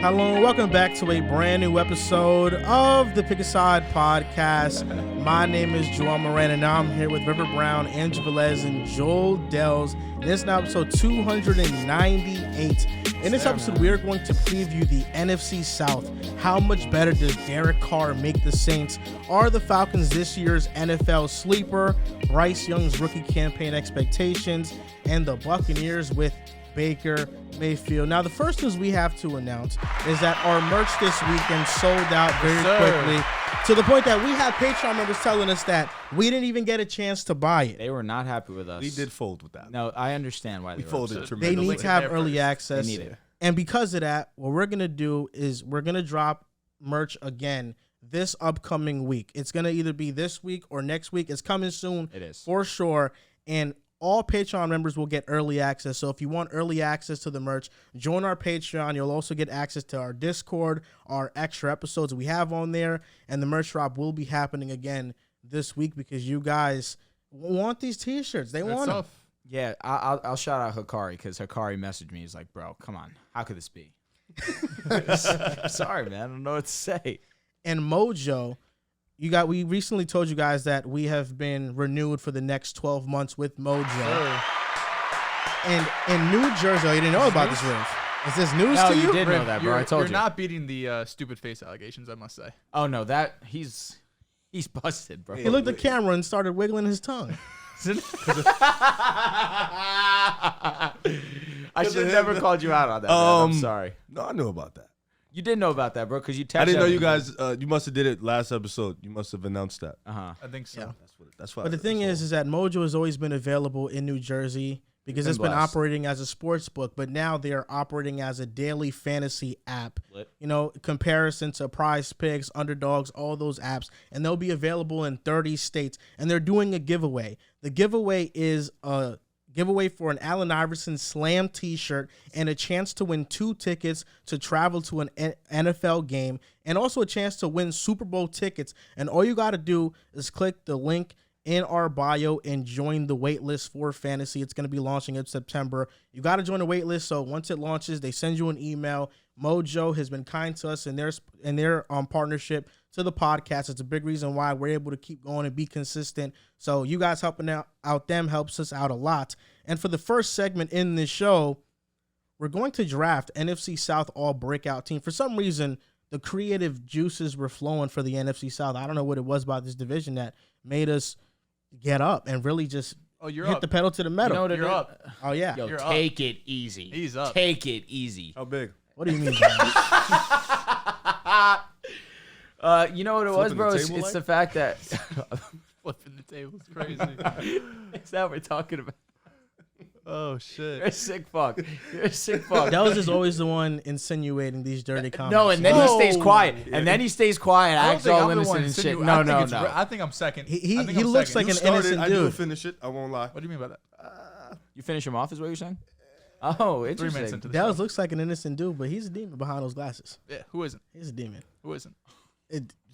Hello and welcome back to a brand new episode of the Pick a Side podcast. My name is Joel Moran and now I'm here with River Brown, Andrew Velez, and Joel Dehls. And this is now episode 298. In this episode, we are going to preview the NFC South. How much better does Derek Carr make the Saints? Are the Falcons this year's NFL sleeper? Bryce Young's rookie campaign expectations? And the Buccaneers with Baker Mayfield. Now, the first news we have to announce is that our merch this weekend sold out very quickly, to the point that we had Patreon members telling us that we didn't even get a chance to buy it. They were not happy with us. We did fold with that. No, I understand why they folded upset. tremendously. They need to have early access. They need it. And because of that, what we're going to do is we're going to drop merch again this upcoming week. It's going to either be this week or next week. It's coming soon. It is. For sure. And all Patreon members will get early access. So if you want early access to the merch, join our Patreon. You'll also get access to our Discord, our extra episodes we have on there, and the merch drop will be happening again this week because you guys want these T-shirts. They want them. Yeah, I'll shout out Hikari because Hikari messaged me. He's like, bro, come on. How could this be? Sorry, man. I don't know what to say. And Mojo, we recently told you guys that we have been renewed for the next 12 months with Mojo. Sure. And in New Jersey, you didn't know about this, Riff. Is this news No, to you? you did know that, bro. I told you. You're not beating the stupid face allegations, I must say. Oh, no, that he's busted, bro. He looked at the camera and started wiggling his tongue. I should have never called you out on that, man. I'm sorry. No, I knew about that. You did know about that, bro, because you texted I didn't know me. you guys. You must have did it last episode. You must have announced that. Uh-huh. I think so. Yeah. That's why. But the thing is that Mojo has always been available in New Jersey because it's been operating as a sports book, but now they're operating as a daily fantasy app. Lit. You know, comparison to Prize Picks, Underdogs, all those apps, and they'll be available in 30 states. And they're doing a giveaway. The giveaway is a giveaway for an Allen Iverson Slam t-shirt and a chance to win 2 tickets to travel to an NFL game and also a chance to win Super Bowl tickets. And all you got to do is click the link in our bio and join the wait list for fantasy. It's going to be launching in September. You got to join the wait list. So once it launches, they send you an email. Mojo has been kind to us in their partnership to the podcast. It's a big reason why we're able to keep going and be consistent. So you guys helping out them helps us out a lot. And for the first segment in this show, we're going to draft NFC South all breakout team. For some reason, the creative juices were flowing for the NFC South. I don't know what it was about this division that made us get up and really just hit the pedal to the metal. You know what You're up. Oh, yeah. Yo, You're take it easy. He's up. Take it easy. How big? What do you mean, Brian? You know what it was, Flipping bro? the It's table the fact that Flipping the table is crazy. it's that we're talking about. Oh, shit. You're a sick fuck. You're a sick fuck. Dehls is always the one insinuating these dirty comments. No, and then he stays quiet. Yeah. And then he stays quiet, I don't acts think all I'm the one innocent and shit. insinuating. No. I think I'm second. He I think I'm looks second. like You an innocent started. I dude. did finish it. I won't lie. What do you mean by that? You finish him off, is what you're saying? Oh, 3 minutes interesting. into the Dehls show. looks like an innocent dude, but he's a demon behind those glasses. Yeah, who isn't? He's a demon. Who isn't?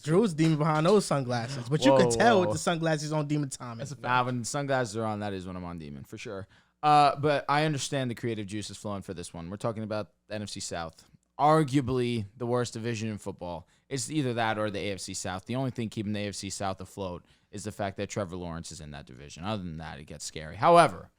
Drew's demon behind those sunglasses, but you Whoa, could tell whoa. with the sunglasses on demon timing. That's a fact. Nah, when sunglasses are on, that is when I'm on demon, for sure. But I understand the creative juice is flowing for this one. We're talking about the NFC South. Arguably the worst division in football. It's either that or the AFC South. The only thing keeping the AFC South afloat is the fact that Trevor Lawrence is in that division. Other than that, it gets scary. However,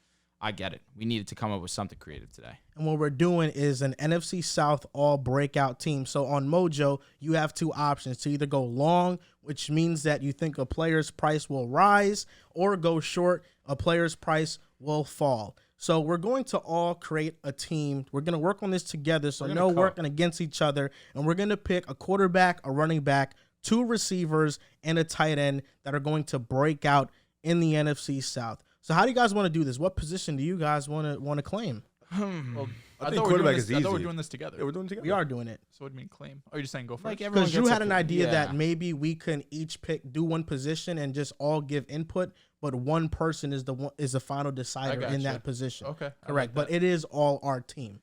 I get it. We needed to come up with something creative today. And what we're doing is an NFC South all breakout team. So on Mojo, you have 2 options to either go long, which means that you think a player's price will rise, or go short, a player's price will fall. So we're going to all create a team. We're going to work on this together, so no working against each other. And we're going to pick a quarterback, a running back, 2 receivers, and a tight end that are going to break out in the NFC South. So how do you guys want to do this? What position do you guys want to claim? Well, I think quarterback is I thought easy. we're doing this together. Yeah, we're doing it together. We are doing it. So what do you mean claim? Oh, you're just saying go first? Like everyone Because Drew gets had an idea yeah. that maybe we can each do one position and just all give input, but one person is the final decider in gotcha. that position. Okay. I Correct. like But that. it is all our team.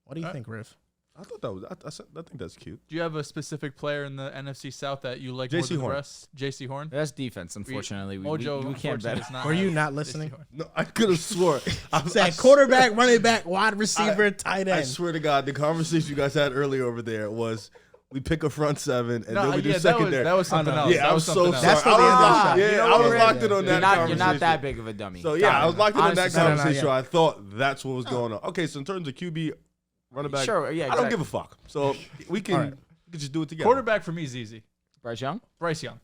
What do you think, Riff? I thought that was. I think that's cute. Do you have a specific player in the NFC South that you like more J.C. than the Horn. rest? J.C. Horn? That's defense, unfortunately. We can't unfortunately, bet. does not Were you have not J.C. listening? Horn. No, I could have swore. I Said quarterback, running back, wide receiver, tight I end. swear to God, the conversation you guys had earlier over there was we pick a front seven and No, then we do yeah, secondary. that was something else. Yeah, That I'm was so something sorry. else. That's for the end of the show. Yeah, I was locked in on that conversation. You're not that big of a dummy. So yeah, I was locked in on that Honestly, conversation. yeah. I thought that's what was going on. Okay, so in terms of QB, running back, Sure, yeah, I don't exactly. give a fuck. So we can, All right. we can just do it together. Quarterback for me is easy. Bryce Young? Bryce Young.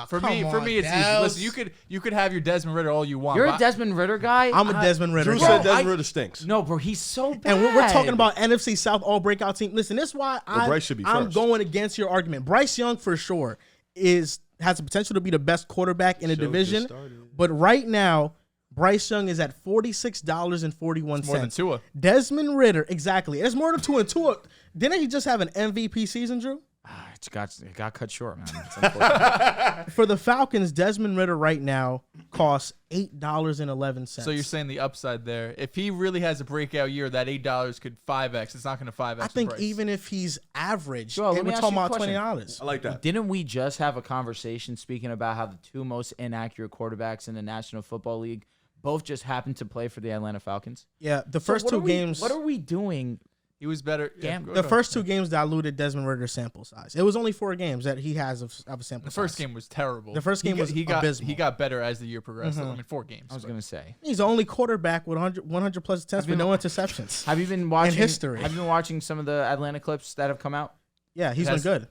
For Come me, on, it's Dehls. easy. Listen, you could have your Desmond Ritter all you want. You're but a Desmond Ritter guy? I'm a Desmond Ritter Drew guy. said Desmond I- Ritter stinks. No, bro, he's so bad. And we're talking about NFC South all breakout team. Listen, this is why Bryce should be I'm first. going against your argument. Bryce Young for sure has the potential to be the best quarterback in the Show just division. started. But right now, Bryce Young is at $46.41. more than Tua. Desmond Ritter, exactly. It's more than Tua. Tua, didn't he just have an MVP season, Drew? It got cut short, man. It's unfortunate. For the Falcons, Desmond Ritter right now costs $8.11. So you're saying the upside there. If he really has a breakout year, that $8 could 5x. It's not going to 5x. I think price. even if he's average, Joel, let and me we're ask talking you a about question. $20. I like that. Didn't we just have a conversation speaking about how the two most inaccurate quarterbacks in the National Football League both just happened to play for the Atlanta Falcons? Yeah, the So first what two are we- games. What are we doing? he was better. Damn. go The ahead. first two games diluted Desmond Ritter's sample size. It was only 4 games that he has of a sample The size. first game was terrible. The first game was he got abysmal. he got better as the year progressed. I mean, 4 games. I was but- going to say. He's the only quarterback with 100 plus attempts with no interceptions. Have you been watching history. Have you been watching some of the Atlanta clips that have come out? Yeah, he's been Has- good.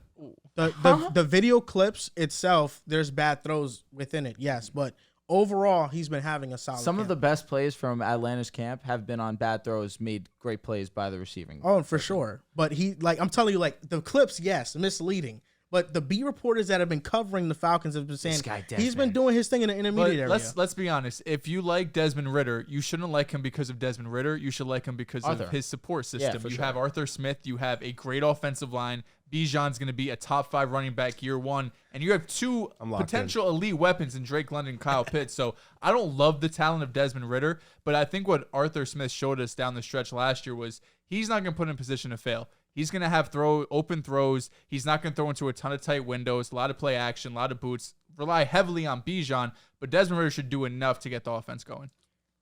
The video clips itself, there's bad throws within it, yes, but overall, he's been having a solid Some of camp. the best plays from Atlanta's camp have been on bad throws, made great plays by the receiving. Oh, for sure. But I'm telling you, the clips, yes, misleading. But the beat reporters that have been covering the Falcons have been saying guy he's been Desmond. doing his thing in the But intermediate area. let's be honest. If you like Desmond Ritter, you shouldn't like him because of Desmond Ritter. You should like him because Arthur. of his support system. for You sure. have Arthur Smith. You have a great offensive line. Bijan's going to be a top 5 running back year 1, and you have 2 I'm locked potential elite weapons in Drake London and Kyle Pitts. So I don't love the talent of Desmond Ritter, but I think what Arthur Smith showed us down the stretch last year was he's not going to put him in position to fail. He's going to have open throws. He's not going to throw into a ton of tight windows, a lot of play action, a lot of boots, rely heavily on Bijan, but Desmond Ritter should do enough to get the offense going.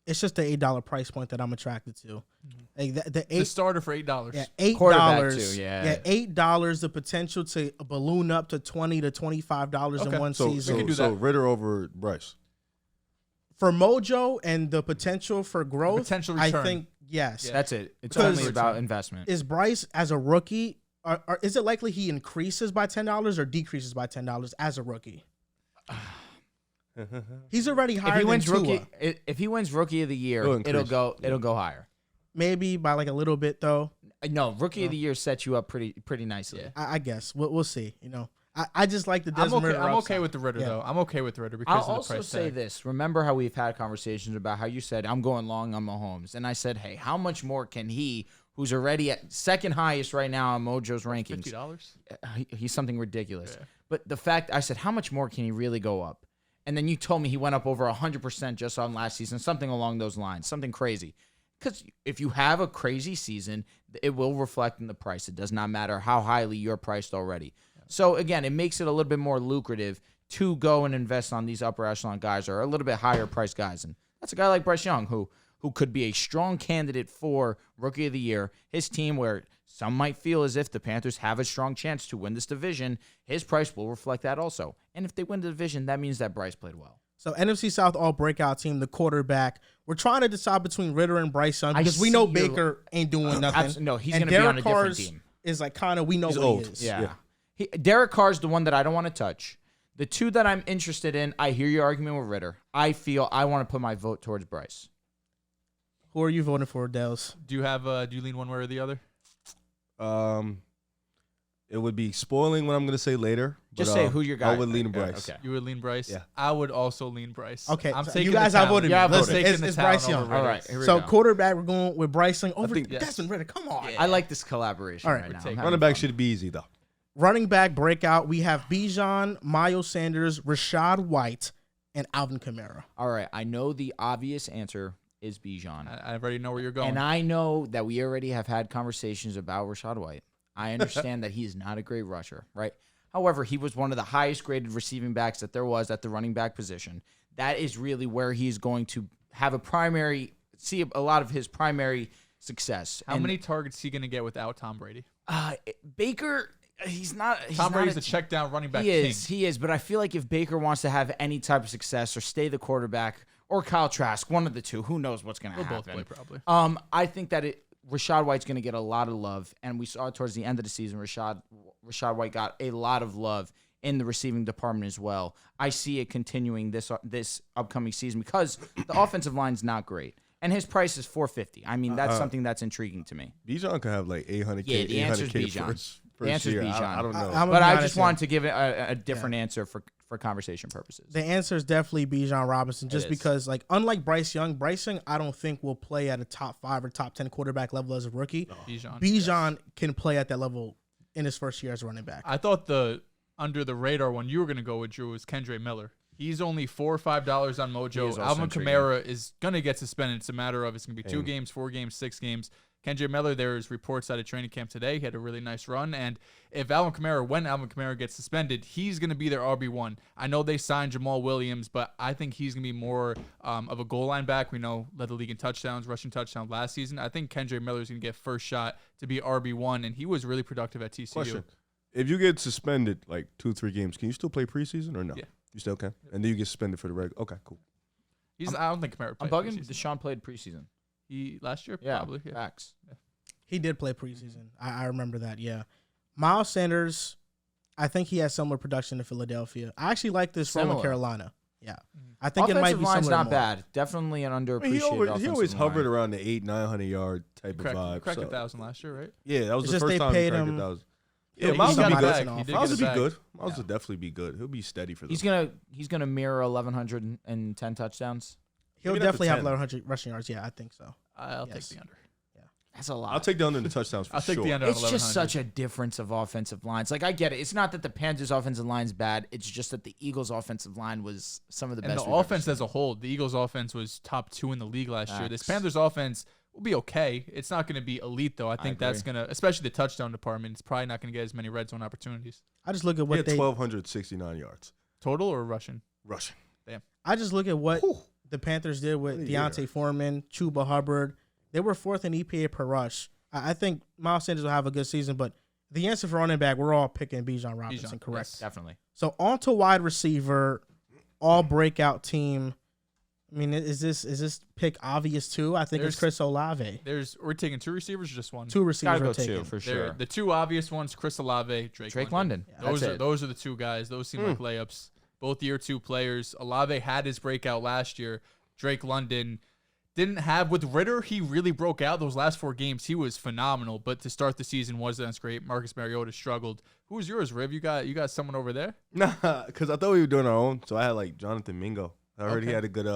It's just the $8 price point that I'm attracted to. Like the The $8, starter for $8. yeah, Quarterback $8. too, yeah. $8. The potential to balloon up to $20 to $25 in Okay. one So, season. can do so that. Ritter over Bryce. For mojo and the potential for growth, potential I return. think yes. Yeah. That's it. It's Because- only about investment. Is Bryce as a rookie? Is it likely he increases by $10 or decreases by $10 as a rookie? He's already higher If he than wins Tua. if he wins rookie of the year, He'll it'll increase. go higher. Maybe by a little bit though. No, rookie of the year sets you up pretty nicely. Yeah. I guess we'll see. I just like the I'm Desmond okay. Ritter I'm okay upside. with the Ritter Yeah. though. I'm okay with Ritter I'll because of the also price say tag. this. Remember how we've had conversations about how you said, I'm going long on Mahomes. And I said, hey, how much more can he, who's already at second highest right now on Mojo's rankings? $50. He's something ridiculous. Yeah. But the fact, I said, how much more can he really go up? And then you told me he went up over 100% just on last season, something along those lines, something crazy. Because if you have a crazy season, it will reflect in the price. It does not matter how highly you're priced already. So, again, it makes it a little bit more lucrative to go and invest on these upper echelon guys or a little bit higher priced guys. And that's a guy like Bryce Young who could be a strong candidate for Rookie of the Year. His team, where some might feel as if the Panthers have a strong chance to win this division, his price will reflect that also. And if they win the division, that means that Bryce played well. So NFC South all breakout team, the quarterback. We're trying to decide between Ritter and Bryce Young I because we know see your- Baker ain't doing nothing. No, he's And going to be on Derek a different Carr's team. is kind of we know He's what old. he is. Yeah. Derek Carr's the one that I don't want to touch. The two that I'm interested in, I hear your argument with Ritter. I feel I want to put my vote towards Bryce. Who are you voting for, Dehls? Do you lean one way or the other? It would be spoiling what I'm going to say later. Just but, say who your guy. I would lean Bryce. Okay. You would lean Bryce. Yeah. I would also lean Bryce. Okay, I'm so taking you guys the talent. outvoted me. Yeah, Listen, taking it's, the it's talent Bryce Young. over All Ritter. right. Here we So go. quarterback, we're going with Bryce Young over think- yes. Desmond Ritter. Come on. I like this collaboration All right. right now. We're taking- I'm Running having back fun. should be easy, though. Running back breakout, we have Bijan, Miles Sanders, Rashad White, and Alvin Kamara. All right. I know the obvious answer is Bijan. I already know where you're going. And I know that we already have had conversations about Rachaad White. I understand that he is not a great rusher, right? However, he was one of the highest graded receiving backs that there was at the running back position. That is really where he's going to have see a lot of his primary success. How many targets is he going to get without Tom Brady? Baker, Tom Brady's a check down running back king. He is, but I feel like if Baker wants to have any type of success or stay the quarterback or Kyle Trask, one of the two, who knows what's going to happen. They'll both play probably. I think that Rachaad White's going to get a lot of love, and we saw towards the end of the season, Rachaad White got a lot of love in the receiving department as well. I see it continuing this upcoming season because the offensive line's not great, and his price is $450. I mean, that's something that's intriguing to me. Bijan could have like 800K. Yeah, the answer's Bijan. First The answer's year. Bijan. I don't know. But I just wanted to give it a different answer for conversation purposes. The answer is definitely Bijan Robinson, just because, like, unlike Bryce Young, I don't think will play at a top 5 or top 10 quarterback level as a rookie. Bijan can play at that level in his first year as a running back. I thought the under the radar one you were going to go with, Drew, was Kendre Miller. He's only $4 or $5 on Mojo. Alvin Kamara is going to get suspended. It's a matter of it's going to be 2 games, 4 games, 6 games. Kendre Miller, there's reports out of training camp today. He had a really nice run. And if when Alvin Kamara gets suspended, he's going to be their RB1. I know they signed Jamal Williams, but I think he's going to be more of a goal line back. We know led the league in touchdowns, rushing touchdowns last season. I think Kendre Miller's going to get first shot to be RB1, and he was really productive at TCU. Question. If you get suspended like 2-3 games, can you still play preseason or no? Yeah. You still can? And then you get suspended for the regular. Okay, cool. I don't think Kamara I'm played bugging. preseason. Deshaun played preseason. He last year? Yeah, Probably. Yeah. Facts. Yeah. He did play preseason. I remember that, yeah. Miles Sanders, I think he has similar production to Philadelphia. I actually like this from Carolina. Yeah. I think it might be line's similar. Not bad. Definitely an underappreciated He always hovered line. around the 800-900 yard type of vibe. Cracked 1,000 last year, right? Yeah, that was It's the just first they time he paid cracked him. 1,000. Yeah, Yeah, Miles would be good. Miles would be good. Miles would definitely be good. He'll be steady for them. He's gonna mirror 1,110 touchdowns. He'll Maybe not definitely the have 10. 1,100 rushing yards. Yeah, I think so. I'll Yes. take the under. That's a lot. I'll take the under in the touchdowns for I'll sure. take the under on It's just 1,100. such a difference of offensive lines. Like, I get it. It's not that the Panthers' offensive line's bad. It's just that the Eagles' offensive line was some of the And best. the offense as a whole, the Eagles' offense was top 2 in the league last year. This Facts. Panthers' offense will be okay. It's not going to be elite, though. I think that's going to, especially the touchdown department, it's probably not going to get as many red zone opportunities. I just look at He what had they 1,269 yards. Total or rushing? Rushing. I just look at what the Panthers did with Deontay Foreman, Chuba Hubbard. They were 4th in EPA per rush. I think Miles Sanders will have a good season, but the answer for running back, we're all picking Bijan Robinson, correct? Yes. Definitely. So on to wide receiver, all breakout team. I mean, is this pick obvious too? I think it's Chris Olave. We're taking 2 receivers or just one? 2 receivers Gotta go are taken. 2 for sure. The 2 obvious ones, Chris Olave, Drake London. Yeah. Those are the 2 guys. Those seem like layups. Both year 2 players. Olave had his breakout last year. Drake London didn't have with Ritter. He really broke out those last 4 games. He was phenomenal, but to start the season wasn't great. Marcus Mariota struggled. Who was yours, Riv? You got someone over there? Nah, because I thought we were doing our own. So I had like Jonathan Mingo. I heard he had a good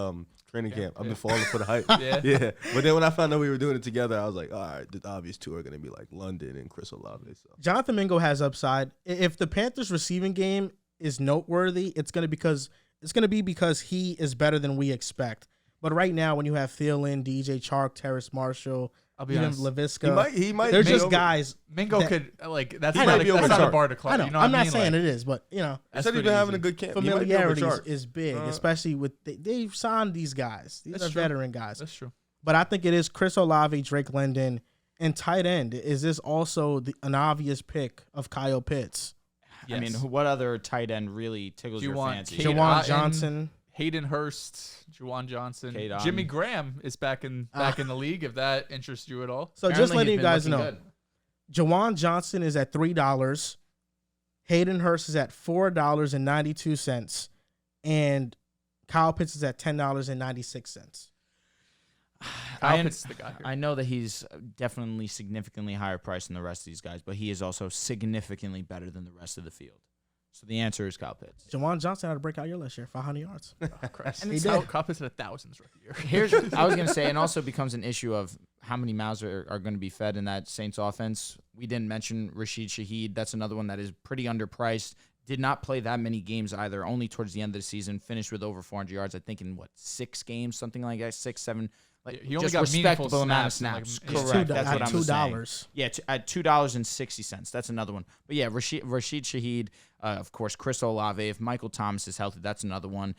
training camp. I've been falling for the hype. Yeah. But then when I found out we were doing it together, I was like, all right, the obvious 2 are going to be like London and Chris Olave. So. Jonathan Mingo has upside. If the Panthers receiving game is noteworthy, it's going to be because he is better than we expect. But right now, when you have Thielen, DJ Chark, Terrace Marshall, I'll be even honest. Laviska, He might. they're be just over- guys. Mingo that- could that's He not, might be over that's not a Chark. bar to I climb. know. You know I'm what I not mean? saying Like, it is, but I that's said he's pretty been having easy. a good camp. He might be over familiarity Chark. is big, especially with they've signed these guys. These That's are true. veteran guys. That's true. But I think it is Chris Olave, Drake London, and tight end. Is this also an obvious pick of Kyle Pitts? Yes. I mean, what other tight end really tickles Do you your want fancy? Kate Jawan Otten, Johnson. Hayden Hurst, Juwan Johnson, Kate Otten. Jimmy Graham is back in the league. If that interests you at all, So Apparently just letting he's you been guys looking know, good. Jawan Johnson is at $3. Hayden Hurst is at $4.92, and Kyle Pitts is at $10.96. Kyle Pitts is the guy here. I know that he's definitely significantly higher priced than the rest of these guys, but he is also significantly better than the rest of the field. So the answer is Kyle Pitts. Jawan Johnson had a breakout year last year, 500 yards. And He it's did. Kyle Pitts at 1,000s rookie year. Here's I was gonna say, and also becomes an issue of how many mouths are going to be fed in that Saints offense. We didn't mention Rashid Shaheed. That's another one that is pretty underpriced. did not play that many games either. Only towards the end of the season, finished with over 400 yards. I think in 6 games, something like that, 6, 7. Like He only just got respectable amount of snaps, snaps. like, Correct. That's what at I'm saying. $2. Yeah, at $2.60. That's another one. But yeah, Rashid Shaheed, of course, Chris Olave. If Michael Thomas is healthy, that's another one.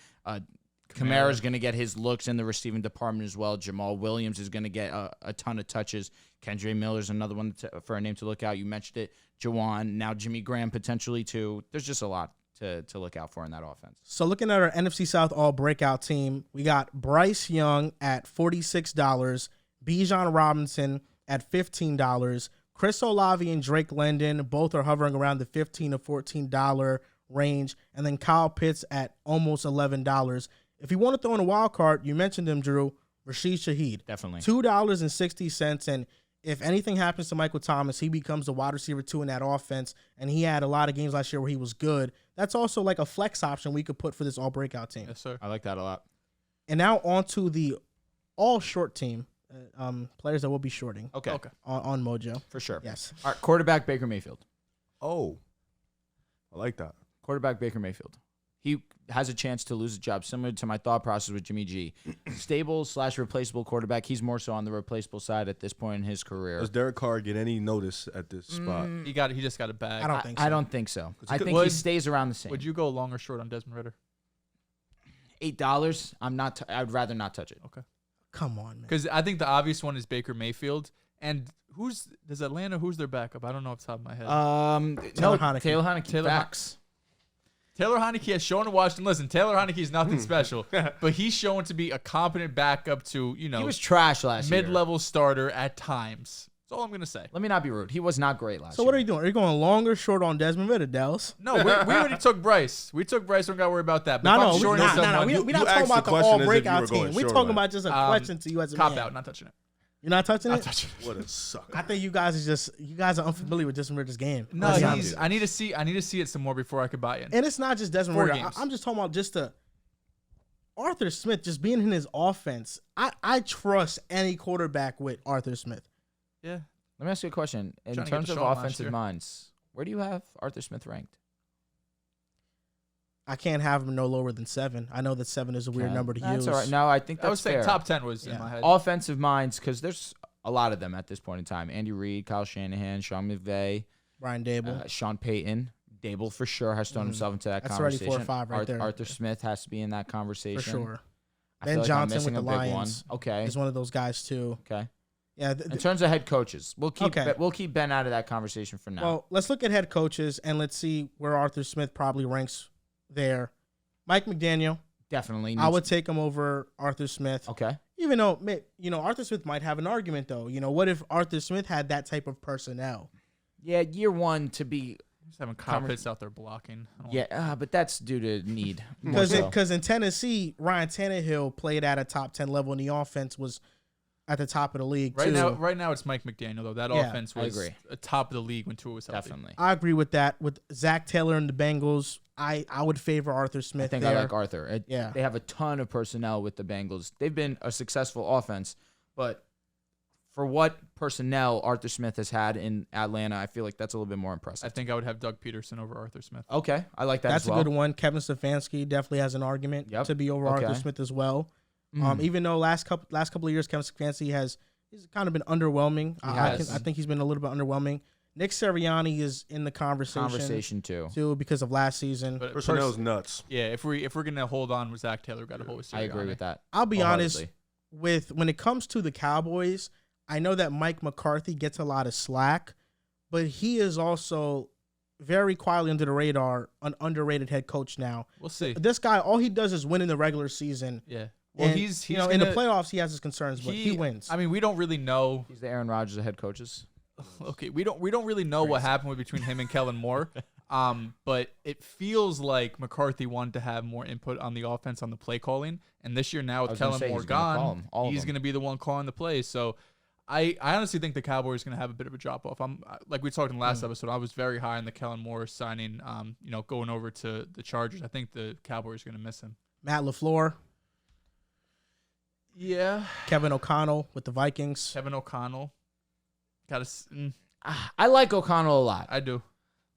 Kamara's going to get his looks in the receiving department as well. Jamal Williams is going to get a ton of touches. Kendre Miller's another one for a name to look out. You mentioned it. Jawan, now Jimmy Graham potentially too. There's just a lot to look out for in that offense. So looking at our NFC South All Breakout team, we got Bryce Young at $46, Bijan Robinson at $15, Chris Olave and Drake London both are hovering around the $15 to $14 range, and then Kyle Pitts at almost $11. If you want to throw in a wild card, you mentioned him, Drew, Rashid Shaheed. Definitely. $2.60, and if anything happens to Michael Thomas, he becomes the wide receiver 2 in that offense, and he had a lot of games last year where he was good. That's also like a flex option we could put for this all breakout team. Yes, sir. I like that a lot. And now on to the all short team, players that will be shorting. Okay. On Mojo. For sure. Yes. All right, quarterback Baker Mayfield. Oh, I like that. Quarterback Baker Mayfield. He has a chance to lose a job, similar to my thought process with Jimmy G. Stable / replaceable quarterback. He's more so on the replaceable side at this point in his career. Does Derek Carr get any notice at this spot? He just got a bag. I don't think so. I don't think so. I think he Would- stays around the same. Would you go long or short on Desmond Ridder? $8? I'd rather not touch it. Okay. Come on, man. Because I think the obvious one is Baker Mayfield. And who's their backup? I don't know off the top of my head. Taylor Heineke. Taylor Heineke. Taylor Facts. Taylor Heineke has shown in Washington. Listen, Taylor Heineke is nothing special, but he's shown to be a competent backup to, He was trash last year. mid-level starter at times. That's all I'm gonna say. Let me not be rude. He was not great last year. So what are you doing? Are you going long or short on Desmond Ridder, Dehls? No, we already took Bryce. We took Bryce. Don't got to worry about that. But No, if I'm shorting someone, we're not you talking asked about the the question all as if breakout you were team. going We're short talking on about just a question to you as a cop man. out. Not touching it. You're not touching Not it? touching it. What a sucker. I think you guys are unfamiliar with Desmond Ridder's game. No, Let's not do I that. need to see it some more before I could buy in. And it's not just Desmond 4 Ridder. games. I'm just talking about just Arthur Smith just being in his offense. I trust any quarterback with Arthur Smith. Yeah. Let me ask you a question. In Trying to get terms of Deshaun last offensive year. minds, where do you have Arthur Smith ranked? I can't have him no lower than 7. I know that 7 is a weird Okay. number to That's use. all right. No, I think that's I was saying fair. top 10 was in Yeah. my head. Offensive minds, because there's a lot of them at this point in time. Andy Reid, Kyle Shanahan, Sean McVay, Brian Dable. Sean Payton. Dable for sure has thrown himself into that That's already conversation. 4 or 5 right there. Arthur Smith has to be in that conversation. for sure. I Ben feel like I'm Johnson missing with the a big Lions one. Okay. is one of those guys too. Okay. Yeah. In terms of head coaches, we'll keep Okay. we'll keep Ben out of that conversation for now. Well, let's look at head coaches and let's see where Arthur Smith probably ranks there. Mike McDaniel, Definitely. I would take him over Arthur Smith. Okay. Even though, Arthur Smith might have an argument though. What if Arthur Smith had that type of personnel? Yeah, year one to be. Just having Kyle Pitts out there blocking. Yeah, but that's due to need. more Because so. in Tennessee, Ryan Tannehill played at a top 10 level and the offense was at the top of the league too. Right now it's Mike McDaniel though. That Yeah, offense I was agree. a top of the league when Tua was healthy. Definitely. I agree with that. With Zach Taylor and the Bengals, I would favor Arthur Smith I think there. I like Arthur. Yeah. They have a ton of personnel with the Bengals. They've been a successful offense, but for what personnel Arthur Smith has had in Atlanta, I feel like that's a little bit more I impressive. think I would have Doug Peterson over Arthur Smith. Okay, I like that That's as well. a good one. Kevin Stefanski definitely has an argument Yep. to be over Okay. Arthur Smith as well. Mm. Even though last couple of years Kevin Stefanski he's kind of been underwhelming. I has. think he's been a little bit underwhelming. Nick Sirianni is in the conversation too. because of last season. But Personnel's nuts. yeah, if we're gonna hold on with Zach Taylor, got to hold with Sirianni. I agree with that. I'll be honest wholeheartedly. when it comes to the Cowboys, I know that Mike McCarthy gets a lot of slack, but he is also very quietly under the radar, an underrated head coach now. We'll see. This guy, all he does is win in the regular season. Yeah. Well, And, he's in the playoffs he has his concerns, but he wins. I mean, we don't really know. He's the Aaron Rodgers of head coaches. Okay, we don't really know what happened between him and Kellen Moore. But it feels like McCarthy wanted to have more input on the offense on the play calling, and this year now with Kellen Moore gone, he's going to be the one calling the plays. So I honestly think the Cowboys are going to have a bit of a drop off. I'm like we talked in the last episode. I was very high on the Kellen Moore signing. Going over to the Chargers. I think the Cowboys are going to miss him. Matt LaFleur, Yeah, Kevin O'Connell with the Vikings. Kevin O'Connell. I like O'Connell a lot. I do.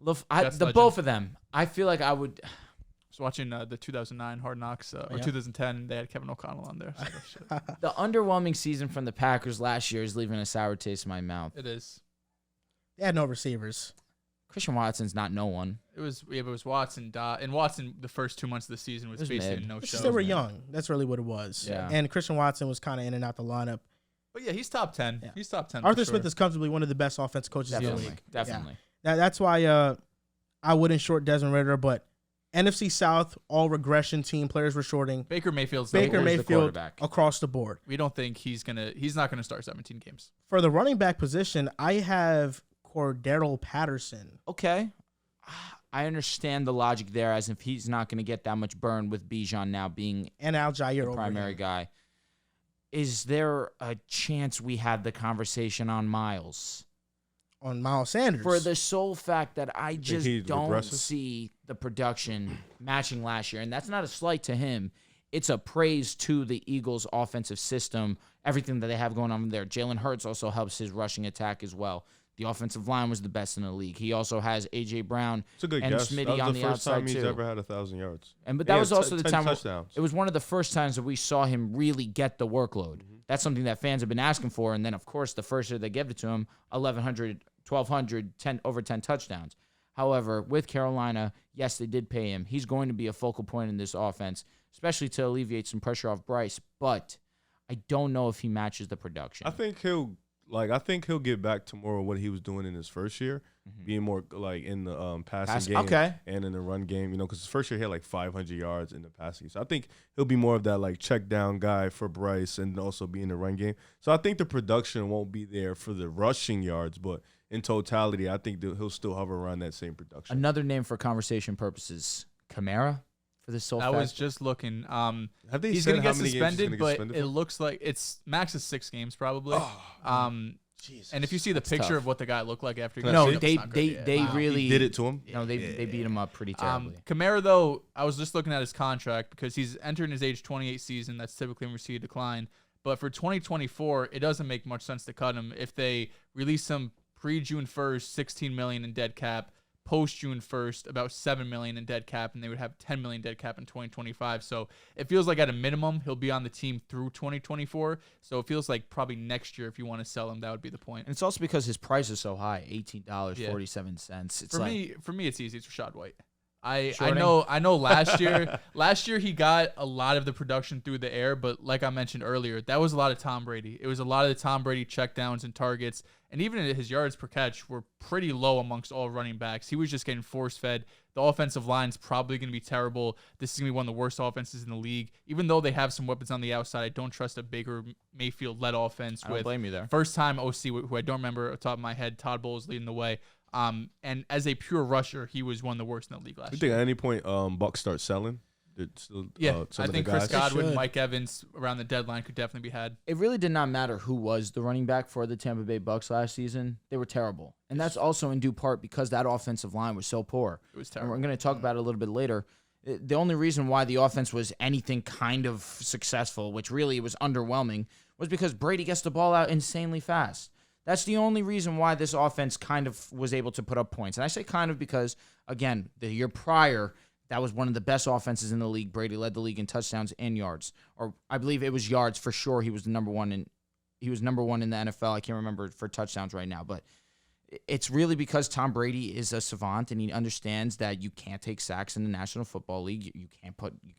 The Legend. both of them. I feel like I would. I was watching the 2009 Hard Knocks or 2010. They had Kevin O'Connell on there. So the underwhelming season from the Packers last year is leaving a sour taste in my mouth. it is. They had no receivers. Christian Watson's not no one. It was Watson. And Watson, the first 2 months of the season was basically mid. no show. They were young. That's really what it was. Yeah. And Christian Watson was kind of in and out the lineup. But yeah, he's top 10. Yeah. He's top 10. Arthur for Smith sure. is comfortably one of the best offensive coaches in the league. Definitely. That's why I wouldn't short Desmond Ridder, but NFC South, all regression team players were shorting. Baker Mayfield across the board. We don't think he's not gonna start 17 games. For the running back position, I have Cordero Patterson. Okay. I understand the logic there, as if he's not going to get that much burn with Bijan now being And Al Jair the primary guy. Is there a chance we have the conversation on Miles? On Miles Sanders. For the sole fact that I just don't regresses? see the production matching last year. And that's not a slight to him. It's a praise to the Eagles' offensive system, everything that they have going on there. Jalen Hurts also helps his rushing attack as well. The offensive line was the best in the league. He also has A.J. Brown It's a good and guess. Smitty That was on the the first outside time he's too. ever had 1,000 yards. But that was also the 10 time. touchdowns. It was one of the first times that we saw him really get the workload. Mm-hmm. That's something that fans have been asking for. And then, of course, the first year they gave it to him, 1,100, 1,200, over 10 touchdowns. However, with Carolina, yes, they did pay him. He's going to be a focal point in this offense, especially to alleviate some pressure off Bryce. But I don't know if he matches the production. I think he'll get back to more of what he was doing in his first year, being more like in the passing game and in the run game. Because his first year he had like 500 yards in the passing. So I think he'll be more of that like check down guy for Bryce and also be in the run game. So I think the production won't be there for the rushing yards, but in totality, I think that he'll still hover around that same production. Another name for conversation purposes, Kamara. For the sole I fact. was just looking. Have they He's said going to how get many games he's suspended, gonna get but suspended it for? looks like it's max is 6 games probably. Jesus. And if you see the picture tough. of what the guy looked like after he got No, suspended, it's not good. they Yeah. really He did it to him. No, they beat him up pretty terribly. Kamara, though, I was just looking at his contract because he's entering his age 28 season. That's typically when we see a decline. But for 2024, it doesn't make much sense to cut him. If they release him pre-June 1st, $16 million in dead cap, post-June 1st, about $7 million in dead cap, and they would have $10 million dead cap in 2025. So it feels like at a minimum, he'll be on the team through 2024. So it feels like probably next year, if you want to sell him, that would be the point. And it's also because his price is so high, $18.47. It's For me, it's easy. It's Rashad White. I Shorting? know last year he got a lot of the production through the air, but like I mentioned earlier, that was a lot of Tom Brady. It was a lot of the Tom Brady checkdowns and targets, and even his yards per catch were pretty low amongst all running backs. He was just getting force fed. The offensive line's probably going to be terrible. This is going to be one of the worst offenses in the league. Even though they have some weapons on the outside, I don't trust a Baker Mayfield led offense I don't blame you there. First time OC, who I don't remember off the top of my head, Todd Bowles leading the way. And as a pure rusher, he was one of the worst in the league last You year. think at any point Bucks start selling? I think Chris Godwin, should. Mike Evans around the deadline could definitely be had. It really did not matter who was the running back for the Tampa Bay Bucks last season. They were terrible. And that's also in due part because that offensive line was so poor. It was And terrible. we're going to talk about it a little bit later. The only reason why the offense was anything kind of successful, which really was underwhelming, was because Brady gets the ball out insanely fast. That's the only reason why this offense kind of was able to put up points. And I say kind of because, again, the year prior, that was one of the best offenses in the league. Brady led the league in touchdowns and yards. Or I believe it was yards for sure. He was number one in the NFL. I can't remember for touchdowns right now. But it's really because Tom Brady is a savant and he understands that you can't take sacks in the National Football League. You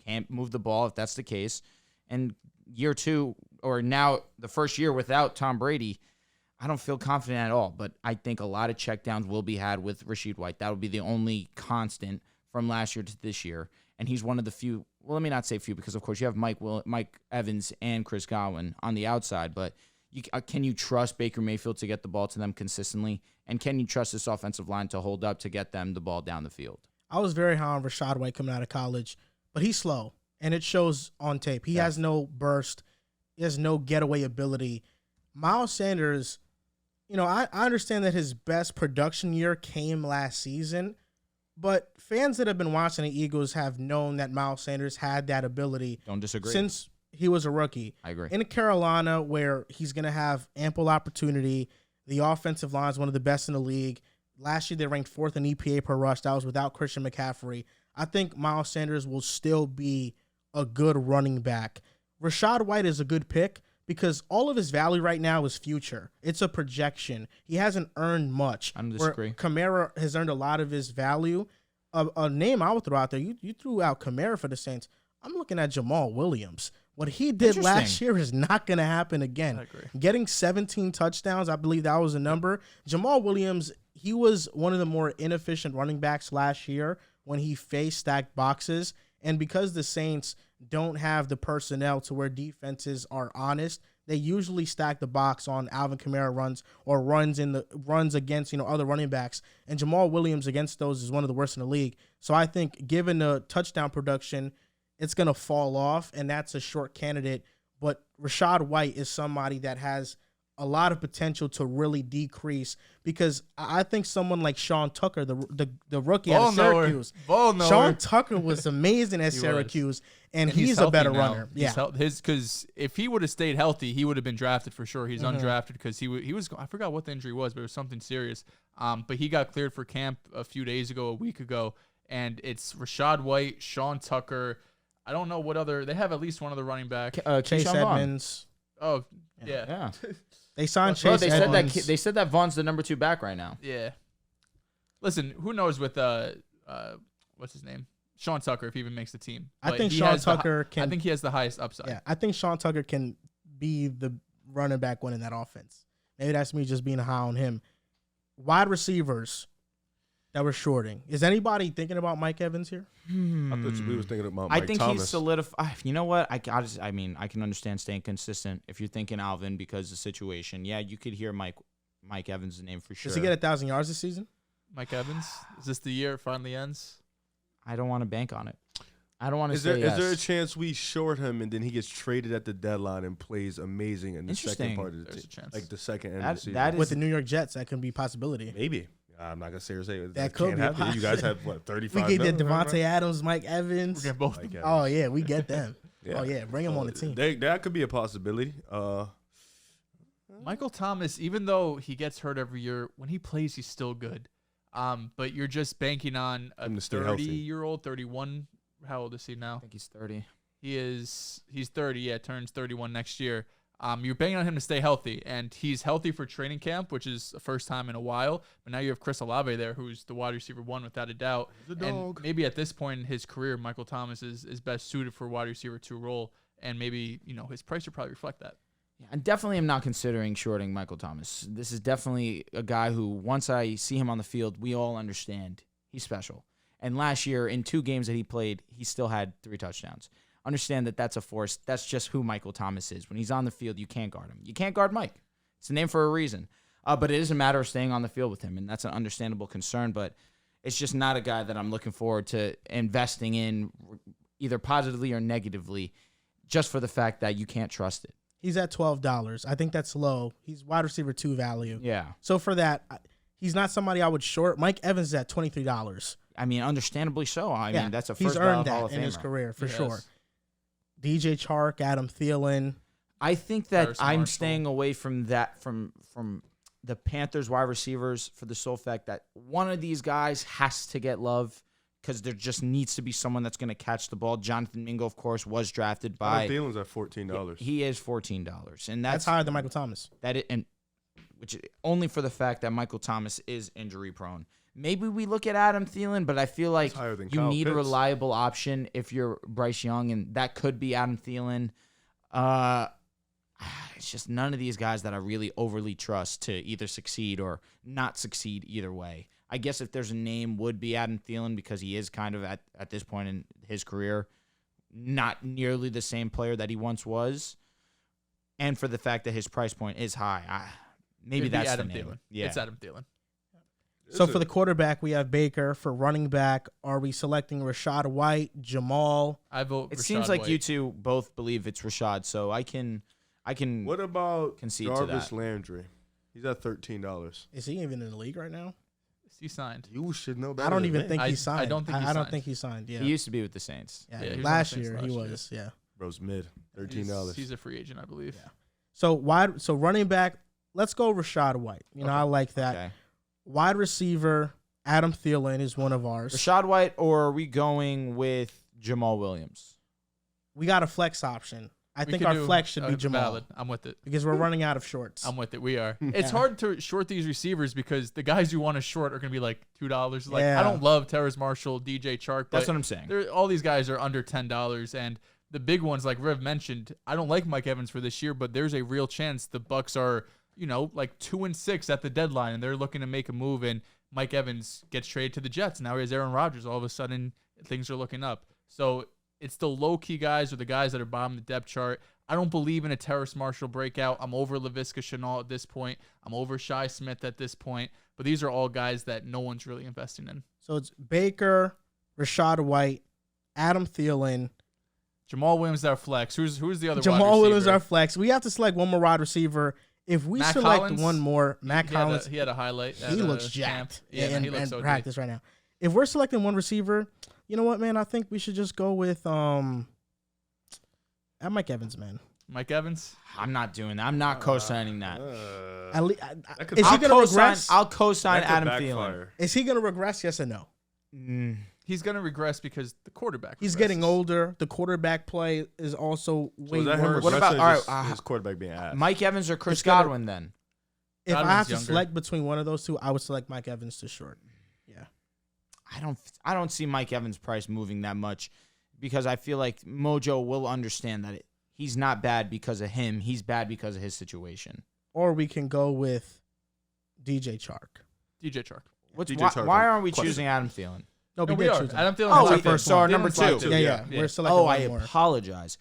can't move the ball if that's the case. And year two, or now the first year without Tom Brady, I don't feel confident at all, but I think a lot of checkdowns will be had with Rashad White. That would be the only constant from last year to this year, and he's one of the few. Well, let me not say few because, of course, you have Mike Evans and Chris Godwin on the outside, but can you trust Baker Mayfield to get the ball to them consistently, and can you trust this offensive line to hold up to get them the ball down the field? I was very high on Rashad White coming out of college, but he's slow, and it shows on tape. He has no burst. He has no getaway ability. Miles Sanders, I understand that his best production year came last season, but fans that have been watching the Eagles have known that Miles Sanders had that ability. Don't disagree. Since he was a rookie. I agree. In Carolina, where he's going to have ample opportunity, the offensive line is one of the best in the league. Last year, they ranked 4th in EPA per rush. That was without Christian McCaffrey. I think Miles Sanders will still be a good running back. Rachaad White is a good pick because all of his value right now is future. It's a projection. He hasn't earned much. I don't disagree. Kamara has earned a lot of his value. A name I would throw out there, you threw out Kamara for the Saints. I'm looking at Jamal Williams. What he did last year is not going to happen again. I agree. Getting 17 touchdowns, I believe that was the number. Jamal Williams, he was one of the more inefficient running backs last year when he faced stacked boxes. And because the Saints don't have the personnel to where defenses are honest, they usually stack the box on Alvin Kamara runs or runs against other running backs. And Jamal Williams against those is one of the worst in the league. So I think given the touchdown production, it's going to fall off, and that's a short candidate. But Rachaad White is somebody that has a lot of potential to really decrease because I think someone like Sean Tucker, the rookie out of Syracuse, Sean Tucker was amazing at Syracuse, and he's a better runner. Because if he would have stayed healthy, he would have been drafted for sure. He's undrafted because he was I forgot what the injury was, but it was something serious. But he got cleared for camp a week ago, and it's Rachaad White, Sean Tucker. I don't know what other. They have at least one other running back. Chase Edmonds. Oh, yeah. Yeah. They signed Chase Edmonds. They said that Vaughn's the number 2 back right now. Yeah. Listen, who knows with what's his name? Sean Tucker, if he even makes the team. I think Sean Tucker can. I think he has the highest upside. Yeah, I think Sean Tucker can be the running back one in that offense. Maybe that's me just being high on him. Wide receivers that we're shorting. Is anybody thinking about Mike Evans here? I thought we was thinking about Mike I think Thomas. he's solidified. You know what? I can understand staying consistent if you're thinking Alvin because of the situation. Yeah, you could hear Mike Evans' name for sure. Does he get 1,000 yards this season? Mike Evans? Is this the year it finally ends? I don't want to bank on it. I don't want to say Is yes. there a chance we short him and then he gets traded at the deadline and plays amazing in the second part of the There's team? a chance. Like the second end of the season. With the New York Jets, that can be a possibility. Maybe. I'm not going to say that could can't be happen. You guys have, 35 We get million, Devontae Adams, Mike Evans. We're getting both. Mike Evans. Oh, yeah, we get them. Yeah. Oh, yeah, bring them on the team. That could be a possibility. Michael Thomas, even though he gets hurt every year, when he plays, he's still good. But you're just banking on a 30-year-old, 31. How old is he now? I think he's 30. He's 30. Yeah, turns 31 next year. You're banking on him to stay healthy, and he's healthy for training camp, which is the first time in a while. But now you have Chris Olave there, who's the wide receiver 1 without a doubt. He's a dog. And maybe at this point in his career, Michael Thomas is best suited for wide receiver 2 role, and maybe his price would probably reflect that. Yeah, I definitely am not considering shorting Michael Thomas. This is definitely a guy who, once I see him on the field, we all understand he's special. And last year, in 2 games that he played, he still had 3 touchdowns. Understand that that's a force. That's just who Michael Thomas is. When he's on the field, you can't guard him. You can't guard Mike. It's a name for a reason. But it is a matter of staying on the field with him, and that's an understandable concern. But it's just not a guy that I'm looking forward to investing in either positively or negatively just for the fact that you can't trust it. He's at $12. I think that's low. He's wide receiver 2 value. Yeah. So for that, he's not somebody I would short. Mike Evans is at $23. I mean, understandably so. I mean, that's a first he's earned Hall that of in Famer. his career for sure. DJ Chark, Adam Thielen. I think that Harrison I'm Marshall. staying away from that from the Panthers wide receivers for the sole fact that one of these guys has to get love because there just needs to be someone that's going to catch the ball. Jonathan Mingo, of course, was drafted by. Thielen's at $14. He is $14, and That's higher than Michael Thomas. Which only for the fact that Michael Thomas is injury prone. Maybe we look at Adam Thielen, but I feel like you need a reliable option if you're Bryce Young, and that could be Adam Thielen. It's just none of these guys that I really overly trust to either succeed or not succeed either way. I guess if there's a name, would be Adam Thielen because he is kind of at this point in his career not nearly the same player that he once was, and for the fact that his price point is high. Maybe that's Adam the name. Thielen. Yeah. It's Adam Thielen. So for the quarterback, we have Baker. For running back, are we selecting Rachaad White, Jamal? I vote. It Rachaad seems like White. you two both believe it's Rashad, so I can. What about concede to Jarvis that. Landry? He's at $13. Is he even in the league right now? He signed. You should know better. I don't than even me. think he signed. I don't think he I don't signed. think he signed. Yeah. He used to be with the Saints. Yeah. Yeah, he was last on the year Saints he last was. Yeah. Bro's mid. $13. He's a free agent, I believe. Yeah. So running back, let's go Rachaad White. I like that. Okay. Wide receiver, Adam Thielen is one of ours. Rachaad White, or are we going with Jamal Williams? We got a flex option. I think our flex should be Jamal. Valid. I'm with it. Because we're running out of shorts. I'm with it. We are. It's hard to short these receivers because the guys you want to short are going to be like $2. Like I don't love Terrace Marshall, DJ Chark. That's what I'm saying. All these guys are under $10, and the big ones, like Rev mentioned, I don't like Mike Evans for this year, but there's a real chance the Bucs are, like 2-6 at the deadline, and they're looking to make a move, and Mike Evans gets traded to the Jets. Now he has Aaron Rodgers. All of a sudden, things are looking up. So it's the low-key guys or the guys that are bottom of the depth chart. I don't believe in a Terrace Marshall breakout. I'm over Laviska Shenault at this point. I'm over Shi Smith at this point. But these are all guys that no one's really investing in. So it's Baker, Rachaad White, Adam Thielen. Jamal Williams is our flex. Who's the other wide receiver? Jamal Williams is our flex. We have to select one more wide receiver. If we select Collins, one more, Matt Collins. He had a highlight. He looks jacked Yeah, he looks in so practice right now. If we're selecting one receiver, you know what, man? I think we should just go with Mike Evans, man. Mike Evans? I'm not doing that. I'm not co-signing that. Is he going to regress? I'll co-sign Adam Thielen. Is he going to regress? Yes or no? He's going to regress because the quarterback. He's getting older. The quarterback play is also way worse. What about his quarterback being ass? Mike Evans or Chris Godwin then? If I have to select between one of those two, I would select Mike Evans to short. Yeah. I don't see Mike Evans' price moving that much because I feel like Mojo will understand that he's not bad because of him. He's bad because of his situation. Or we can go with DJ Chark. DJ Chark. Why aren't we choosing Adam Thielen? No, we are. Adam Thielen. Oh, wait, so our number 2. Yeah. We're selecting I apologize.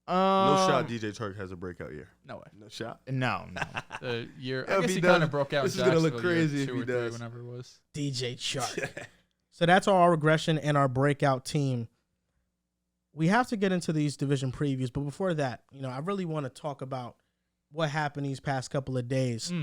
No shot DJ Chark has a breakout year. No way. No shot? No. The year. I guess he kind of broke out. This is going to look crazy if he does. Whenever it was. DJ Chark. So that's our regression and our breakout team. We have to get into these division previews, but before that, I really want to talk about what happened these past couple of days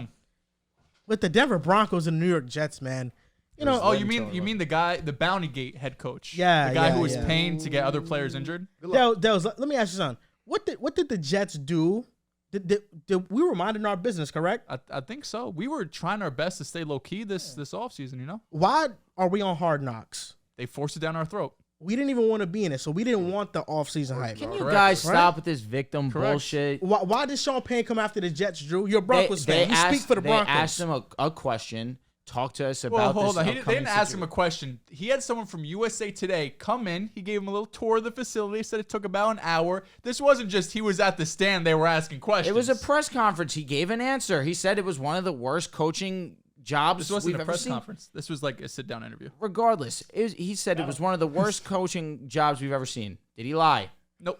with the Denver Broncos and the New York Jets, man. You mean the guy, the Bounty Gate head coach? Yeah, the guy who was paying to get other players injured. Dehls, let me ask you something. What did the Jets do? Did we were minding our business, correct? I think so. We were trying our best to stay low key this offseason. Why are we on Hard Knocks? They forced it down our throat. We didn't even want to be in it, so we didn't want the offseason hype. Can you guys stop with this victim bullshit? Why did Sean Payne come after the Jets, Drew? You're a Broncos fan. You speak for the Broncos. They asked him a question. Talk to us about this. Hold on. They didn't ask him a question. He had someone from USA Today come in. He gave him a little tour of the facility. Said it took about an hour. This wasn't just he was at the stand. They were asking questions. It was a press conference. He gave an answer. He said it was one of the worst coaching jobs This wasn't we've a press ever seen. conference. This was like a sit-down interview. Regardless, he said it was one of the worst coaching jobs we've ever seen. Did he lie? Nope.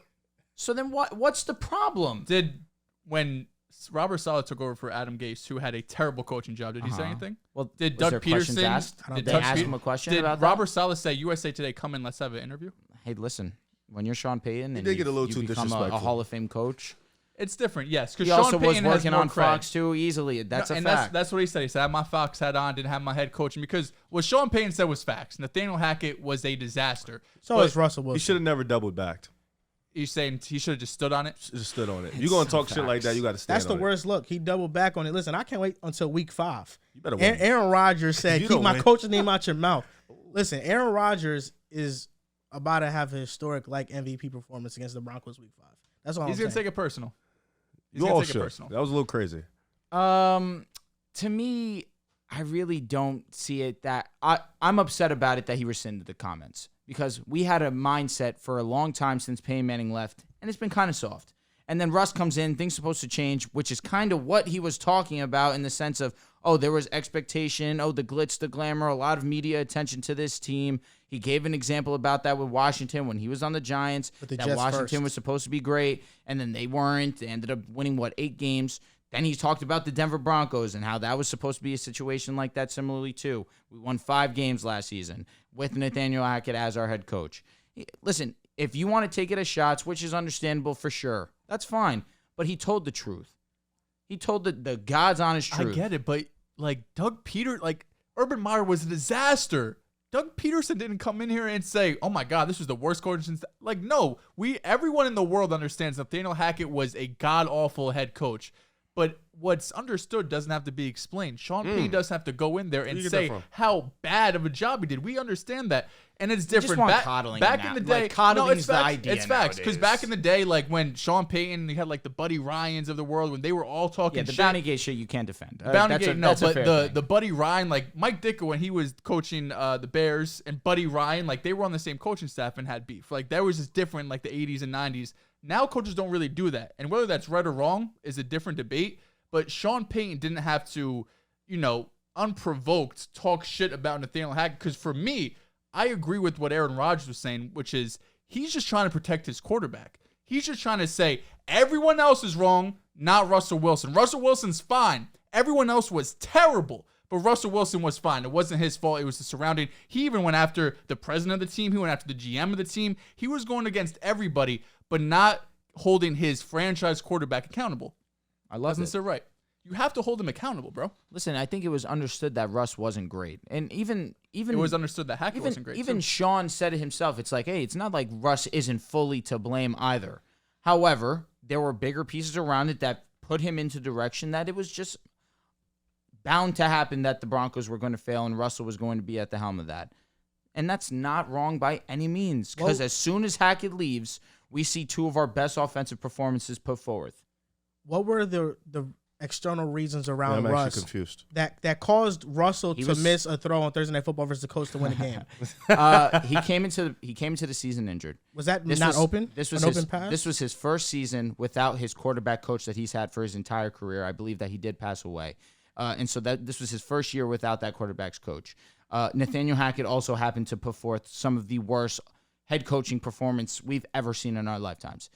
So then what's the problem? When Robert Saleh took over for Adam Gase, who had a terrible coaching job, did he say anything? Well, did Doug Peterson asked? Did they ask him a question about that? Did Robert Saleh say, USA Today, come in, let's have an interview? Hey, listen, when you're Sean Payton and you get a little you too become a Hall of Fame coach, it's different, yes. He also was working on Fox too easily. That's a fact. That's what he said. He said, I had my Fox hat on, didn't have my head coaching, because what Sean Payton said was facts. Nathaniel Hackett was a disaster. So is Russell Wilson. He should have never doubled backed. You're saying he should have just stood on it? Just stood on it. You're going to talk shit like that, you got to stand on it. That's the worst look. He doubled back on it. Listen, I can't wait until week 5. You better win. Aaron Rodgers said, keep my coach's name out your mouth. Listen, Aaron Rodgers is about to have a historic MVP performance against the Broncos week 5. That's all I'm saying. He's going to take it personal. You all should. That was a little crazy. To me, I really don't see it that I'm upset about it that he rescinded the comments because we had a mindset for a long time since Peyton Manning left, and it's been kind of soft. And then Russ comes in, things supposed to change, which is kind of what he was talking about in the sense of, there was expectation, the glitz, the glamour, a lot of media attention to this team. He gave an example about that with Washington when he was on the Giants, that Washington was supposed to be great, and then they weren't. They ended up winning, 8 games. Then he talked about the Denver Broncos and how that was supposed to be a situation like that similarly too. We won 5 games last season with Nathaniel Hackett as our head coach. Listen, if you want to take it as shots, which is understandable for sure, that's fine. But he told the truth. He told the God's honest truth. I get it, but Urban Meyer was a disaster. Doug Peterson didn't come in here and say, "Oh my God, this was the worst coach since." No, everyone in the world understands Nathaniel Hackett was a god awful head coach. But what's understood doesn't have to be explained. Sean Payton doesn't have to go in there and say how bad of a job he did. We understand that. And it's different. Back in the day, coddling's the idea. It's facts. Because back in the day, like when Sean Payton, he had like the Buddy Ryans of the world, when they were all talking the shit. Bounty Gate shit you can't defend. Bounty Gate, no, but the Buddy Ryan, like Mike Ditka when he was coaching the Bears, and Buddy Ryan, like they were on the same coaching staff and had beef. Like there was just different, like the 80s and 90s. Now coaches don't really do that. And whether that's right or wrong is a different debate. But Sean Payton didn't have to, unprovoked talk shit about Nathaniel Hackett. Because for me, I agree with what Aaron Rodgers was saying, which is he's just trying to protect his quarterback. He's just trying to say everyone else is wrong, not Russell Wilson. Russell Wilson's fine. Everyone else was terrible, but Russell Wilson was fine. It wasn't his fault. It was the surrounding. He even went after the president of the team. He went after the GM of the team. He was going against everybody, but not holding his franchise quarterback accountable. I love it. Doesn't sit right. You have to hold him accountable, bro. Listen, I think it was understood that Russ wasn't great. And even it was understood that Hackett wasn't great. Even too. Sean said it himself. It's like, hey, it's not like Russ isn't fully to blame either. However, there were bigger pieces around it that put him into direction that it was just bound to happen that the Broncos were going to fail and Russell was going to be at the helm of that. And that's not wrong by any means. Because as soon as Hackett leaves, we see two of our best offensive performances put forth. What were the external reasons around I'm Russ actually confused. that caused Russell to miss a throw on Thursday Night Football versus the Colts to win a game? He came into the season injured. Was that open? This was open pass? This was his first season without his quarterback coach that he's had for his entire career. I believe that he did pass away, and so this was his first year without that quarterback's coach. Nathaniel Hackett also happened to put forth some of the worst head coaching performance we've ever seen in our lifetimes.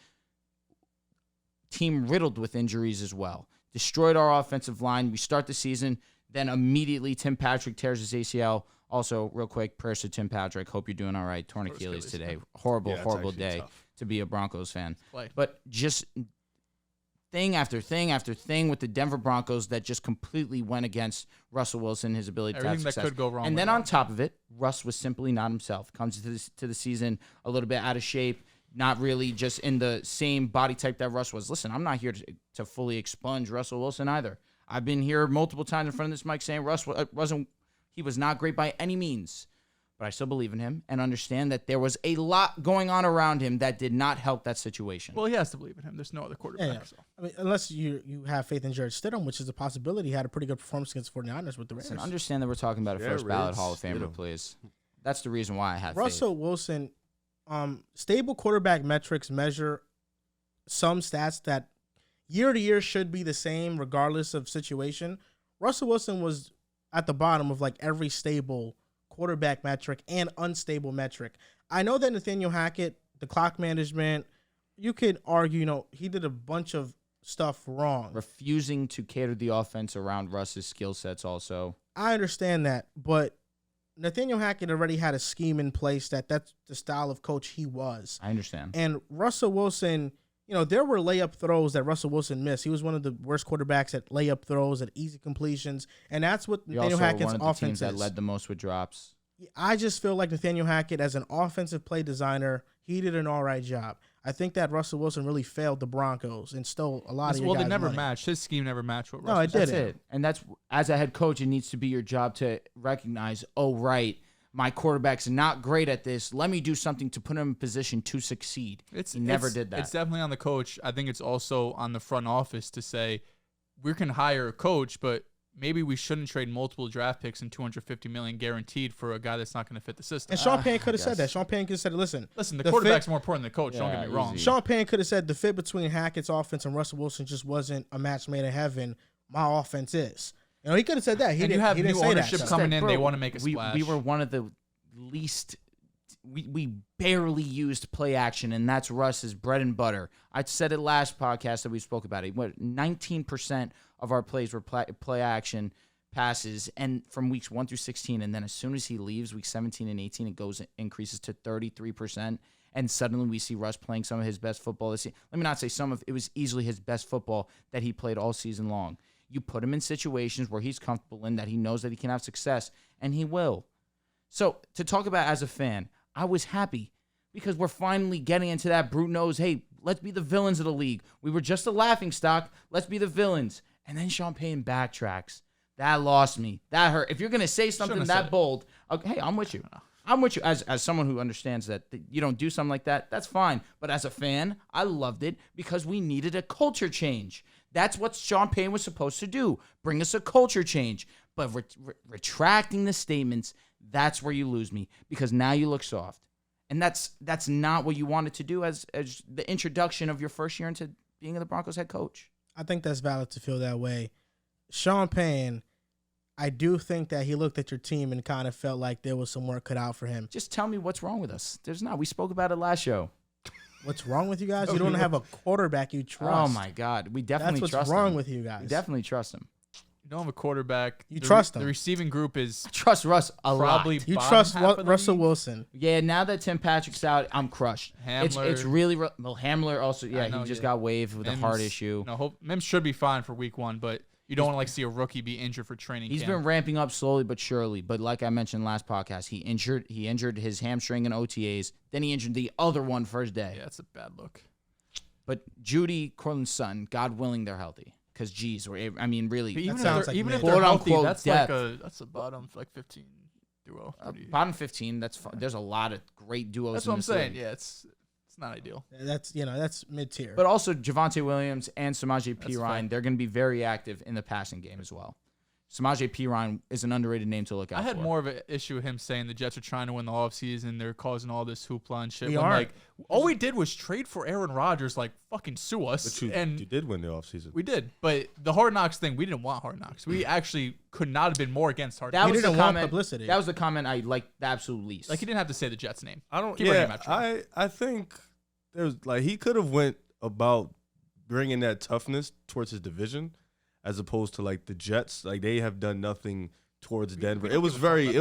Team riddled with injuries as well. Destroyed our offensive line. We start the season, then immediately Tim Patrick tears his ACL. Also, real quick, prayers to Tim Patrick. Hope you're doing all right. Torn Achilles today. Horrible day to be a Broncos fan. But just thing after thing after thing with the Denver Broncos that just completely went against Russell Wilson, his ability to have success. That could go wrong. And then on top of it, Russ was simply not himself. Comes to the season a little bit out of shape. Not really just in the same body type that Russ was. Listen, I'm not here to fully expunge Russell Wilson either. I've been here multiple times in front of this mic saying Russ he was not great by any means. But I still believe in him and understand that there was a lot going on around him that did not help that situation. Well, he has to believe in him. There's no other quarterback. Yeah. So. I mean, unless you have faith in Jared Stidham, which is a possibility. He had a pretty good performance against 49ers with the Raiders. Listen, understand that we're talking about a first ballot Hall of Famer, please. That's the reason why I have Russell Wilson. Stable quarterback metrics measure some stats that year to year should be the same regardless of situation. Russell Wilson was at the bottom of like every stable quarterback metric and unstable metric. I know that Nathaniel Hackett, the clock management, you could argue, he did a bunch of stuff wrong. Refusing to cater the offense around Russ's skill sets also. I understand that, but Nathaniel Hackett already had a scheme in place that's the style of coach he was. I understand. And Russell Wilson, there were layup throws that Russell Wilson missed. He was one of the worst quarterbacks at layup throws, at easy completions, and that's what Nathaniel Hackett's offense is. One of the teams that led the most with drops. I just feel like Nathaniel Hackett, as an offensive play designer, he did an all right job. I think that Russell Wilson really failed the Broncos and stole a lot of your guys' they never money. matched. His scheme never matched what Russell did. That's it. And that's, as a head coach, it needs to be your job to recognize, my quarterback's not great at this. Let me do something to put him in position to succeed. He never did that. It's definitely on the coach. I think it's also on the front office to say, we can hire a coach, but maybe we shouldn't trade multiple draft picks and $250 million guaranteed for a guy that's not going to fit the system. And Sean Payton could have said that. Sean Payton could have said, listen, the quarterback's more important than the coach. Don't get me wrong. Sean Payton could have said the fit between Hackett's offense and Russell Wilson just wasn't a match made in heaven. My offense is. He could have said that. He didn't say ownership that. Coming in, they want to make a splash. We were one of the least. We barely used play action, and that's Russ's bread and butter. I said it last podcast that we spoke about it. 19% of our plays were play action passes, and from weeks 1 through 16, and then as soon as he leaves, week 17 and 18, it increases to 33%, and suddenly we see Russ playing some of his best football this season. Let me not say it was easily his best football that he played all season long. You put him in situations where he's comfortable in, that he knows that he can have success, and he will. So to talk about as a fan, I was happy because we're finally getting into that brute nose, hey, let's be the villains of the league. We were just a laughingstock. Let's be the villains. And then Sean Payton backtracks. That lost me. That hurt. If you're going to say something that bold, okay, hey, I'm with you. I'm with you as someone who understands that you don't do something like that. That's fine. But as a fan, I loved it because we needed a culture change. That's what Sean Payton was supposed to do. Bring us a culture change. But retracting the statements, that's where you lose me because now you look soft. And that's not what you wanted to do as the introduction of your first year into being the Broncos head coach. I think that's valid to feel that way. Sean Payton, I do think that he looked at your team and kind of felt like there was some work cut out for him. Just tell me what's wrong with us. There's not. We spoke about it last show. What's wrong with you guys? You don't have a quarterback you trust. Oh, my God. We definitely trust him. That's what's wrong with you guys. We definitely trust him. You don't have a quarterback. You trust him. The receiving group is I trust Russ a probably lot. You trust Russell Wilson. Yeah, now that Tim Patrick's out, I'm crushed. Hamler. It's really well, Hamler also. Yeah, he just got waived with a heart issue. No, Mims should be fine for week 1, but you don't want to see a rookie be injured for training camp. He's been ramping up slowly but surely. But like I mentioned last podcast, he injured his hamstring in OTAs. Then he injured the other one first day. Yeah, that's a bad look. But Judy, Cortland's son, God willing, they're healthy. Because, geez, really. Even sounds like if mid. they're Quote, healthy, unquote, that's depth. that's a bottom 15 duo. Bottom 15, that's fine. There's a lot of great duos. That's in what I'm this saying. league. Yeah, it's not ideal. That's mid-tier. But also Javonte Williams and Samaje That's Perine, fine. they're going to be very active in the passing game as well. Samaje Perine is an underrated name to look out for. I had more of an issue with him saying the Jets are trying to win the offseason. They're causing all this hoopla and shit. We when, aren't. like, all we did was trade for Aaron Rodgers, like, fucking sue us. But you did win the offseason. We did. But the Hard Knocks thing, we didn't want Hard Knocks. We actually could not have been more against Hard That Knocks. He was the didn't want comment. publicity. That was the comment I liked the absolute least. Like, he didn't have to say the Jets' name. I don't. Keep our name Yeah, out your mouth. I think there's he could have went about bringing that toughness towards his division, as opposed to like the Jets. Like they have done nothing towards Denver. It was very.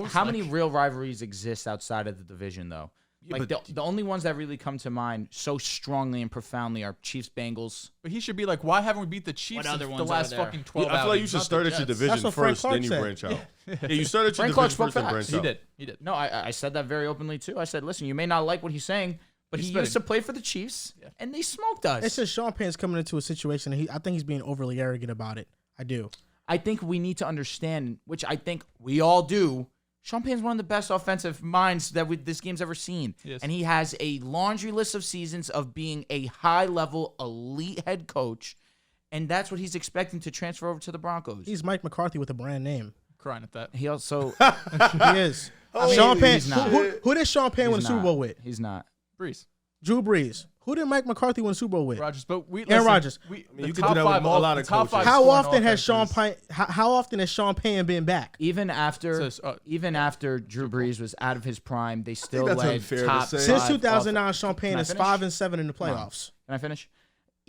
How many real rivalries exist outside of the division, though? Yeah, Like the only ones that really come to mind so strongly and profoundly are Chiefs Bengals. But he should be like, why haven't we beat the Chiefs What other in the ones last are there? fucking 12 I feel like you outings, should not start the at your Jets. division That's what Frank first, Clark then you said. branch out. Yeah, you start at your Frank Clark division spoke first, then facts. branch He out. did. He did. No, I said that very openly too. I said, listen, you may not like what he's saying, but He's he used to spitting. play for the Chiefs, and they smoked us. It's just Sean Payton's coming into a situation, and I think he's being overly arrogant about it. I do. I think we need to understand, which I think we all do. Sean Payton's one of the best offensive minds that this game's ever seen. Yes. And he has a laundry list of seasons of being a high-level elite head coach, and that's what he's expecting to transfer over to the Broncos. He's Mike McCarthy with a brand name. Crying at that. He also He is. mean, Sean Payton. he's not. Who did Sean Payton win a he's Super not. Bowl with? He's not. Breeze. Drew Brees. Who did Mike McCarthy win a Super Bowl with? Rodgers. But we Aaron listen, Rodgers. We, mean, the you can top do that with five, a lot of the top coaches. five How scoring often has Sean offenses- Payton? How often has Sean Payton been back? Even after So, even after Drew Brees was out of his prime, they still that's led unfair to top say. Since five 2009, Sean Payton Can I is finish? 5-7 in the Come on. playoffs. Can I finish?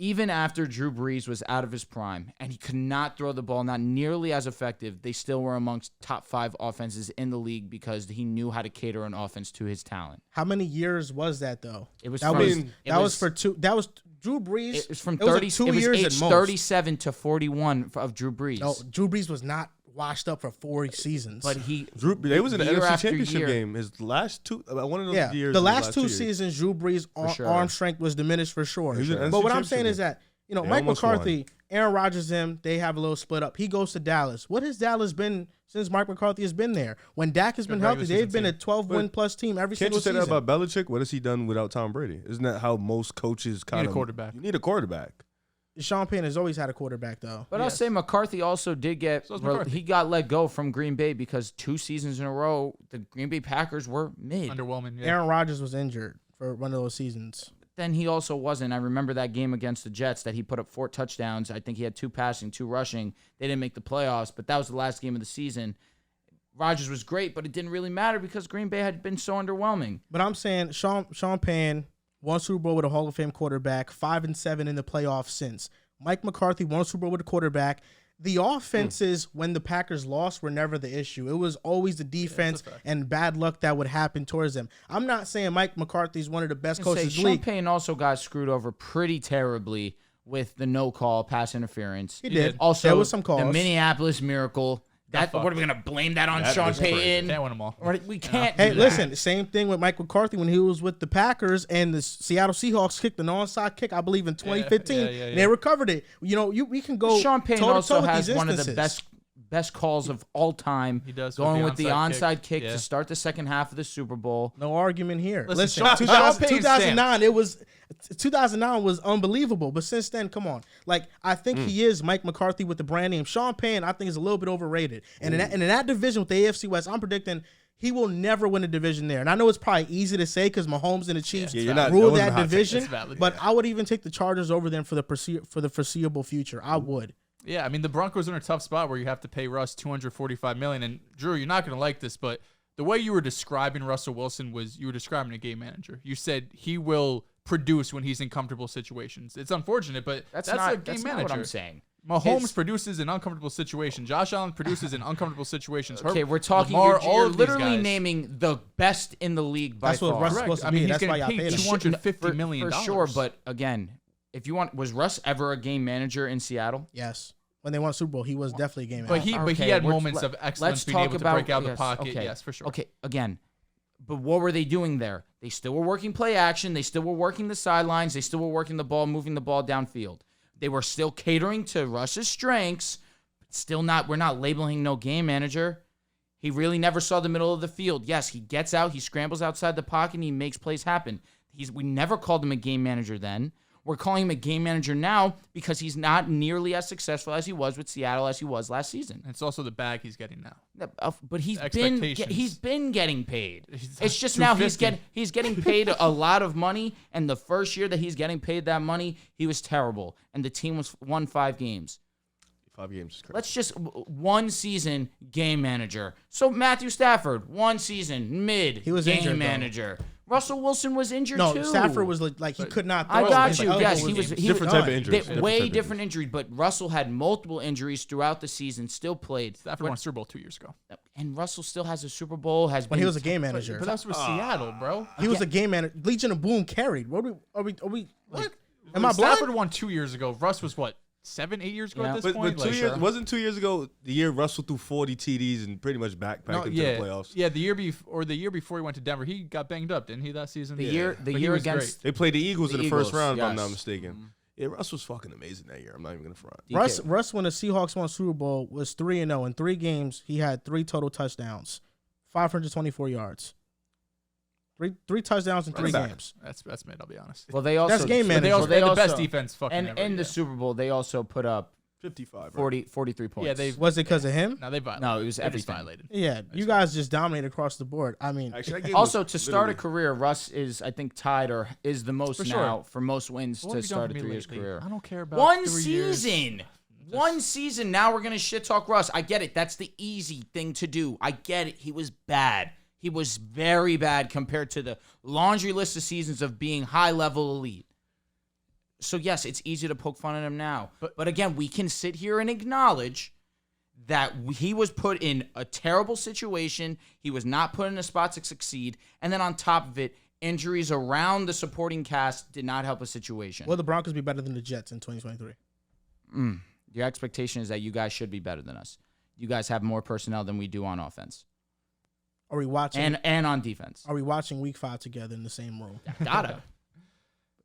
Even after Drew Brees was out of his prime and he could not throw the ball, not nearly as effective, they still were amongst top 5 offenses in the league because he knew how to cater an offense to his talent. How many years was that though? It was That from, was it that was for two. That was Drew Brees. it was from it was 30 like 2 it was years age at most. 37 to 41 of Drew Brees. No, Drew Brees was not washed up for 4 seasons. But he They was in the year NFC after Championship year. game. His last two, one of those yeah, years. the was last 2 years. seasons, Drew Brees' sure. arm strength was diminished for sure. He was in the But NFC what I'm saying Championship is that They Mike almost McCarthy, Aaron Rodgers, they have a little split up. He goes to Dallas. What has Dallas been since Mike McCarthy has been there? When Dak has been Good healthy, regular they've season been a team. 12-win plus team every Can't single you say season. that about Belichick? What has he done without Tom Brady? Isn't that how most coaches kind of quarterback. You need a quarterback. Sean Payton has always had a quarterback though. But I'll Yes. say McCarthy also did get So is McCarthy. he got let go from Green Bay because 2 seasons in a row the Green Bay Packers were mid. Underwhelming. Yeah. Aaron Rodgers was injured for one of those seasons. Then he also wasn't. I remember that game against the Jets that he put up 4 touchdowns. I think he had 2 passing, 2 rushing. They didn't make the playoffs, but that was the last game of the season. Rodgers was great, but it didn't really matter because Green Bay had been so underwhelming. But I'm saying Sean Payton won Super Bowl with a Hall of Fame quarterback, 5-7 in the playoffs since. Mike McCarthy won Super Bowl with a quarterback. The offenses when the Packers lost were never the issue. It was always the defense and bad luck that would happen towards them. I'm not saying Mike McCarthy's one of the best coaches in the Sean league. Payton also got screwed over pretty terribly with the no call pass interference. He did. Also, there was some calls. the Minneapolis Miracle. What are we gonna blame that on Sean Payton? Can't win them all. We can't. Hey, do that. listen, same thing with Mike McCarthy when he was with the Packers and the Seattle Seahawks kicked an onside kick, I believe, in 2015, and they recovered it. We can go. Sean Payton also has one of the instances. best calls of all time. He does going with the onside kick Yeah. to start the second half of the Super Bowl. No argument here. Listen, Sean Payton's 2009, 2009 was unbelievable. But since then, come on. Like, I think he is Mike McCarthy with the brand name. Sean Payton, I think, is a little bit overrated. And in that division with the AFC West, I'm predicting he will never win a division there. And I know it's probably easy to say because Mahomes and the Chiefs rule that division. But I would even take the Chargers over them for the foreseeable future. I would. Yeah, I mean, the Broncos are in a tough spot where you have to pay Russ $245 million. And Drew, you're not going to like this, but the way you were describing Russell Wilson was you were describing a game manager. You said he will produce when he's in comfortable situations. It's unfortunate, but that's a game manager. Not what I'm saying. Mahomes produces in uncomfortable situations. Josh Allen produces in uncomfortable situations. Okay, we're talking. Lamar, You're literally naming the best in the league by far. That's what Russ is supposed to I mean, be. he's That's why getting y'all paid paid him. $250 million. For sure, but again, if you want, was Russ ever a game manager in Seattle? Yes. When they won Super Bowl, he was definitely a game manager. But he had moments of excellence being able to break out the pocket. Okay. Yes, for sure. Okay, again, but what were they doing there? They still were working play action. They still were working the sidelines. They still were working the ball, moving the ball downfield. They were still catering to Russ's strengths. But still not. We're not labeling no game manager. He really never saw the middle of the field. Yes, he gets out. He scrambles outside the pocket. And he makes plays happen. We never called him a game manager then. We're calling him a game manager now because he's not nearly as successful as he was with Seattle as he was last season. It's also the bag he's getting now. But he's been getting paid. It's just now he's getting paid a lot of money, and the first year that he's getting paid that money, he was terrible, and the team won 5 games. 5 games is crazy. Let's just one season game manager. So Matthew Stafford, 1 season He was game injured, manager. Russell Wilson was injured too. No, Stafford was like he could not throw. I got you. Like, yes, he was different type of injuries. Way different injuries, but Russell had multiple injuries throughout the season, still played. Stafford won a Super Bowl 2 years ago. And Russell still has a Super Bowl. When he was a game manager. But that's with Seattle, bro. He was a game manager. Legion of Boom carried. What are we What? Am I blind? Stafford won 2 years ago. Russ was what? 7, 8 years ago at this point? But 2 years wasn't 2 years ago the year Russell threw 40 TDs and pretty much backpacked into the playoffs. Yeah, the year before he went to Denver, he got banged up, didn't he, that season? The year against they played the Eagles in the first round, if I'm not yes. mistaken. Yeah, Russ was fucking amazing that year. I'm not even gonna front. Russ when the Seahawks won Super Bowl was 3-0 in 3 games. He had 3 total touchdowns, 524 yards. Three touchdowns in 3 games. That's mid, I'll be honest. Well, they also that's game manager. They also the best defense fucking and ever. in the Super Bowl, they also put up 55, 43 points. Yeah, was it because of him? No, they violated. No, it was They just everything. violated. Yeah, you guys just dominated across the board. I mean, Actually, Also, to start a career, Russ is, I think, tied or is the most For now sure. for most wins What to have you done start for a me 3 years lately? career. I don't care about 1 3 years. season. 1 season. Now we're going to shit talk Russ. I get it. That's the easy thing to do. I get it. He was bad. He was very bad compared to the laundry list of seasons of being high-level elite. So, yes, it's easy to poke fun at him now. But again, we can sit here and acknowledge that he was put in a terrible situation. He was not put in a spot to succeed. And then on top of it, injuries around the supporting cast did not help a situation. will the Broncos be better than the Jets in 2023? Your expectation is that you guys should be better than us. You guys have more personnel than we do on offense. Are we watching? And on defense. Are we watching Week 5 together in the same room? Gotta.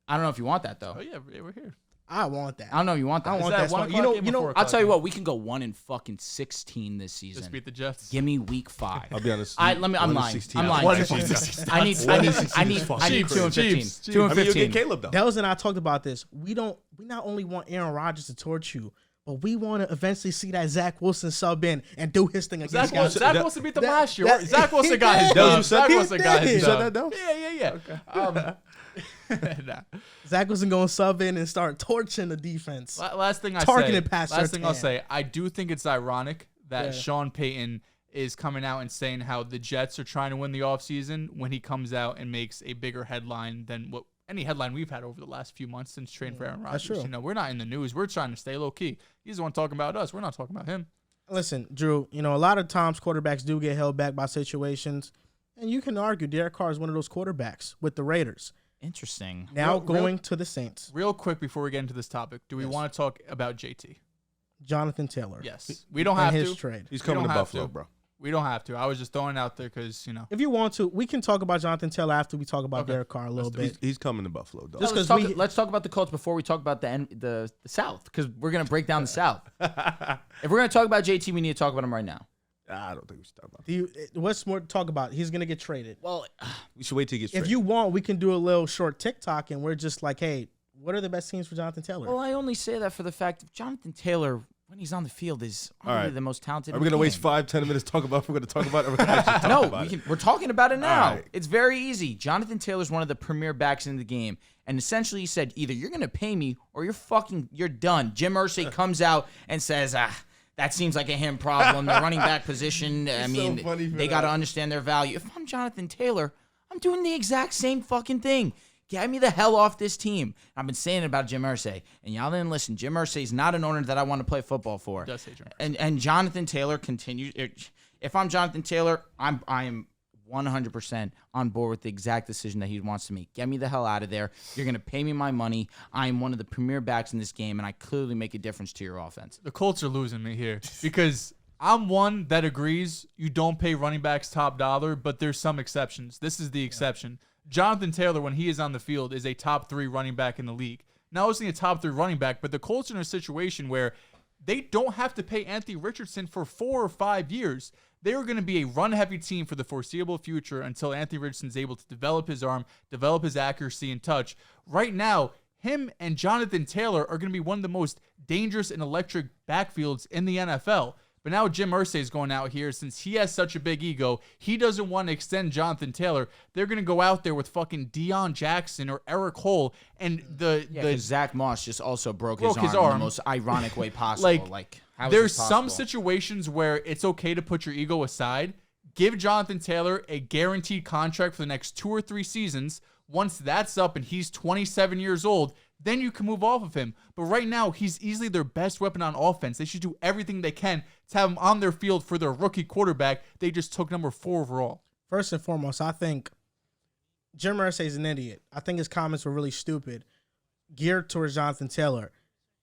I don't know if you want that, though. Oh, yeah, we're here. I want that. I don't know if you want that. I want that that. 1 You know, o'clock game or 4 I'll tell you o'clock what, we can go 1-16 this season. Just beat the Jets. Give me Week 5. I'll be honest. I'm lying. I'm lying. I need 2 and 15. 2 and I mean, you'll 15. get Caleb though. Dehls and I talked about this. We not only want Aaron Rodgers to torch you, but we want to eventually see that Zach Wilson sub in and do his thing against guys. Zach Wilson beat them last year. that- Zach Wilson he got his did. dub. You Zach said- Wilson he got did. his You said dub. that, though? Yeah. Nah. Zach Wilson going to sub in and start torching the defense. Last thing Targeting past I'll Surtain. say, I do think it's ironic that Sean Payton is coming out and saying how the Jets are trying to win the offseason when he comes out and makes a bigger headline than what any headline we've had over the last few months since trading for Aaron Rodgers. true. You know, we're not in the news. We're trying to stay low key. He's the one talking about us. We're not talking about him. Listen, Drew, a lot of times quarterbacks do get held back by situations, and you can argue Derek Carr is one of those quarterbacks with the Raiders. Interesting. Now going to the Saints. Real quick before we get into this topic, do we want to talk about JT? Jonathan Taylor. Yes. We don't have his to. trade. He's coming to Buffalo, bro. We don't have to. I was just throwing it out there because, If you want to, we can talk about Jonathan Taylor after we talk about Okay. Derek Carr a little bit. He's coming to Buffalo, dog. Just let's, 'cause talk, let's talk about the Colts before we talk about the South, because we're going to break down the South. If we're going to talk about JT, we need to talk about him right now. I don't think we should talk about it. What's more to talk about? He's going to get traded. Well, We should wait till he gets traded. If you want, we can do a little short TikTok, and we're just like, hey, what are the best teams for Jonathan Taylor? I only say that for the fact that Jonathan Taylor, when he's on the field, is arguably the most talented. Are we going to waste 5-10 minutes to talk about if we're going to talk about it? Or we're gonna actually talk No, about it? we're talking about it now. All right. It's very easy. Jonathan Taylor's one of the premier backs in the game. And essentially he said, either you're going to pay me or you're done. Jim Irsay comes out and says, that seems like a him problem. The running back position, I mean, they got to understand their value. If I'm Jonathan Taylor, I'm doing the exact same fucking thing. Get me the hell off this team. I've been saying it about Jim Irsay, and y'all didn't listen. Jim Irsay is not an owner that I want to play football for. Does say Jim And Jonathan Taylor continues. If I'm Jonathan Taylor, I am 100% on board with the exact decision that he wants to make. Get me the hell out of there. You're going to pay me my money. I am one of the premier backs in this game, and I clearly make a difference to your offense. The Colts are losing me here because I'm one that agrees you don't pay running backs top dollar, but there's some exceptions. This is the exception. Jonathan Taylor, when he is on the field, is a top 3 running back in the league. Not only a top 3 running back, but the Colts are in a situation where they don't have to pay Anthony Richardson for 4 or 5 years. They are going to be a run-heavy team for the foreseeable future until Anthony Richardson is able to develop his arm, develop his accuracy and touch. Right now, him and Jonathan Taylor are going to be one of the most dangerous and electric backfields in the NFL. But now Jim Irsay is going out here. Since he has such a big ego, he doesn't want to extend Jonathan Taylor. They're going to go out there with fucking Deion Jackson or Eric Hole. And the Zach Moss just also broke his arm in the most ironic way possible. How is there's this some possible? situations where it's okay to put your ego aside. Give Jonathan Taylor a guaranteed contract for the next 2 or 3 seasons. Once that's up and he's 27 years old, then you can move off of him. But right now, he's easily their best weapon on offense. They should do everything they can to have him on their field for their rookie quarterback. They just took number 4 overall. First and foremost, I think Jim Irsay is an idiot. I think his comments were really stupid, geared towards Jonathan Taylor.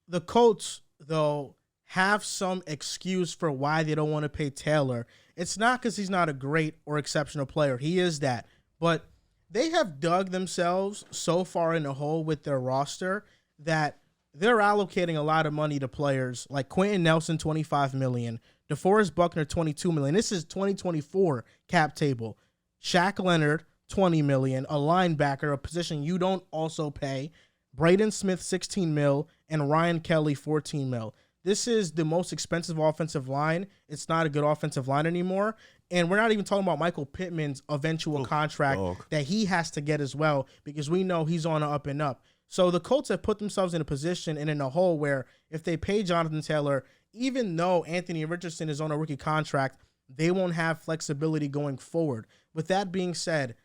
The Colts, though, have some excuse for why they don't want to pay Taylor. It's not because he's not a great or exceptional player. He is that. But they have dug themselves so far in the hole with their roster that they're allocating a lot of money to players like Quentin Nelson, $25 million, DeForest Buckner, $22 million. This is 2024 cap table. Shaq Leonard, $20 million, a linebacker, a position you don't also pay. Braden Smith, $16 million, and Ryan Kelly, $14 million. This is the most expensive offensive line. It's not a good offensive line anymore. And we're not even talking about Michael Pittman's eventual contract that he has to get as well, because we know he's on the up and up. So the Colts have put themselves in a position and in a hole where if they pay Jonathan Taylor, even though Anthony Richardson is on a rookie contract, they won't have flexibility going forward. With that being said,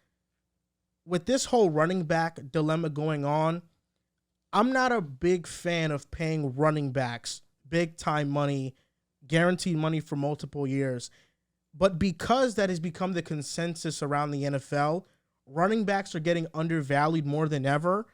with this whole running back dilemma going on, I'm not a big fan of paying running backs big-time money, guaranteed money for multiple years. But because that has become the consensus around the NFL, running backs are getting undervalued more than ever,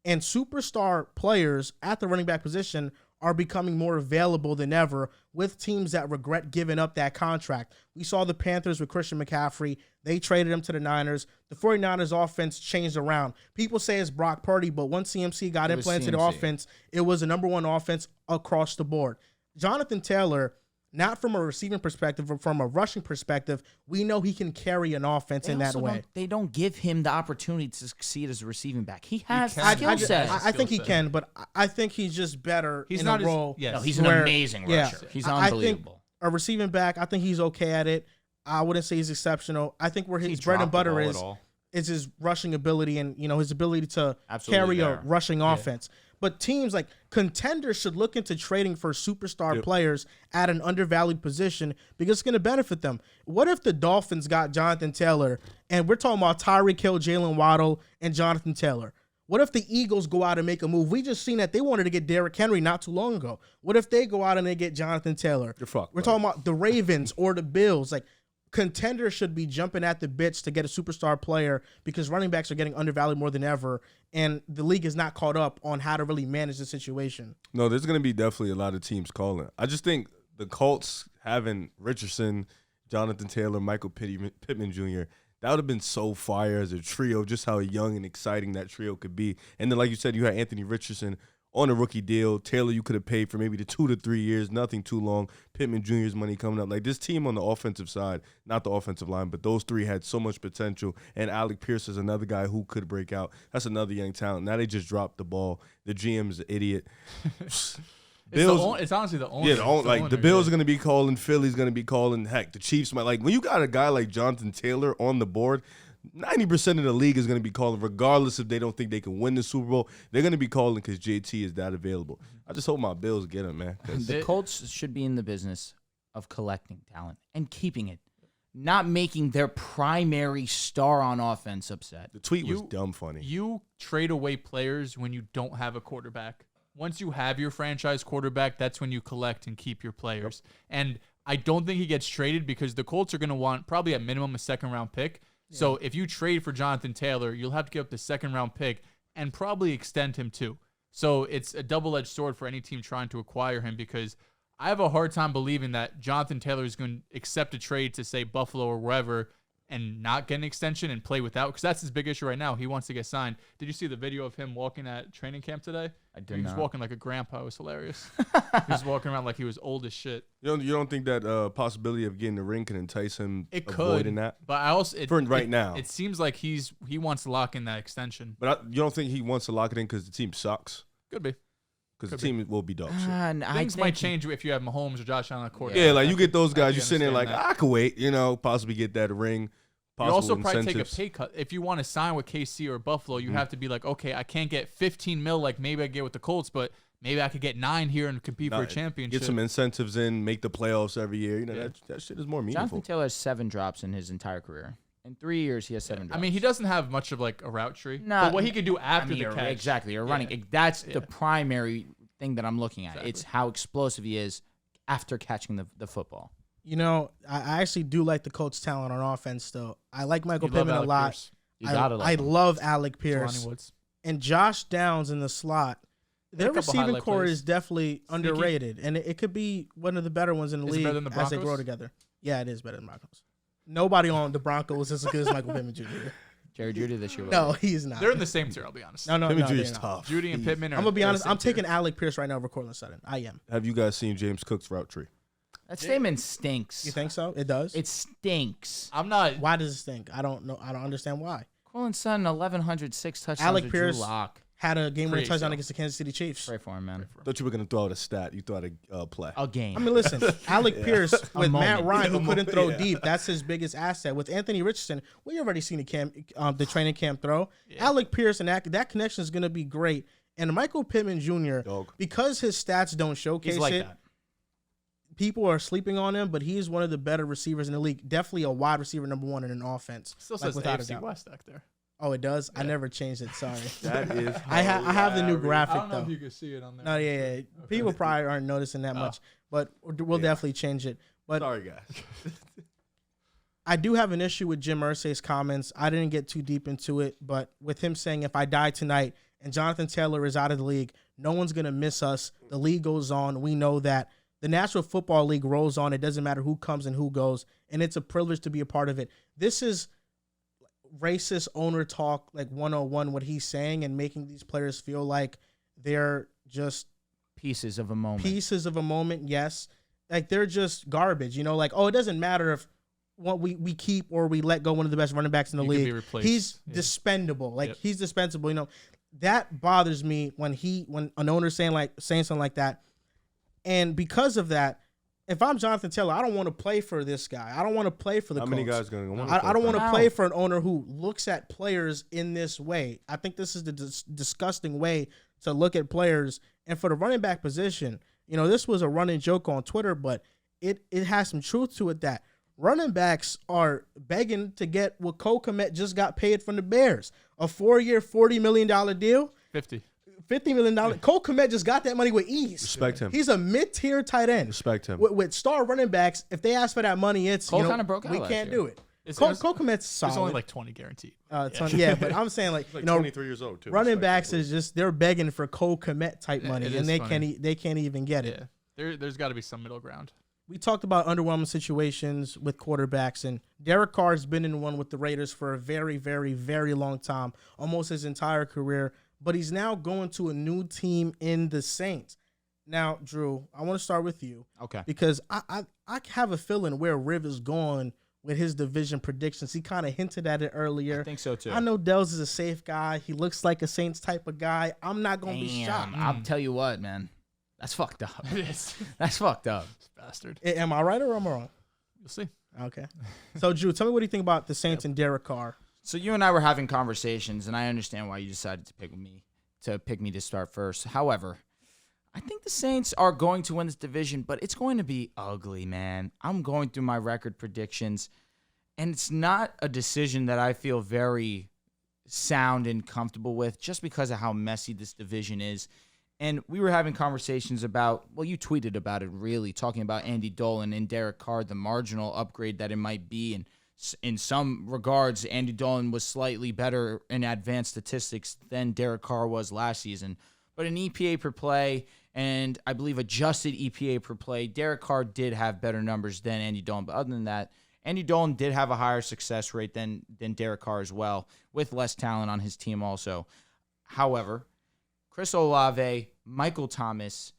and superstar players at the running back position are becoming more available than ever with teams that regret giving up that contract. We saw the Panthers with Christian McCaffrey. They traded him to the Niners. The 49ers offense changed around. People say it's Brock Purdy, but once CMC got implanted in the offense, it was a number 1 offense across the board. Jonathan Taylor, not from a receiving perspective, but from a rushing perspective, we know he can carry an offense in that way. They don't give him the opportunity to succeed as a receiving back. He has skill set. I think he can, but I think he's just better in a role. No, he's an amazing rusher. He's unbelievable. A receiving back, I think he's okay at it. I wouldn't say he's exceptional. I think where his bread and butter is his rushing ability and his ability to carry a rushing offense. But teams like contenders should look into trading for superstar players at an undervalued position because it's going to benefit them. What if the Dolphins got Jonathan Taylor and we're talking about Tyreek Hill, Jalen Waddle, and Jonathan Taylor? What if the Eagles go out and make a move? We just seen that they wanted to get Derek Henry not too long ago. What if they go out and they get Jonathan Taylor? You're fucked. We're talking about the Ravens or the Bills. Like, contenders should be jumping at the bits to get a superstar player because running backs are getting undervalued more than ever, and the league is not caught up on how to really manage the situation. No, there's going to be definitely a lot of teams calling. I just think the Colts having Richardson, Jonathan Taylor, Michael Pittman Jr., that would have been so fire as a trio, just how young and exciting that trio could be. And then, like you said, you had Anthony Richardson on a rookie deal. Taylor, you could have paid for maybe the 2 to 3 years, nothing too long. Pittman Jr.'s money coming up. Like, this team on the offensive side, not the offensive line, but those three had so much potential. And Alec Pierce is another guy who could break out. That's another young talent. Now they just dropped the ball. The GM's an idiot. It's honestly the only. Yeah, the Bills are going to be calling. Philly's going to be calling. Heck, the Chiefs might. Like, when you got a guy like Jonathan Taylor on the board, 90% of the league is going to be calling, regardless if they don't think they can win the Super Bowl. They're going to be calling because JT is that available. I just hope my Bills get him, man. The Colts should be in the business of collecting talent and keeping it, not making their primary star on offense upset. The tweet was dumb funny. You trade away players when you don't have a quarterback. Once you have your franchise quarterback, that's when you collect and keep your players. Yep. And I don't think he gets traded because the Colts are going to want probably at minimum a second-round pick. Yeah. So if you trade for Jonathan Taylor, you'll have to give up the second-round pick and probably extend him too. So it's a double-edged sword for any team trying to acquire him because I have a hard time believing that Jonathan Taylor is going to accept a trade to, say, Buffalo or wherever and not get an extension and play without, because that's his big issue right now. He wants to get signed. Did you see the video of him walking at training camp today? I did He not. was walking like a grandpa. It was hilarious. He was walking around like he was old as shit. You don't think that possibility of getting the ring can entice him avoiding that? But I also now. It seems like he wants to lock in that extension. But you don't think he wants to lock it in because the team sucks? Could be. Because the team will be dog shit. Things might change if you have Mahomes or Josh Allen on the court. Yeah, like you get those guys, you're sitting there like, I could wait, possibly get that ring. You also probably take a pay cut. If you want to sign with KC or Buffalo, you have to be like, okay, I can't get 15 mil like maybe I get with the Colts, but maybe I could get 9 here and compete for a championship. Get some incentives in, make the playoffs every year. That shit is more meaningful. Jonathan Taylor has 7 drops in his entire career. In 3 years, he has 7 drops. I mean, he doesn't have much of like a route tree. No, but what he could do after the catch. Exactly, or running. That's the primary thing that I'm looking at. Exactly. It's how explosive he is after catching the football. I actually do like the Colts' talent on offense, though. I like Michael Pittman a lot. I love Alec Pierce. And Josh Downs in the slot. Their receiving core is definitely underrated, and it could be one of the better ones in the league as they grow together. Yeah, it is better than Broncos. Nobody on the Broncos is as good as Michael Pittman Jr. Jerry Jeudy this year. No, he's not. They're in the same tier, I'll be honest. No, Pittman Jr. is tough. Jeudy and Pittman are I'm going to be honest. I'm taking Alec Pierce right now over Cortland Sutton. I am. Have you guys seen James Cook's route tree? That statement stinks. You think so? It does? It stinks. I'm not. Why does it stink? I don't know. I don't understand why. Cortland Sutton, 1,106 touchdowns. Alec Pierce had a game-winning touchdown against the Kansas City Chiefs. Pray for him, man. Thought you were going to throw out a stat. You thought a play. A game. I mean, listen, Alec Pierce with Matt Ryan, who couldn't throw deep, that's his biggest asset. With Anthony Richardson, we already seen the training camp throw. Yeah. Alec Pierce and that connection is going to be great. And Michael Pittman Jr., because his stats don't showcase that. People are sleeping on him, but he's one of the better receivers in the league. Definitely a wide receiver number 1 in an offense. Still says AFC West back there. Oh, it does? Yeah. I never changed it. Sorry. That is I have the new graphic, though. I don't know if you can see it on there. No, yeah. People probably aren't noticing that much, but we'll definitely change it. But sorry, guys. I do have an issue with Jim Irsay's comments. I didn't get too deep into it, but with him saying, if I die tonight and Jonathan Taylor is out of the league, no one's going to miss us. The league goes on. We know that. The National Football League rolls on. It doesn't matter who comes and who goes, and it's a privilege to be a part of it. This is racist owner talk, like 101, what he's saying, and making these players feel like they're just pieces of a moment. Pieces of a moment, yes. Like they're just garbage, like, oh, it doesn't matter if what we keep or we let go one of the best running backs in the league. He's dispensable. Like he's dispensable. That bothers me when an owner's saying something like that. And because of that, if I'm Jonathan Taylor, I don't want to play for this guy. I don't want to play for the Colts. How many guys going to want to play? I don't want to play for an owner who looks at players in this way. I think this is the disgusting way to look at players. And for the running back position, this was a running joke on Twitter, but it has some truth to it that running backs are begging to get what Cole Kmet just got paid from the Bears. A 4-year, $40 million deal. $50 million. Cole Kmet just got that money with ease. Respect him. He's a mid-tier tight end. Respect him. With star running backs, if they ask for that money, it's Cole kind of broke out. We last can't year. do it. Cole Kmet's solid. It's only like 20 guaranteed. Yeah, but I'm saying like 23 years old too. running backs is just they're begging for Cole Kmet type money, and they funny. can't even get it. There's got to be some middle ground. We talked about underwhelming situations with quarterbacks, and Derek Carr has been in one with the Raiders for a very, very, very long time, almost his entire career. But he's now going to a new team in the Saints. Now, Drew, I want to start with you. Okay. Because I have a feeling where Riv is going with his division predictions. He kind of hinted at it earlier. I think so, too. I know Dehls is a safe guy. He looks like a Saints type of guy. I'm not going to be shocked. I'll tell you what, man. That's fucked up. That's fucked up. Bastard. Am I right or am I wrong? You'll see. Okay. So, Drew, tell me what do you think about the Saints and Derek Carr? So you and I were having conversations, and I understand why you decided to pick me to start first. However, I think the Saints are going to win this division, but it's going to be ugly, man. I'm going through my record predictions, and it's not a decision that I feel very sound and comfortable with just because of how messy this division is. And we were having conversations about, well, you tweeted about it really, talking about Andy Dolan and Derek Carr, the marginal upgrade that it might be. And in some regards, Andy Dolan was slightly better in advanced statistics than Derek Carr was last season. But in EPA per play and I believe adjusted EPA per play, Derek Carr did have better numbers than Andy Dolan. But other than that, Andy Dolan did have a higher success rate than Derek Carr as well, with less talent on his team also. However, Chris Olave, Michael Thomas,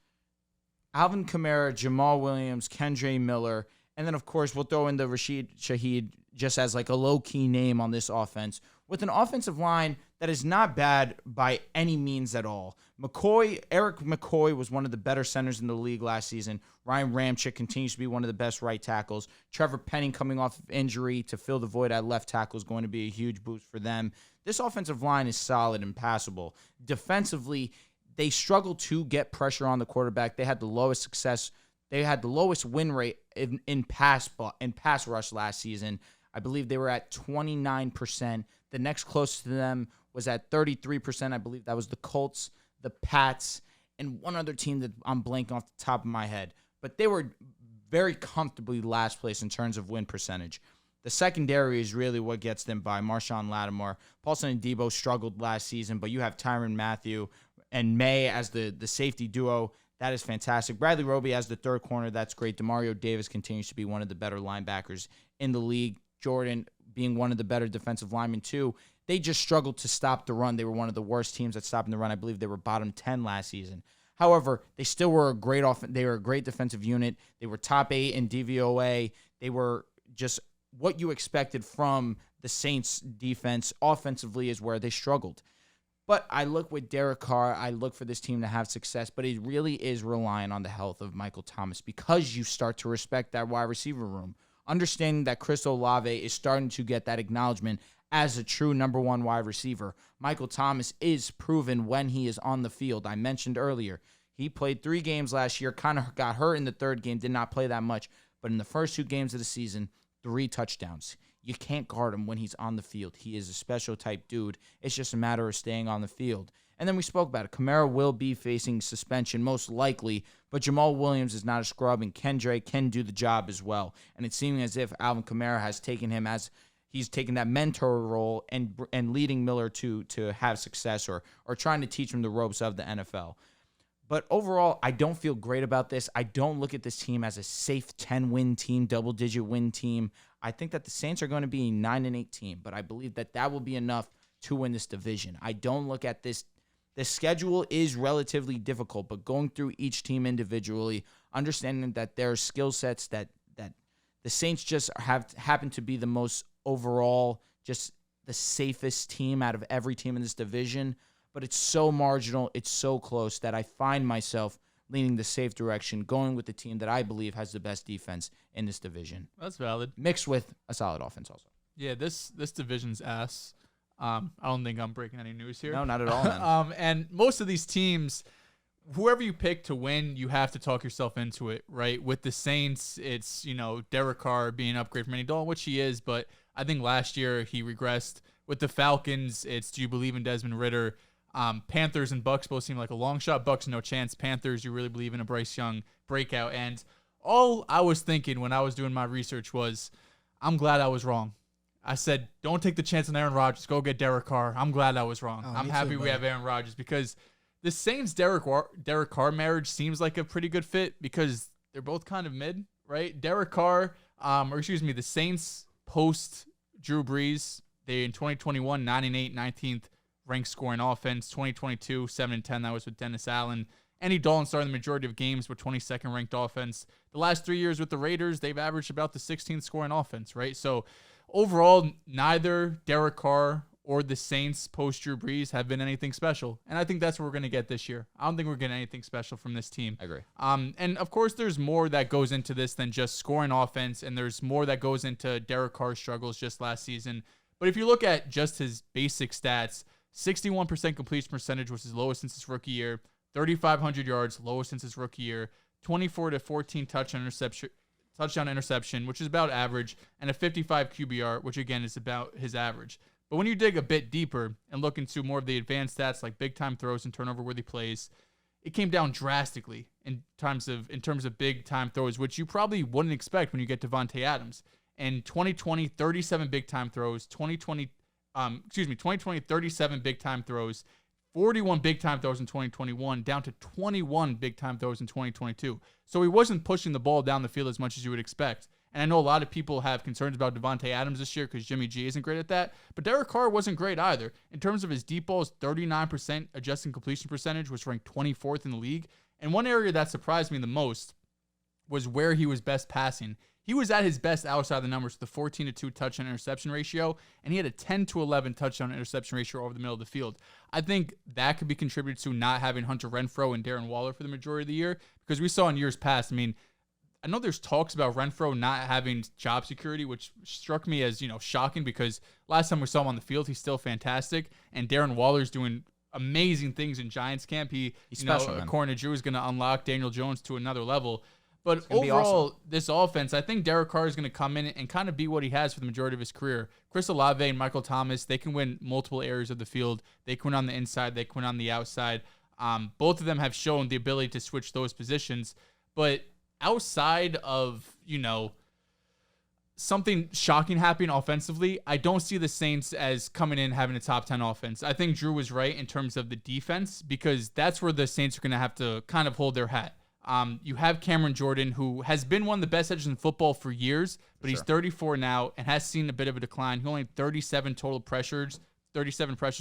Alvin Kamara, Jamal Williams, Kendre Miller, and then, of course, we'll throw in the Rashid Shaheed just as like a low-key name on this offense, with an offensive line that is not bad by any means at all. Eric McCoy was one of the better centers in the league last season. Ryan Ramczyk continues to be one of the best right tackles. Trevor Penning coming off of injury to fill the void at left tackle is going to be a huge boost for them. This offensive line is solid and passable. Defensively, they struggled to get pressure on the quarterback. They had the lowest success. They had the lowest win rate in pass rush last season. I believe they were at 29%. The next closest to them was at 33%. I believe that was the Colts, the Pats, and one other team that I'm blanking off the top of my head. But they were very comfortably last place in terms of win percentage. The secondary is really what gets them by. Marshawn Lattimore. Paulson and Debo struggled last season, but you have Tyrann Mathieu and May as the safety duo. That is fantastic. Bradley Roby as the third corner. That's great. Demario Davis continues to be one of the better linebackers in the league. Jordan being one of the better defensive linemen too. They just struggled to stop the run. They were one of the worst teams at stopping the run. I believe they were bottom 10 last season. However, they still were a great They were a great defensive unit. They were top 8 in DVOA. They were just what you expected from the Saints defense. Offensively is where they struggled. But I look with Derek Carr, I look for this team to have success, but it really is relying on the health of Michael Thomas because you start to respect that wide receiver room. Understanding that Chris Olave is starting to get that acknowledgement as a true number one wide receiver. Michael Thomas is proven when he is on the field. I mentioned earlier, he played 3 games last year, kind of got hurt in the third game, did not play that much. But in the first 2 games of the season, 3 touchdowns. You can't guard him when he's on the field. He is a special type dude. It's just a matter of staying on the field. And then we spoke about it. Kamara will be facing suspension, most likely, but Jamal Williams is not a scrub, and Kendre can do the job as well. And it's seeming as if Alvin Kamara has taken him as he's taken that mentor role and leading Miller to have success or trying to teach him the ropes of the NFL. But overall, I don't feel great about this. I don't look at this team as a safe 10-win team, double-digit win team. I think that the Saints are going to be a 9-8 team, but I believe that will be enough to win this division. I don't look at this. The schedule is relatively difficult, but going through each team individually, understanding that there are skill sets that the Saints just happen to be the most overall, just the safest team out of every team in this division. But it's so marginal, it's so close that I find myself leaning the safe direction, going with the team that I believe has the best defense in this division. That's valid. Mixed with a solid offense also. Yeah, this division's ass. I don't think I'm breaking any news here. No, not at all, man. And most of these teams, whoever you pick to win, you have to talk yourself into it, right? With the Saints, it's, Derek Carr being an upgrade from Andy Dalton, which he is, but I think last year he regressed. With the Falcons, it's do you believe in Desmond Ridder? Panthers and Bucks both seem like a long shot. Bucks, no chance. Panthers, you really believe in a Bryce Young breakout. And all I was thinking when I was doing my research was, I'm glad I was wrong. I said, don't take the chance on Aaron Rodgers. Go get Derek Carr. I'm glad I was wrong. I'm happy we have Aaron Rodgers because the Saints Derek Carr marriage seems like a pretty good fit because they're both kind of mid, right? Derek Carr, the Saints post Drew Brees, they in 2021, 9-8, 19th ranked scoring offense. 2022, 7-10, that was with Dennis Allen. Andy Dalton started the majority of games with 22nd ranked offense. The last 3 years with the Raiders, they've averaged about the 16th scoring offense, right? So overall, neither Derek Carr or the Saints post Drew Brees have been anything special. And I think that's what we're going to get this year. I don't think we're getting anything special from this team. I agree. And of course, there's more that goes into this than just scoring offense. And there's more that goes into Derek Carr's struggles just last season. But if you look at just his basic stats, 61% completion percentage was his lowest since his rookie year. 3,500 yards, lowest since his rookie year. 24-14 touchdown interception, which is about average, and a 55 QBR, which again is about his average. But when you dig a bit deeper and look into more of the advanced stats like big time throws and turnover-worthy plays, it came down drastically in terms of big time throws, which you probably wouldn't expect when you get Devontae Adams. In 2020, 37 big time throws. 2020, 37 big time throws. 41 big-time throws in 2021, down to 21 big-time throws in 2022. So he wasn't pushing the ball down the field as much as you would expect. And I know a lot of people have concerns about Devontae Adams this year because Jimmy G isn't great at that. But Derek Carr wasn't great either. In terms of his deep balls, 39% adjusted completion percentage, was ranked 24th in the league. And one area that surprised me the most was where he was best passing. He was at his best outside the numbers with a 14-2 touchdown interception ratio, and he had a 10-11 touchdown interception ratio over the middle of the field. I think that could be contributed to not having Hunter Renfrow and Darren Waller for the majority of the year, because we saw in years past, I know there's talks about Renfrow not having job security, which struck me as, shocking because last time we saw him on the field, he's still fantastic, and Darren Waller's doing amazing things in Giants camp. He's special, according to Drew, is going to unlock Daniel Jones to another level. But overall, awesome. This offense, I think Derek Carr is going to come in and kind of be what he has for the majority of his career. Chris Olave and Michael Thomas, they can win multiple areas of the field. They can win on the inside. They can win on the outside. Both of them have shown the ability to switch those positions. But outside of, something shocking happening offensively, I don't see the Saints as coming in having a top 10 offense. I think Drew was right in terms of the defense because that's where the Saints are going to have to kind of hold their hat. You have Cameron Jordan, who has been one of the best edges in football for years, but he's 34 now and has seen a bit of a decline. He only had 37 pressures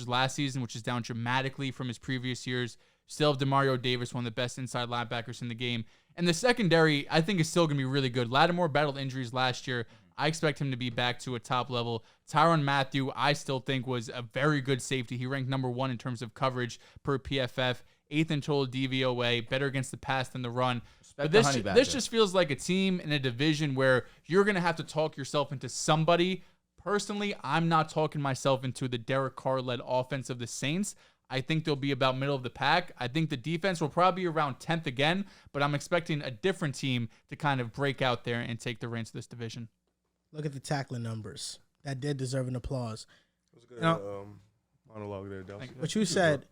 last season, which is down dramatically from his previous years. Still have Demario Davis, one of the best inside linebackers in the game. And the secondary, I think, is still going to be really good. Lattimore battled injuries last year. I expect him to be back to a top level. Tyrann Mathieu, I still think, was a very good safety. He ranked number 1 in terms of coverage per PFF. 8th in total DVOA, better against the pass than the run. But this just feels like a team in a division where you're going to have to talk yourself into somebody. Personally, I'm not talking myself into the Derek Carr-led offense of the Saints. I think they'll be about middle of the pack. I think the defense will probably be around 10th again, but I'm expecting a different team to kind of break out there and take the reins of this division. Look at the tackling numbers. That did deserve an applause. That was a good monologue there, Dehls. What you said,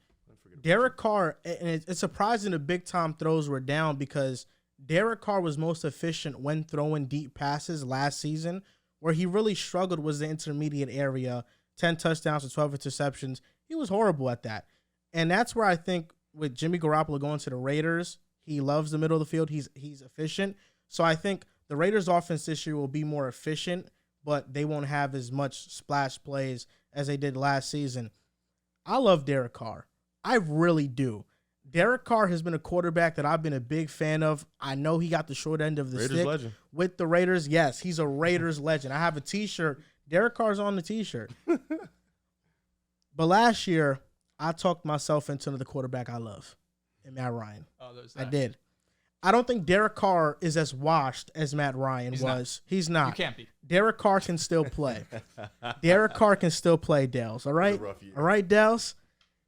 Derek Carr, and it's surprising the big-time throws were down because Derek Carr was most efficient when throwing deep passes last season. Where he really struggled was the intermediate area, 10 touchdowns to 12 interceptions. He was horrible at that. And that's where I think with Jimmy Garoppolo going to the Raiders, he loves the middle of the field. He's efficient. So I think the Raiders' offense this year will be more efficient, but they won't have as much splash plays as they did last season. I love Derek Carr. I really do. Derek Carr has been a quarterback that I've been a big fan of. I know he got the short end of the stick legend. With the Raiders. Yes, he's a Raiders legend. I have a T-shirt. Derek Carr's on the T-shirt. But last year, I talked myself into the quarterback I love, and Matt Ryan. Oh, I did. I don't think Derek Carr is as washed as Matt Ryan was. He's not. You can't be. Derek Carr can still play. Derek Carr can still play, Dehls. All right? All right, Dehls?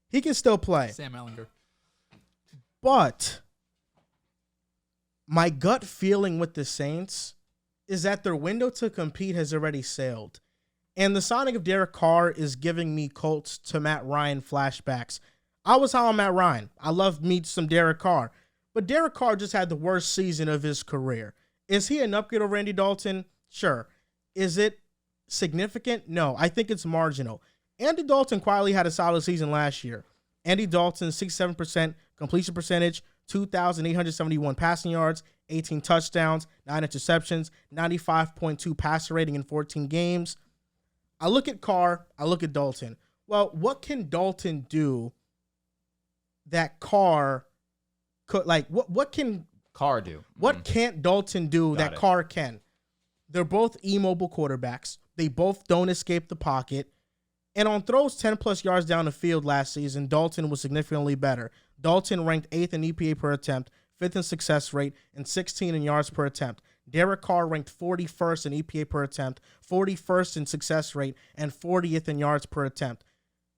He can still play. Sam Ellinger. But my gut feeling with the Saints is that their window to compete has already sailed. And the signing of Derek Carr is giving me Colts to Matt Ryan flashbacks. I was high on Matt Ryan. I love me some Derek Carr. But Derek Carr just had the worst season of his career. Is he an upgrade over Andy Dalton? Sure. Is it significant? No. I think it's marginal. Andy Dalton quietly had a solid season last year. Andy Dalton, 67% completion percentage, 2,871 passing yards, 18 touchdowns, 9 interceptions, 95.2 passer rating in 14 games. I look at Carr, I look at Dalton. Well, what can Dalton do that Carr could, like, what can Carr do? What can't Dalton do that Carr can? They're both immobile quarterbacks. They both don't escape the pocket. And on throws 10-plus yards down the field last season, Dalton was significantly better. Dalton ranked 8th in EPA per attempt, 5th in success rate, and 16 in yards per attempt. Derek Carr ranked 41st in EPA per attempt, 41st in success rate, and 40th in yards per attempt.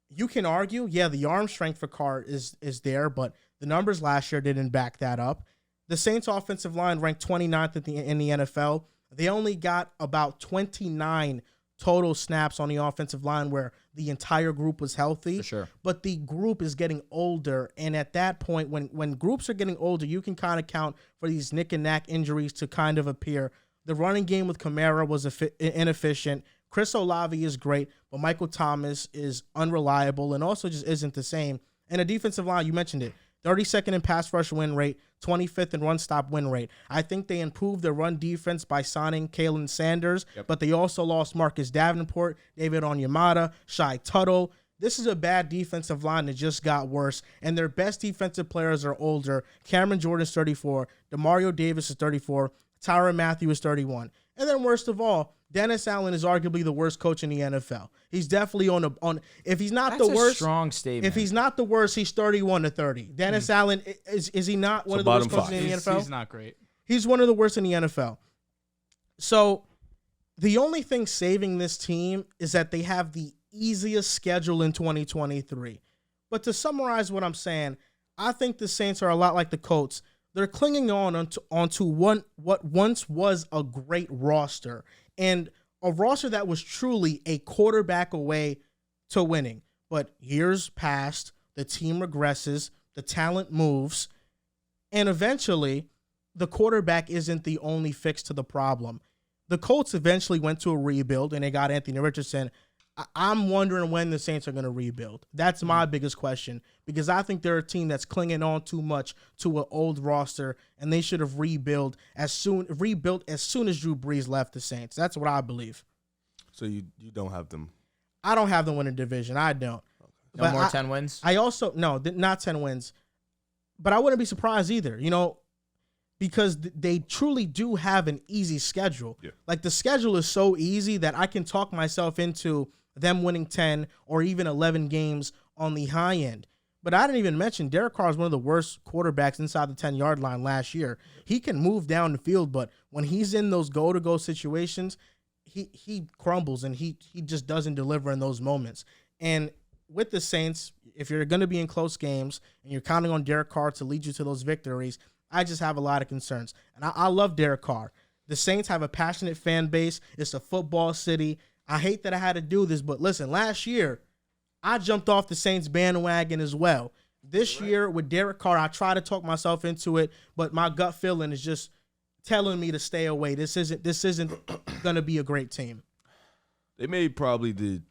You can argue, yeah, the arm strength for Carr is there, but the numbers last year didn't back that up. The Saints' offensive line ranked 29th in the NFL. They only got about 29 total snaps on the offensive line where the entire group was healthy. For sure. But the group is getting older, and at that point, when groups are getting older, you can kind of count for these nick and knack injuries to kind of appear. The running game with Kamara was inefficient. Chris Olave is great, but Michael Thomas is unreliable and also just isn't the same. And the defensive line, you mentioned it, 32nd in pass rush win rate, 25th in run stop win rate. I think they improved their run defense by signing Kalen Sanders, but they also lost Marcus Davenport, David Onyemata, Shai Tuttle. This is a bad defensive line that just got worse, and their best defensive players are older. Cameron Jordan's 34, DeMario Davis is 34, Tyrann Mathieu is 31. And then worst of all, Dennis Allen is arguably the worst coach in the NFL. He's definitely on if he's not the worst. That's a strong statement. If he's not the worst, he's 31-30. Dennis Allen is he not one of the worst coaches in the NFL? He's not great. He's one of the worst in the NFL. So the only thing saving this team is that they have the easiest schedule in 2023. But to summarize what I'm saying, I think the Saints are a lot like the Colts. They're clinging onto what once was a great roster, and a roster that was truly a quarterback away to winning. But years passed, the team regresses, the talent moves, and eventually the quarterback isn't the only fix to the problem. The Colts eventually went to a rebuild, and they got Anthony Richardson. I'm wondering when the Saints are going to rebuild. That's my biggest question, because I think they're a team that's clinging on too much to an old roster, and they should have rebuilt as soon as Drew Brees left the Saints. That's what I believe. So you don't have them? I don't have them win a division. I don't. No but more 10 wins? I also, no, not 10 wins. But I wouldn't be surprised either, because they truly do have an easy schedule. Yeah. Like, the schedule is so easy that I can talk myself into them winning 10 or even 11 games on the high end. But I didn't even mention Derek Carr is one of the worst quarterbacks inside the 10-yard line last year. He can move down the field, but when he's in those go-to-go situations, he crumbles and he just doesn't deliver in those moments. And with the Saints, if you're going to be in close games and you're counting on Derek Carr to lead you to those victories, I just have a lot of concerns. And I love Derek Carr. The Saints have a passionate fan base. It's a football city. I hate that I had to do this, but listen, last year, I jumped off the Saints bandwagon as well. This year with Derek Carr, I try to talk myself into it, but my gut feeling is just telling me to stay away. This isn't going to be a great team. They made probably the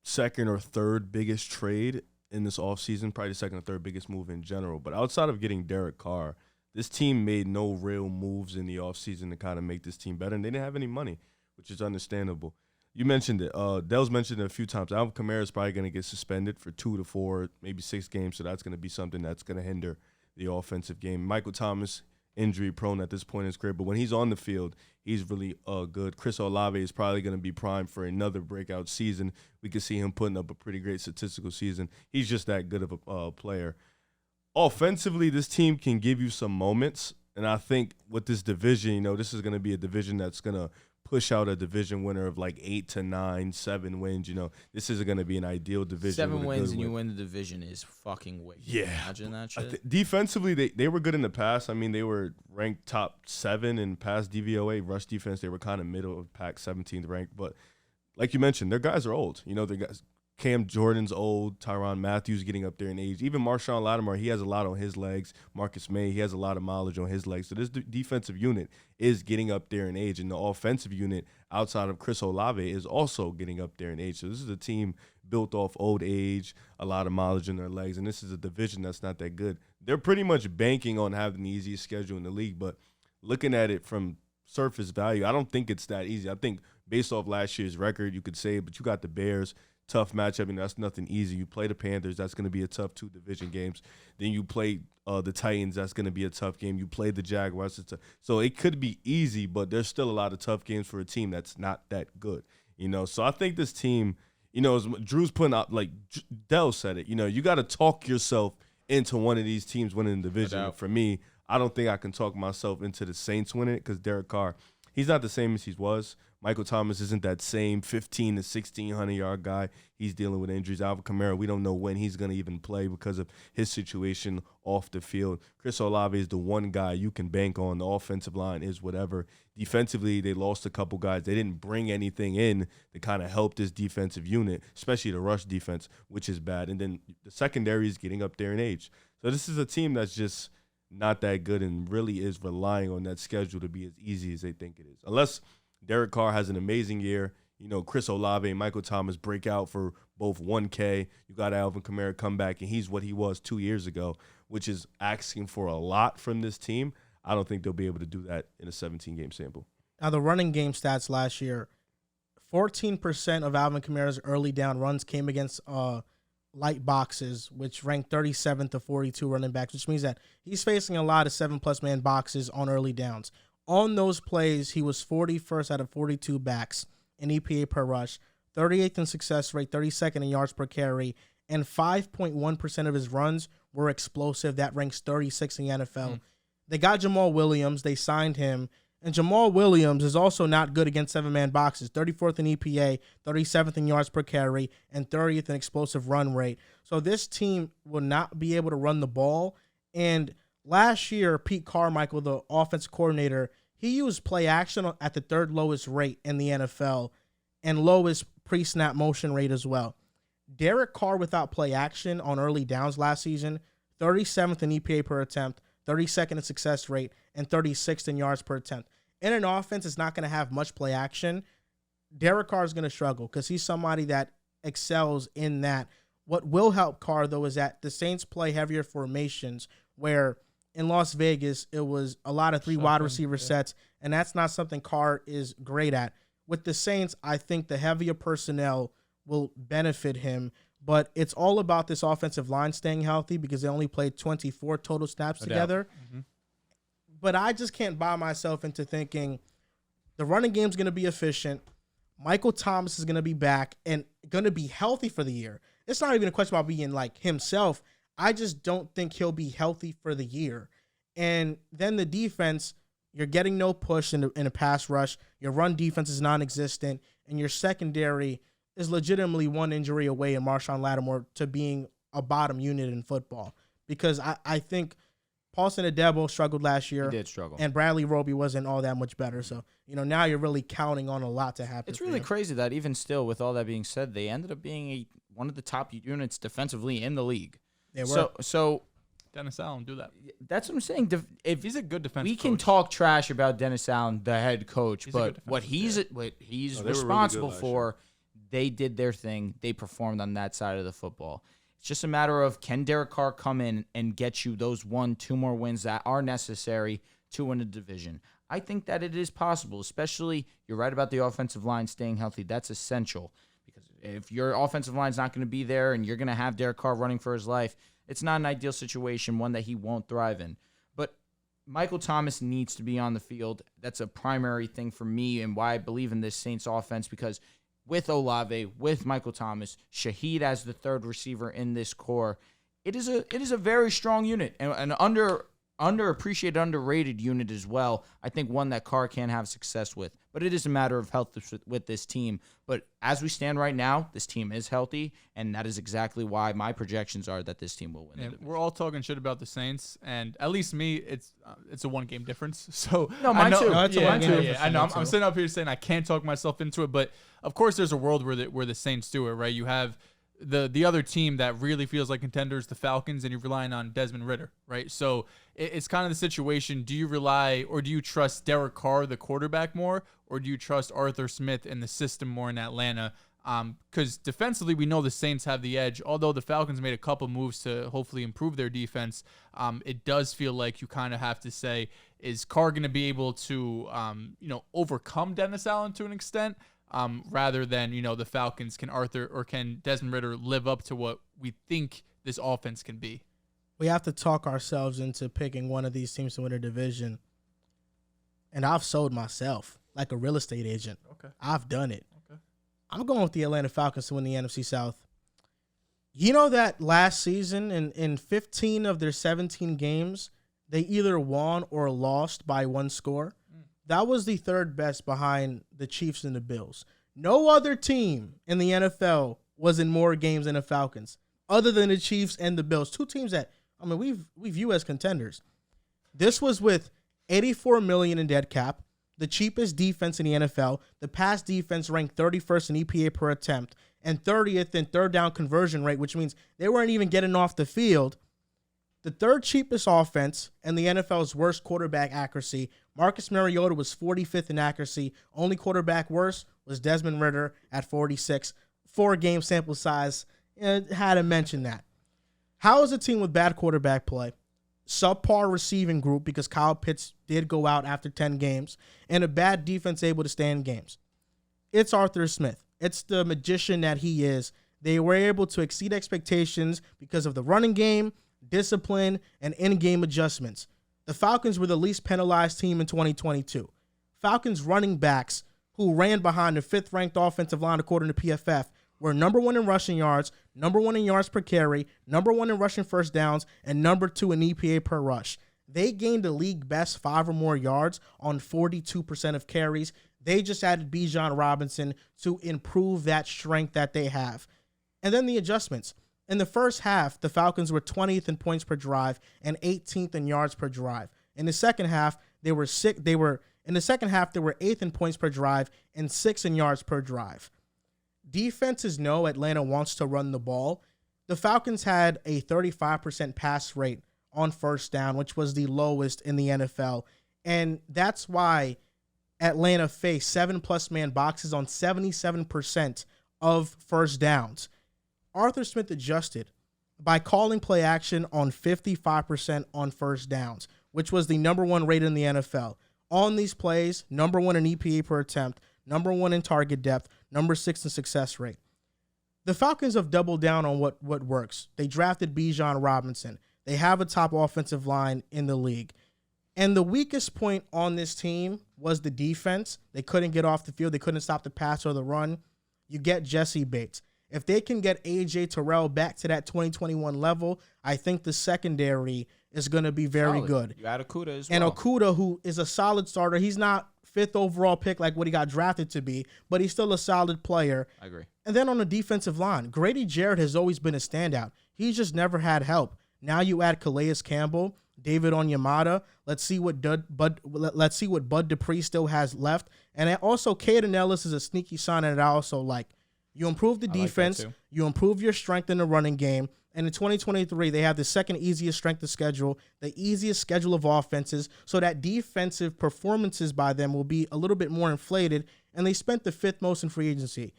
second or third biggest trade in this offseason, probably the second or third biggest move in general. But outside of getting Derek Carr, this team made no real moves in the offseason to kind of make this team better, and they didn't have any money, which is understandable. You mentioned it. Dehls mentioned it a few times. Alvin Kamara is probably going to get suspended for 2 to 4, maybe 6 games, so that's going to be something that's going to hinder the offensive game. Michael Thomas, injury-prone at this point in his career, but when he's on the field, he's really good. Chris Olave is probably going to be primed for another breakout season. We could see him putting up a pretty great statistical season. He's just that good of a player. Offensively, this team can give you some moments, and I think with this division, this is going to be a division that's going to push out a division winner of like 8 to 9, 7 wins. This isn't going to be an ideal division. 7 wins and you win the division is fucking wicked. Yeah. Imagine that shit. Defensively, they were good in the past. I mean, they were ranked top 7 in pass DVOA. Rush defense, they were kind of middle of pack, 17th ranked. But like you mentioned, their guys are old. Their guys, Cam Jordan's old. Tyrann Matthews getting up there in age. Even Marshawn Lattimore, he has a lot on his legs. Marcus May, he has a lot of mileage on his legs. So this defensive unit is getting up there in age. And the offensive unit outside of Chris Olave is also getting up there in age. So this is a team built off old age, a lot of mileage in their legs. And this is a division that's not that good. They're pretty much banking on having the easiest schedule in the league. But looking at it from surface value, I don't think it's that easy. I think based off last year's record, you could say, but you got the Bears. Tough matchup, and that's nothing easy. You play the Panthers, that's going to be a tough 2 division games. Then you play the Titans, that's going to be a tough game. You play the Jaguars. So it could be easy, but there's still a lot of tough games for a team that's not that good. So I think this team, as Drew's putting out, like Dehls said it, you got to talk yourself into one of these teams winning the division. And for me, I don't think I can talk myself into the Saints winning it because Derek Carr, he's not the same as he was. Michael Thomas isn't that same 15 to 1,600-yard guy. He's dealing with injuries. Alvin Kamara, we don't know when he's going to even play because of his situation off the field. Chris Olave is the one guy you can bank on. The offensive line is whatever. Defensively, they lost a couple guys. They didn't bring anything in to kind of help this defensive unit, especially the rush defense, which is bad. And then the secondary is getting up there in age. So this is a team that's just not that good and really is relying on that schedule to be as easy as they think it is. Unless Derek Carr has an amazing year. Chris Olave and Michael Thomas break out for both 1K. You got Alvin Kamara come back, and he's what he was 2 years ago, which is asking for a lot from this team. I don't think they'll be able to do that in a 17-game sample. Now, the running game stats last year, 14% of Alvin Kamara's early down runs came against light boxes, which ranked 37th to 42 running backs, which means that he's facing a lot of 7+ man boxes on early downs. On those plays, he was 41st out of 42 backs in EPA per rush, 38th in success rate, 32nd in yards per carry, and 5.1% of his runs were explosive. That ranks 36th in the NFL. They got Jamal Williams. They signed him. And Jamal Williams is also not good against 7-man boxes, 34th in EPA, 37th in yards per carry, and 30th in explosive run rate. So this team will not be able to run the ball. And last year, Pete Carmichael, the offensive coordinator, he used play action at the 3rd lowest rate in the NFL and lowest pre-snap motion rate as well. Derek Carr without play action on early downs last season, 37th in EPA per attempt, 32nd in success rate, and 36th in yards per attempt. In an offense that's not going to have much play action, Derek Carr is going to struggle because he's somebody that excels in that. What will help Carr, though, is that the Saints play heavier formations where in Las Vegas, it was a lot of 3 wide receiver sets, and that's not something Carr is great at. With the Saints, I think the heavier personnel will benefit him, but it's all about this offensive line staying healthy because they only played 24 total snaps together. But I just can't buy myself into thinking the running game's going to be efficient, Michael Thomas is going to be back and going to be healthy for the year. It's not even a question about being like himself. I just don't think he'll be healthy for the year. And then the defense, you're getting no push in a pass rush. Your run defense is non-existent. And your secondary is legitimately one injury away in Marshawn Lattimore to being a bottom unit in football. Because I think Paulson Adebo struggled last year. He did struggle. And Bradley Roby wasn't all that much better. So, now you're really counting on a lot to happen. It's really crazy that even still, with all that being said, they ended up being one of the top units defensively in the league. They were. So Dennis Allen do that. That's what I'm saying. If he's a good defensive we coach. can talk trash about Dennis Allen, the head coach, but what he's responsible really for, they did their thing. They performed on that side of the football. It's just a matter of, can Derek Carr come in and get you those 1-2 more wins that are necessary to win a division? I think that it is possible, especially you're right about the offensive line staying healthy. That's essential. If your offensive line is not going to be there and you're going to have Derek Carr running for his life, it's not an ideal situation, one that he won't thrive in. But Michael Thomas needs to be on the field. That's a primary thing for me and why I believe in this Saints offense, because with Olave, with Michael Thomas, Shaheed as the 3rd receiver in this core, it is a very strong unit and an underappreciated, underrated unit as well. I think one that Carr can have success with. But it is a matter of health with this team. But as we stand right now, this team is healthy, and that is exactly why my projections are that this team will win. And we're all talking shit about the Saints, and at least me, it's a 1-game difference. So no, mine too. No, it's a 1-game difference. I know. I'm sitting up here saying I can't talk myself into it, but of course there's a world where the Saints do it, right? You have the other team that really feels like contenders, the Falcons, and you're relying on Desmond Ridder, right? So it's kind of the situation. Do you rely or do you trust Derek Carr, the quarterback, more, or do you trust Arthur Smith and the system more in Atlanta? Because defensively, we know the Saints have the edge. Although the Falcons made a couple moves to hopefully improve their defense, it does feel like you kind of have to say, is Carr going to be able to, overcome Dennis Allen to an extent, rather than, the Falcons, can Desmond Ridder live up to what we think this offense can be? We have to talk ourselves into picking one of these teams to win a division. And I've sold myself like a real estate agent. Okay. I've done it. Okay. I'm going with the Atlanta Falcons to win the NFC South. You know that last season, in 15 of their 17 games, they either won or lost by one score. That was the third best behind the Chiefs and the Bills. No other team in the NFL was in more games than the Falcons, other than the Chiefs and the Bills. Two teams that, we view as contenders. This was with $84 million in dead cap, the cheapest defense in the NFL. The pass defense ranked 31st in EPA per attempt and 30th in third down conversion rate, which means they weren't even getting off the field. The third cheapest offense and the NFL's worst quarterback accuracy. Marcus Mariota was 45th in accuracy. Only quarterback worse was Desmond Ridder at 46. 4-game sample size. Had to mention that. How is a team with bad quarterback play, subpar receiving group because Kyle Pitts did go out after 10 games, and a bad defense able to stay in games? It's Arthur Smith. It's the magician that he is. They were able to exceed expectations because of the running game, discipline, and in-game adjustments. The Falcons were the least penalized team in 2022. Falcons running backs who ran behind the 5th-ranked offensive line according to PFF were number 1 in rushing yards, number 1 in yards per carry, number 1 in rushing first downs, and number 2 in EPA per rush. They gained the league best 5 or more yards on 42% of carries. They just added Bijan Robinson to improve that strength that they have. And then the adjustments. In the first half, the Falcons were 20th in points per drive and 18th in yards per drive. In the second half, they were 8th in points per drive and 6th in yards per drive. Defenses know Atlanta wants to run the ball. The Falcons had a 35% pass rate on first down, which was the lowest in the NFL. And that's why Atlanta faced 7+ man boxes on 77% of first downs. Arthur Smith adjusted by calling play action on 55% on first downs, which was the number 1 rate in the NFL. On these plays, number 1 in EPA per attempt, number 1 in target depth, number 6 in success rate. The Falcons have doubled down on what works. They drafted Bijan Robinson. They have a top offensive line in the league. And the weakest point on this team was the defense. They couldn't get off the field. They couldn't stop the pass or the run. You get Jesse Bates. If they can get A.J. Terrell back to that 2021 level, I think the secondary is going to be very good. You add Okudah as well. And Okudah, who is a solid starter, he's not 5th overall pick like what he got drafted to be, but he's still a solid player. I agree. And then on the defensive line, Grady Jarrett has always been a standout. He's just never had help. Now you add Calais Campbell, David Onyemata. Let's see what Bud Dupree still has left. And also, Caden Ellis is a sneaky sign that I also like. You improve the defense, you improve your strength in the running game, and in 2023, they have the second easiest strength of schedule, the easiest schedule of offenses, so that defensive performances by them will be a little bit more inflated, and they spent the 5th most in free agency.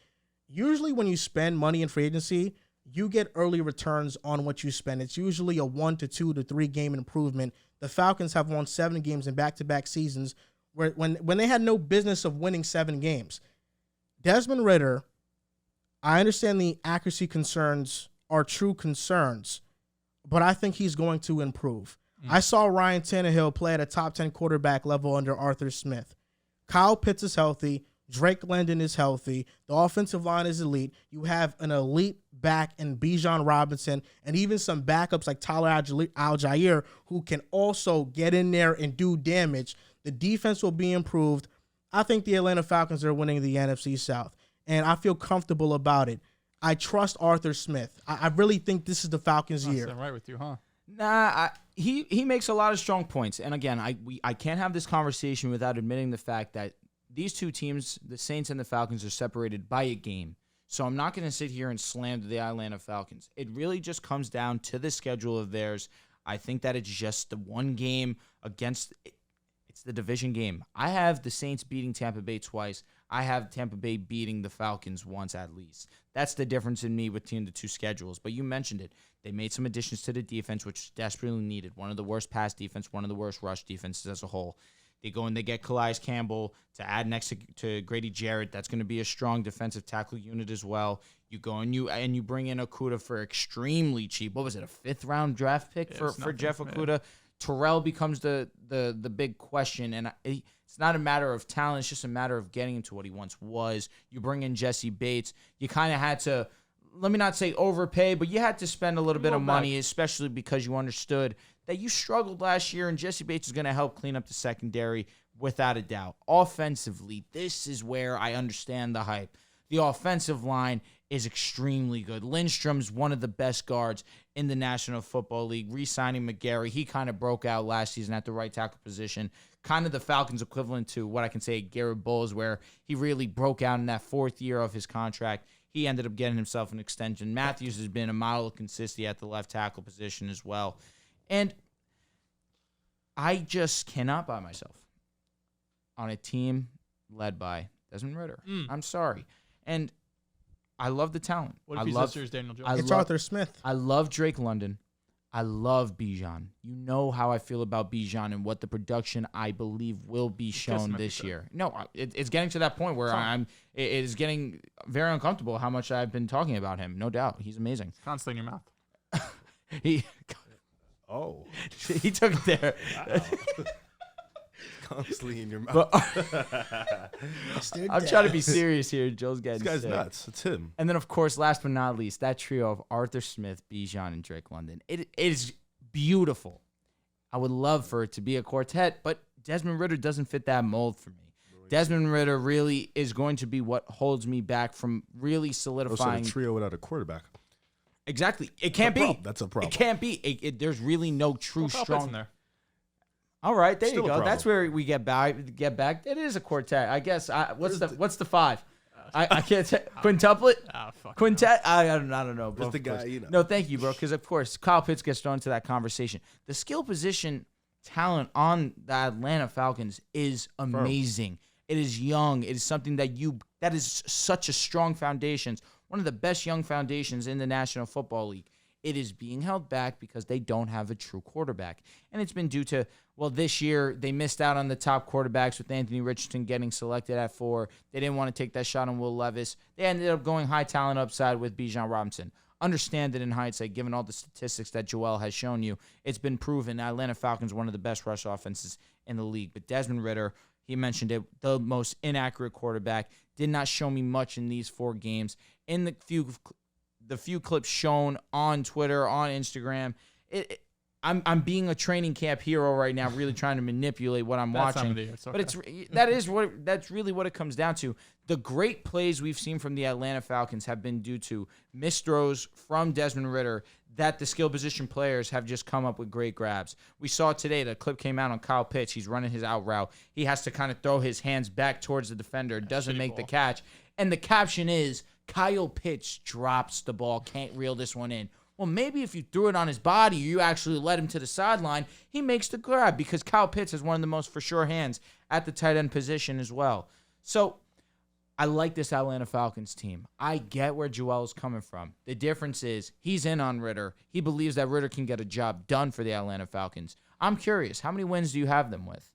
Usually when you spend money in free agency, you get early returns on what you spend. It's usually a 1 to 2 to 3 game improvement. The Falcons have won 7 games in back-to-back seasons when they had no business of winning 7 games. Desmond Ridder, I understand the accuracy concerns are true concerns, but I think he's going to improve. I saw Ryan Tannehill play at a top 10 quarterback level under Arthur Smith. Kyle Pitts is healthy. Drake London is healthy. The offensive line is elite. You have an elite back in Bijan Robinson and even some backups like Tyler Algier who can also get in there and do damage. The defense will be improved. I think the Atlanta Falcons are winning the NFC South, and I feel comfortable about it. I trust Arthur Smith. I really think this is the Falcons' year. I'm right with you, huh? Nah, he makes a lot of strong points. And again, I can't have this conversation without admitting the fact that these two teams, the Saints and the Falcons, are separated by a game. So I'm not going to sit here and slander the Atlanta Falcons. It really just comes down to the schedule of theirs. I think that it's just the one game against it's the division game. I have the Saints beating Tampa Bay twice. I have Tampa Bay beating the Falcons once at least. That's the difference in me between the two schedules. But you mentioned it. They made some additions to the defense, which desperately needed. One of the worst pass defense, one of the worst rush defenses as a whole. They go and they get Calais Campbell to add next to Grady Jarrett. That's going to be a strong defensive tackle unit as well. You go and you bring in Okudah for extremely cheap. What was it, a 5th-round draft pick for Jeff Okudah? Terrell becomes the big question, and it's not a matter of talent. It's just a matter of getting him to what he once was. You bring in Jesse Bates. You kind of had to, let me not say overpay, but you had to spend a little bit of money, especially because you understood that you struggled last year, and Jesse Bates is going to help clean up the secondary without a doubt. Offensively, this is where I understand the hype. The offensive line is extremely good. Lindstrom's one of the best guards in the National Football League. Re-signing McGarry, he kind of broke out last season at the right tackle position. Kind of the Falcons' equivalent to what I can say Garrett Bowles, where he really broke out in that 4th year of his contract. He ended up getting himself an extension. Matthews has been a model of consistency at the left tackle position as well. And I just cannot buy myself on a team led by Desmond Ridder. I'm sorry. And I love the talent. What if his sister's Daniel Jones? It's Arthur Smith. I love Drake London. I love Bijan. You know how I feel about Bijan and what the production I believe will be shown this year. No, it's getting to that point where it is getting very uncomfortable how much I've been talking about him. No doubt. He's amazing. Constantly in your mouth. He took it there. Wow. Constantly in your mouth. I'm trying to be serious here. Joe's getting This guy's sick. nuts. It's him. And then, of course, last but not least, that trio of Arthur Smith, Bijan, and Drake London. It is beautiful. I would love for it to be a quartet, but Desmond Ridder doesn't fit that mold for me. Desmond Ridder really is going to be what holds me back from really solidifying. Also, a trio without a quarterback. Exactly. It can't be. That's a problem. It can't be. There's really no true strong. In there. All right, there Still you a go. problem. That's where we get back. It is a quartet, I guess. What's the 5? I can't say quintuplet. Quintet. I don't know. Just the guy, you know. No, thank you, bro. Because of course, Kyle Pitts gets thrown into that conversation. The skill position talent on the Atlanta Falcons is amazing. It is young. It is something that is such a strong foundation. One of the best young foundations in the National Football League. It is being held back because they don't have a true quarterback. And it's been due to, this year they missed out on the top quarterbacks with Anthony Richardson getting selected at 4. They didn't want to take that shot on Will Levis. They ended up going high talent upside with Bijan Robinson. Understand that in hindsight, given all the statistics that Joel has shown you, it's been proven Atlanta Falcons one of the best rush offenses in the league. But Desmond Ridder, he mentioned it, the most inaccurate quarterback, did not show me much in these 4 games. In the few clips shown on Twitter, on Instagram, I'm being a training camp hero right now, really trying to manipulate what I'm watching. But that's really what it comes down to. The great plays we've seen from the Atlanta Falcons have been due to missed throws from Desmond Ridder that the skill position players have just come up with great grabs. We saw today, the clip came out on Kyle Pitts. He's running his out route. He has to kind of throw his hands back towards the defender, doesn't make the catch. And the caption is, Kyle Pitts drops the ball, can't reel this one in. Well, maybe if you threw it on his body, you actually led him to the sideline, he makes the grab because Kyle Pitts has one of the most for sure hands at the tight end position as well. So I like this Atlanta Falcons team. I get where Joel is coming from. The difference is he's in on Ridder. He believes that Ridder can get a job done for the Atlanta Falcons. I'm curious, how many wins do you have them with?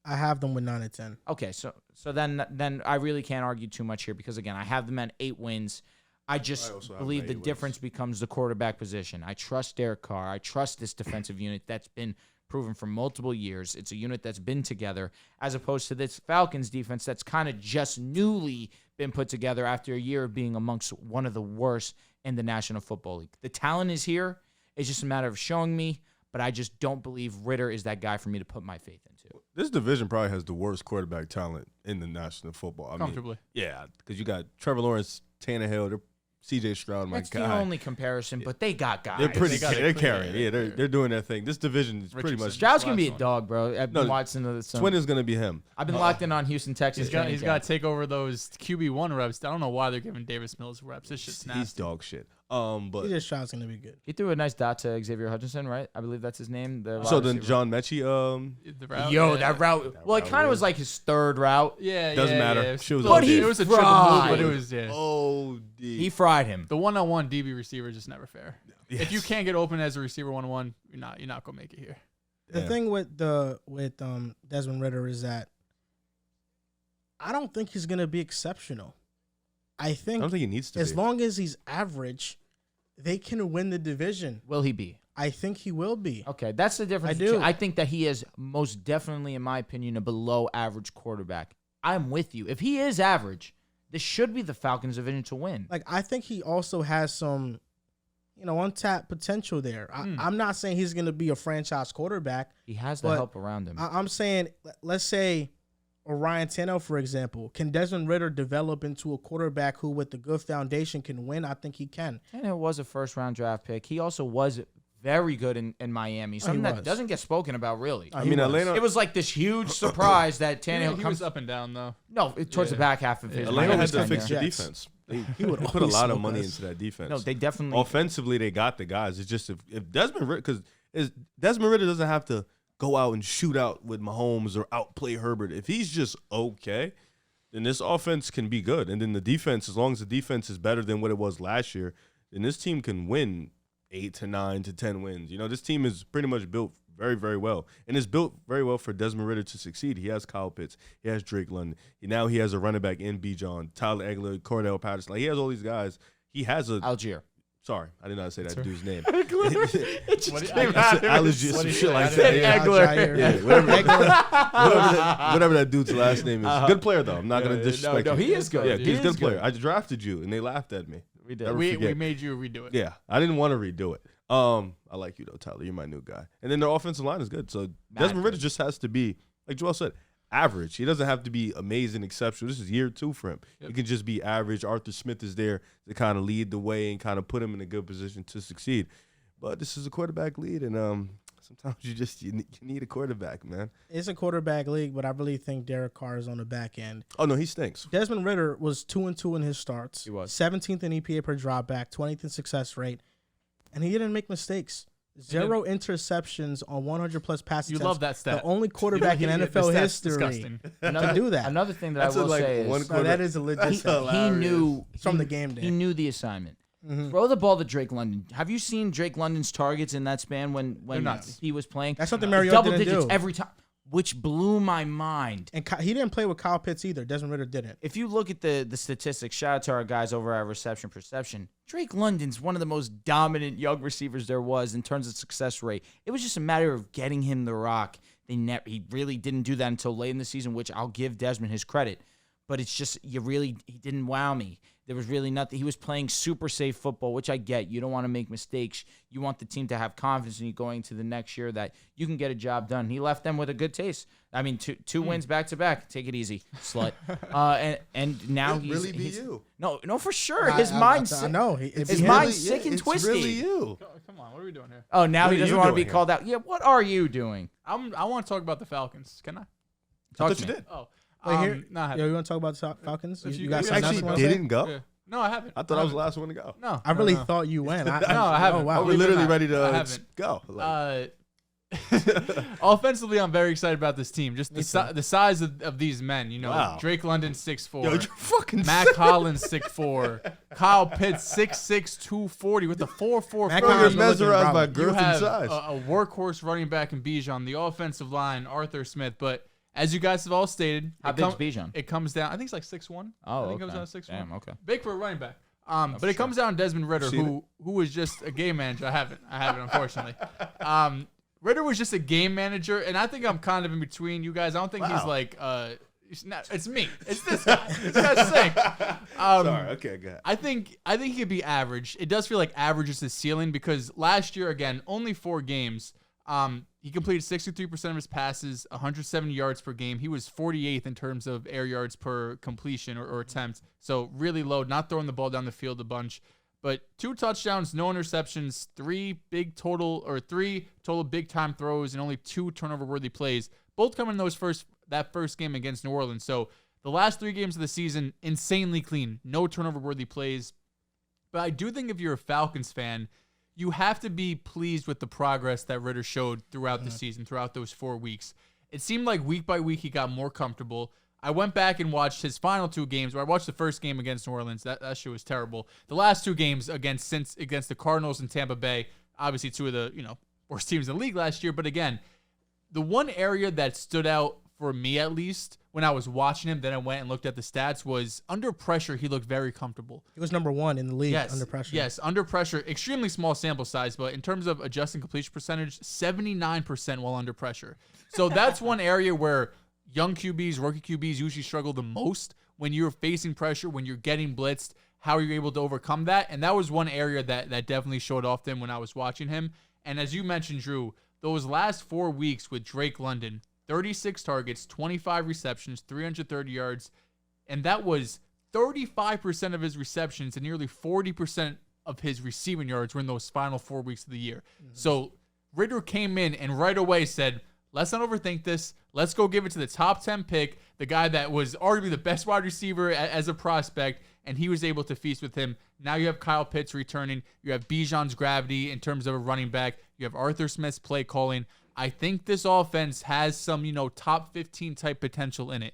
I have them with 9 and 10. Okay, so then I really can't argue too much here because, again, I have them at 8 wins. I believe the difference becomes the quarterback position. I trust Derek Carr. I trust this defensive unit that's been proven for multiple years. It's a unit that's been together as opposed to this Falcons defense that's kind of just newly been put together after a year of being amongst one of the worst in the National Football League. The talent is here. It's just a matter of showing me, but I just don't believe Ridder is that guy for me to put my faith into. This division probably has the worst quarterback talent in the National Football. Comfortably. Yeah, because you got Trevor Lawrence, Tannehill. They're CJ Stroud, my That's guy. the only comparison, but they got guys. They're carrying. Yeah, they're doing their thing. This division is pretty much. Stroud's gonna be a dog, bro. I've been watching the Twin is gonna be him. I've been locked in on Houston, Texas. He's got to take over those QB1 reps. I don't know why they're giving Davis Mills reps. It's just nasty. He's dog shit. But CJ Stroud's gonna be good. He threw a nice dot to Xavier Hutchinson, right? I believe that's his name. So then John Mechie, The route, that route. Well, it kind of was like his third route. Yeah, doesn't matter. Yeah. She was But okay. he It was a triple move, but it was He fried him. The one-on-one DB receiver is just never fair. Yes. If you can't get open as a receiver 1-on-1, you're not gonna make it here. The thing with Desmond Ridder is that I don't think he's gonna be exceptional. I don't think he needs to. As long as he's average, they can win the division. Will he be? I think he will be. Okay, that's the difference. I do. I think that he is most definitely, in my opinion, a below average quarterback. I'm with you. If he is average, this should be the Falcons' division to win. Like, I think he also has some, untapped potential there. I'm not saying he's going to be a franchise quarterback. He has the but help around him. I'm saying, let's say, Ryan Tannehill, for example, can Desmond Ridder develop into a quarterback who, with a good foundation, can win? I think he can. Tannehill was a first-round draft pick. He also was very good in Miami. Something that doesn't get spoken about, really. I mean, Atlanta. It was like this huge surprise that Tannehill He comes was up and down, though. No, towards the back half of his Atlanta Miami had to tenure. fix the defense. He would put a lot of money into that defense. No, they definitely. Offensively, they got the guys. It's just if Desmond Ridder, because Desmond Ridder doesn't have to go out and shoot out with Mahomes or outplay Herbert. If he's just okay, then this offense can be good. And then the defense, as long as the defense is better than what it was last year, then this team can win 8 to 9 to 10 wins. This team is pretty much built very, very well. And it's built very well for Desmond Ridder to succeed. He has Kyle Pitts. He has Drake London. Now he has a running back in Bijan, Tyler Eggler, Cordell Patterson. Like, he has all these guys. He has a Algier. Sorry, I did not say that dude's name. It just came out. Allergy, some shit like said that. Eggler. Yeah, whatever that dude's last name is. Good player, though. I'm not going to disrespect him. No, he is good. Yeah, he's a good player. Good. I drafted you, and they laughed at me. We did. We made you redo it. Yeah, I didn't want to redo it. I like you, though, Tyler. You're my new guy. And then their offensive line is good. So Desmond Ridder just has to be, like Joel said, average. He doesn't have to be amazing, exceptional. This is year 2 for him. Yep. He can just be average. Arthur Smith is there to kind of lead the way and kind of put him in a good position to succeed. But this is a quarterback lead, and sometimes you need a quarterback, man. It's a quarterback league, but I really think Derek Carr is on the back end. Oh, no, he stinks. Desmond Ridder was 2-2 in his starts. He was 17th in EPA per dropback, 20th in success rate, and he didn't make mistakes. 0 interceptions on 100-plus pass attempts. You love that stat. The only quarterback in NFL history to do that. Another thing that I will say is that is a legit stat. he knew from the game day. He knew the assignment. Mm-hmm. Throw the ball to Drake London. Have you seen Drake London's targets in that span when he was playing? That's something Mariota double didn't digits do. every time, which blew my mind. And he didn't play with Kyle Pitts either. Desmond Ridder didn't. If you look at the statistics, shout out to our guys over at Reception Perception. Drake London's one of the most dominant young receivers there was in terms of success rate. It was just a matter of getting him the rock. He really didn't do that until late in the season, which I'll give Desmond his credit. But it's just he didn't wow me. There was really nothing. He was playing super safe football, which I get. You don't want to make mistakes. You want the team to have confidence in you going to the next year that you can get a job done. He left them with a good taste. I mean, two wins back to back. Take it easy, slut. And now he's you. No, for sure. His mind's I know. his mind's sick and twisted. It's really you. Come on, what are we doing here? Oh, now What he are doesn't you want to doing be here? called out. Yeah, what are you doing? I want to talk about the Falcons. Can I? I Talk thought to you me. did. Oh, Wait, here, no, I haven't. yo, you want to talk about the Falcons? If you got guys something else Actually, you wanna say? didn't go? Yeah. No, I haven't. I thought I was the last one to go. No, I really no. thought you went. No, I haven't. Oh, wow. We're Believe it or literally not, ready I to haven't. go. Offensively, I'm very excited about this team. Just Me the size of these men. Wow. Drake London 6'4", Yo, you're fucking Mac Hollins 6'4", Kyle Pitts 6'6", 240 with the 4.4. Mac Bro, you're Hollins mesmerized by looking girth You and have size. a workhorse running back in Bijan, the offensive line, Arthur Smith. But as you guys have all stated, How big's Bijan? It comes down. I think it's like 6'1". Oh, I think it okay. comes down to 6'1". Damn, okay. Big for a running back. But it comes down to Desmond Ridder, Seen who was just a game manager. I haven't, unfortunately. Ridder was just a game manager, and I think I'm kind of in between you guys. I don't think he's like it's me. It's this guy. This guy's sick. Sorry. Okay, go ahead. I think he could be average. It does feel like average is his ceiling because last year, again, only 4 games. He completed 63% of his passes, 170 yards per game. He was 48th in terms of air yards per completion or attempt. So really low, not throwing the ball down the field a bunch. But 2 touchdowns, no interceptions, 3 total big time throws, and only 2 turnover-worthy plays. Both come in that first game against New Orleans. So the last 3 games of the season, insanely clean. No turnover-worthy plays. But I do think if you're a Falcons fan, you have to be pleased with the progress that Ridder showed throughout the season, throughout those 4 weeks. It seemed like week by week he got more comfortable. I went back and watched his final 2 games. Where I watched the first game against New Orleans. That shit was terrible. The last 2 games against the Cardinals and Tampa Bay, obviously 2 of the worst teams in the league last year. But again, the one area that stood out for me at least when I was watching him, then I went and looked at the stats, was under pressure, he looked very comfortable. He was number 1 in the league under pressure. Yes, under pressure. Extremely small sample size, but in terms of adjusting completion percentage, 79% while under pressure. So that's one area where young QBs, rookie QBs usually struggle the most when you're facing pressure, when you're getting blitzed. How are you able to overcome that? And that was one area that definitely showed off them when I was watching him. And as you mentioned, Drew, those last 4 weeks with Drake London, 36 targets, 25 receptions, 330 yards, and that was 35% of his receptions and nearly 40% of his receiving yards were in those final 4 weeks of the year. So Ridder came in and right away said, let's not overthink this. Let's go give it to the top 10 pick, the guy that was arguably the best wide receiver as a prospect, and he was able to feast with him. Now you have Kyle Pitts returning. You have Bijan's gravity in terms of a running back. You have Arthur Smith's play calling. I think this offense has some, top 15 type potential in it.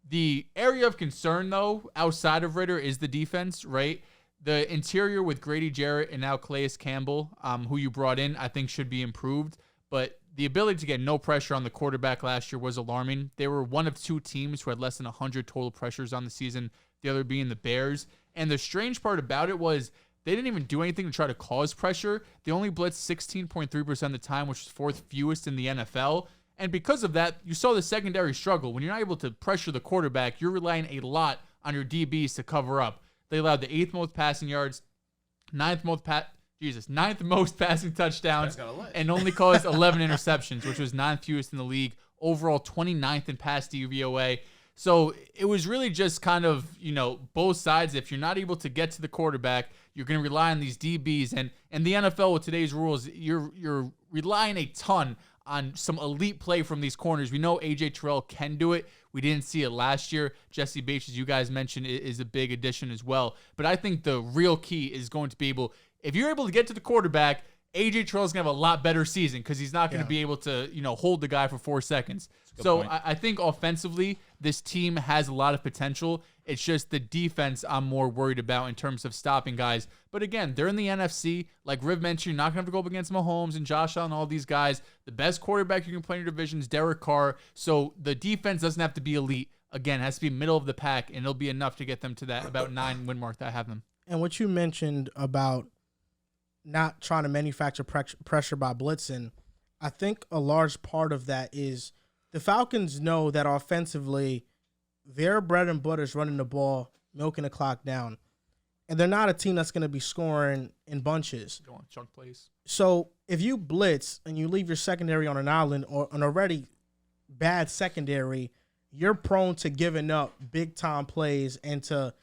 The area of concern, though, outside of Ridder is the defense, right? The interior with Grady Jarrett and now Calais Campbell, who you brought in, I think should be improved. But the ability to get no pressure on the quarterback last year was alarming. They were one of 2 teams who had less than 100 total pressures on the season, the other being the Bears. And the strange part about it was they didn't even do anything to try to cause pressure. They only blitzed 16.3% of the time, which was 4th fewest in the NFL. And because of that, you saw the secondary struggle. When you're not able to pressure the quarterback, you're relying a lot on your DBs to cover up. They allowed the 8th most passing yards, 9th most passing touchdowns, and only caused 11 interceptions, which was 9th fewest in the league. Overall, 29th in pass DVOA. So it was really just kind of, both sides. If you're not able to get to the quarterback, you're going to rely on these DBs. And the NFL with today's rules, you're relying a ton on some elite play from these corners. We know A.J. Terrell can do it. We didn't see it last year. Jesse Bates, as you guys mentioned, is a big addition as well. But I think the real key is going to be if you're able to get to the quarterback, A.J. Terrell's going to have a lot better season because he's not going to be able to, hold the guy for 4 seconds. So I think offensively, this team has a lot of potential. It's just the defense I'm more worried about in terms of stopping guys. But again, they're in the NFC. Like Riv mentioned, you're not going to have to go up against Mahomes and Josh Allen and all these guys. The best quarterback you can play in your division is Derek Carr. So the defense doesn't have to be elite. Again, it has to be middle of the pack, and it'll be enough to get them to that about 9 win mark that I have them. And what you mentioned about not trying to manufacture pressure by blitzing, I think a large part of that is the Falcons know that offensively, their bread and butter is running the ball, milking the clock down. And they're not a team that's going to be scoring in bunches. Go on, chunk plays. So if you blitz and you leave your secondary on an island or an already bad secondary, you're prone to giving up big-time plays and to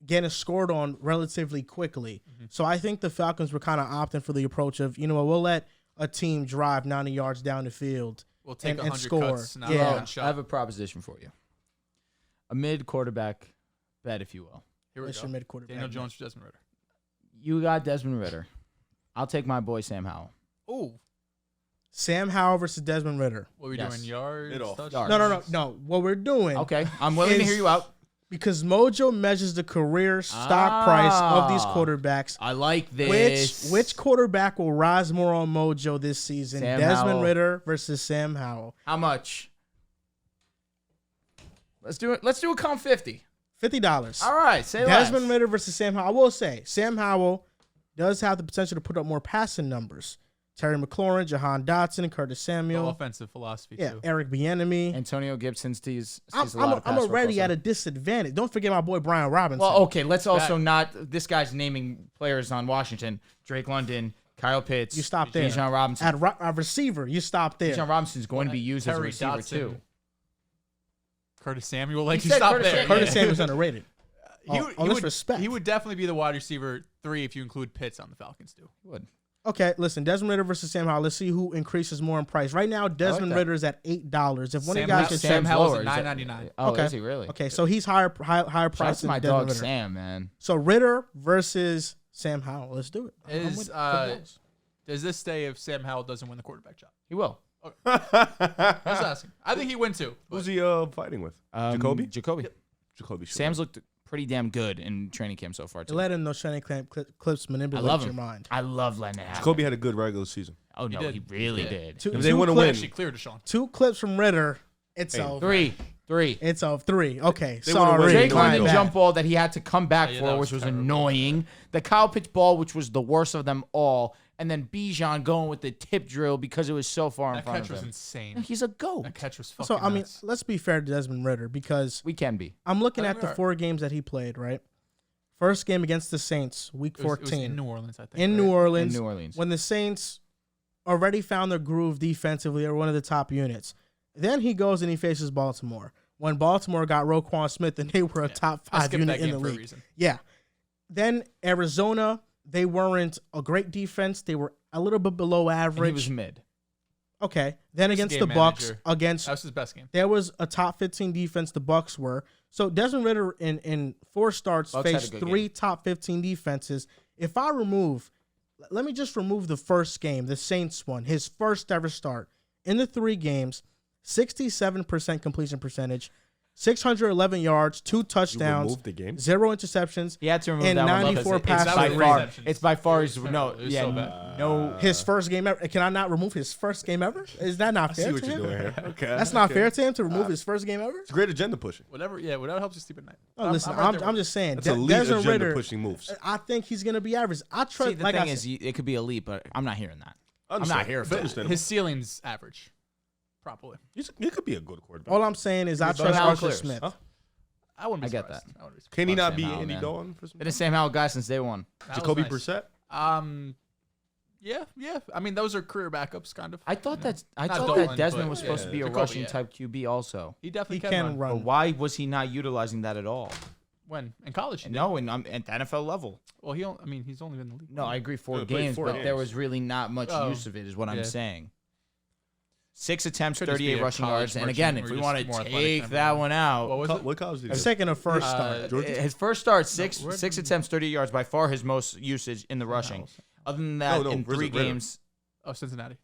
getting scored on relatively quickly. Mm-hmm. So I think the Falcons were kind of opting for the approach of, we'll let a team drive 90 yards down the field. We'll take and 100 score. cuts. Yeah. I have a proposition for you. A mid-quarterback bet, if you will. Here we It's go. your mid-quarterback. Daniel Jones for Desmond Ridder. You got Desmond Ridder. I'll take my boy Sam Howell. Oh. Sam Howell versus Desmond Ridder. What are we Yes. doing? Yards? Middle. Touchdowns? No. What we're doing. Okay, I'm willing to hear you out. Because Mojo measures the career stock price of these quarterbacks. I like this. Which quarterback will rise more on Mojo this season? Sam Desmond Howell. Ridder versus Sam Howell. How much? Let's do it. Let's do a count 50. $50. All right, say Desmond less. Ridder versus Sam Howell. I will say, Sam Howell does have the potential to put up more passing numbers. Terry McLaurin, Jahan Dotson, Curtis Samuel. Offensive philosophy, Yeah, too. Eric Bieniemy. Antonio Gibson sees a I'm lot of pass work already also. at a disadvantage. Don't forget my boy Brian Robinson. Well, okay, let's also not. This guy's naming players on Washington: Drake London, Kyle Pitts. You stop there. Bijan Robinson. At receiver, you stop there. Bijan Robinson's going to be used as a Terry receiver Dotson, too. Curtis Samuel, like He you said stop Curtis there. Samuel. Curtis Samuel's underrated. He All this would, respect. He would definitely be the wide receiver 3 if you include Pitts on the Falcons too. He would. Okay, listen, Desmond Ridder versus Sam Howell. Let's see who increases more in price. Right now, Desmond that. Ritter is at $8. If one of you guys can Sam say, Howell's lower. at Is that- $9.99. Oh, Okay. is he really? okay, so he's higher Shout price out to than my Desmond dog Ritter. Sam, man. So Ritter versus Sam Howell. Let's do it. I'm with it. Does this stay if Sam Howell doesn't win the quarterback job? He will. I was asking. I think he win too. Who's he fighting with? Jacoby? Jacoby. Jacoby. Sure. Sam's looked pretty damn good in training camp so far too. Let him know training clips I manipulate love your him. mind. I love letting it happen. Jacoby had a good regular season. Oh no, did. he really He did. Two, If they two wanna clips- win- Actually cleared Deshaun. 2 clips from Ritter. It's Hey, over. Three. It's over 3. Okay, They wanna sorry. win, Drake they my wanna London win. bad. jump ball that he had to come back Yeah, for, that which was was terrible. annoying. The Kyle Pitts ball, which was the worst of them all, and then Bijan going with the tip drill because it was so far in That front catch of was him. insane. He's a goat. That catch was fucking So, I mean, nuts. let's be fair to Desmond Ritter because We can be. I'm looking I at think the we are. 4 games that he played, right? First game against the Saints, week It was 14. in New Orleans, I think. in right? New Orleans, In New Orleans. when the Saints already found their groove defensively, or one of the top units. Then he goes and he faces Baltimore. When Baltimore got Roquan Smith, and they were a top I 5 skipped unit that in game the for a league. reason. Yeah. Then Arizona, they weren't a great defense. They were a little bit below And he average. was mid. Okay. Then He's a against the game Bucks, manager. against That was his best game. there was a top 15 defense. The Bucks were. So Desmond Ritter in 4 starts Bucks had a faced good 3 game. top 15 defenses. If I remove, let me just remove the first game, the Saints one, his first ever start. In the 3 games, 67% completion percentage, 611 yards, 2 You touchdowns, removed the game? 0 interceptions. He had to remove And that one 94 because passes it's by far. interceptions. It's by far his It was no. terrible. It was Yeah, so bad. no. His first game ever. Can I not remove his first game ever? Is that not I fair see what to you're him? doing here. Okay. That's not fair to him to remove his first game ever? It's great agenda pushing. Whatever helps you sleep at night. Oh, listen, right there I'm with just saying. That's elite Desmond agenda Ritter, pushing moves. I think he's going to be average. I trust, See, the like I thing is, said, it could be elite, but I'm not hearing that. Understand. not here for It's that. understandable. His ceiling's average. Probably. He could be a good quarterback. all I'm saying is I But trust Howell Arthur clears. Smith. Huh? I wouldn't be I get surprised. that. I wouldn't be surprised. Can he Fuck not Sam be Howell, Andy man. Dalton for some? Been the Sam Howell guy since day one. That was Jacoby nice. Brissett? Yeah. I mean, those are career backups, kind of. I thought Not that Dalton, Desmond but was supposed to be a Jacoby, rushing yeah. type QB also. He definitely He can, can run. run. But why was he not utilizing that at all? When in college, he did. No, and at the NFL level. Well, he's only been in the league. No, I agree. 4 Yeah, he played games, 4 but there games. was really not much Oh. use of it, is what I'm Yeah. saying. 6 attempts, Could just be 38 a rushing college yards, and merchant again, or if we just want to more athletic take than that everyone. one out, What was it? What college did he I'm go? taking a first start. Georgia? his first start, six where six did- attempts, 30 yards, by far his most usage in the rushing. Other than that, No, in Ritter. 3 games, Oh, Cincinnati.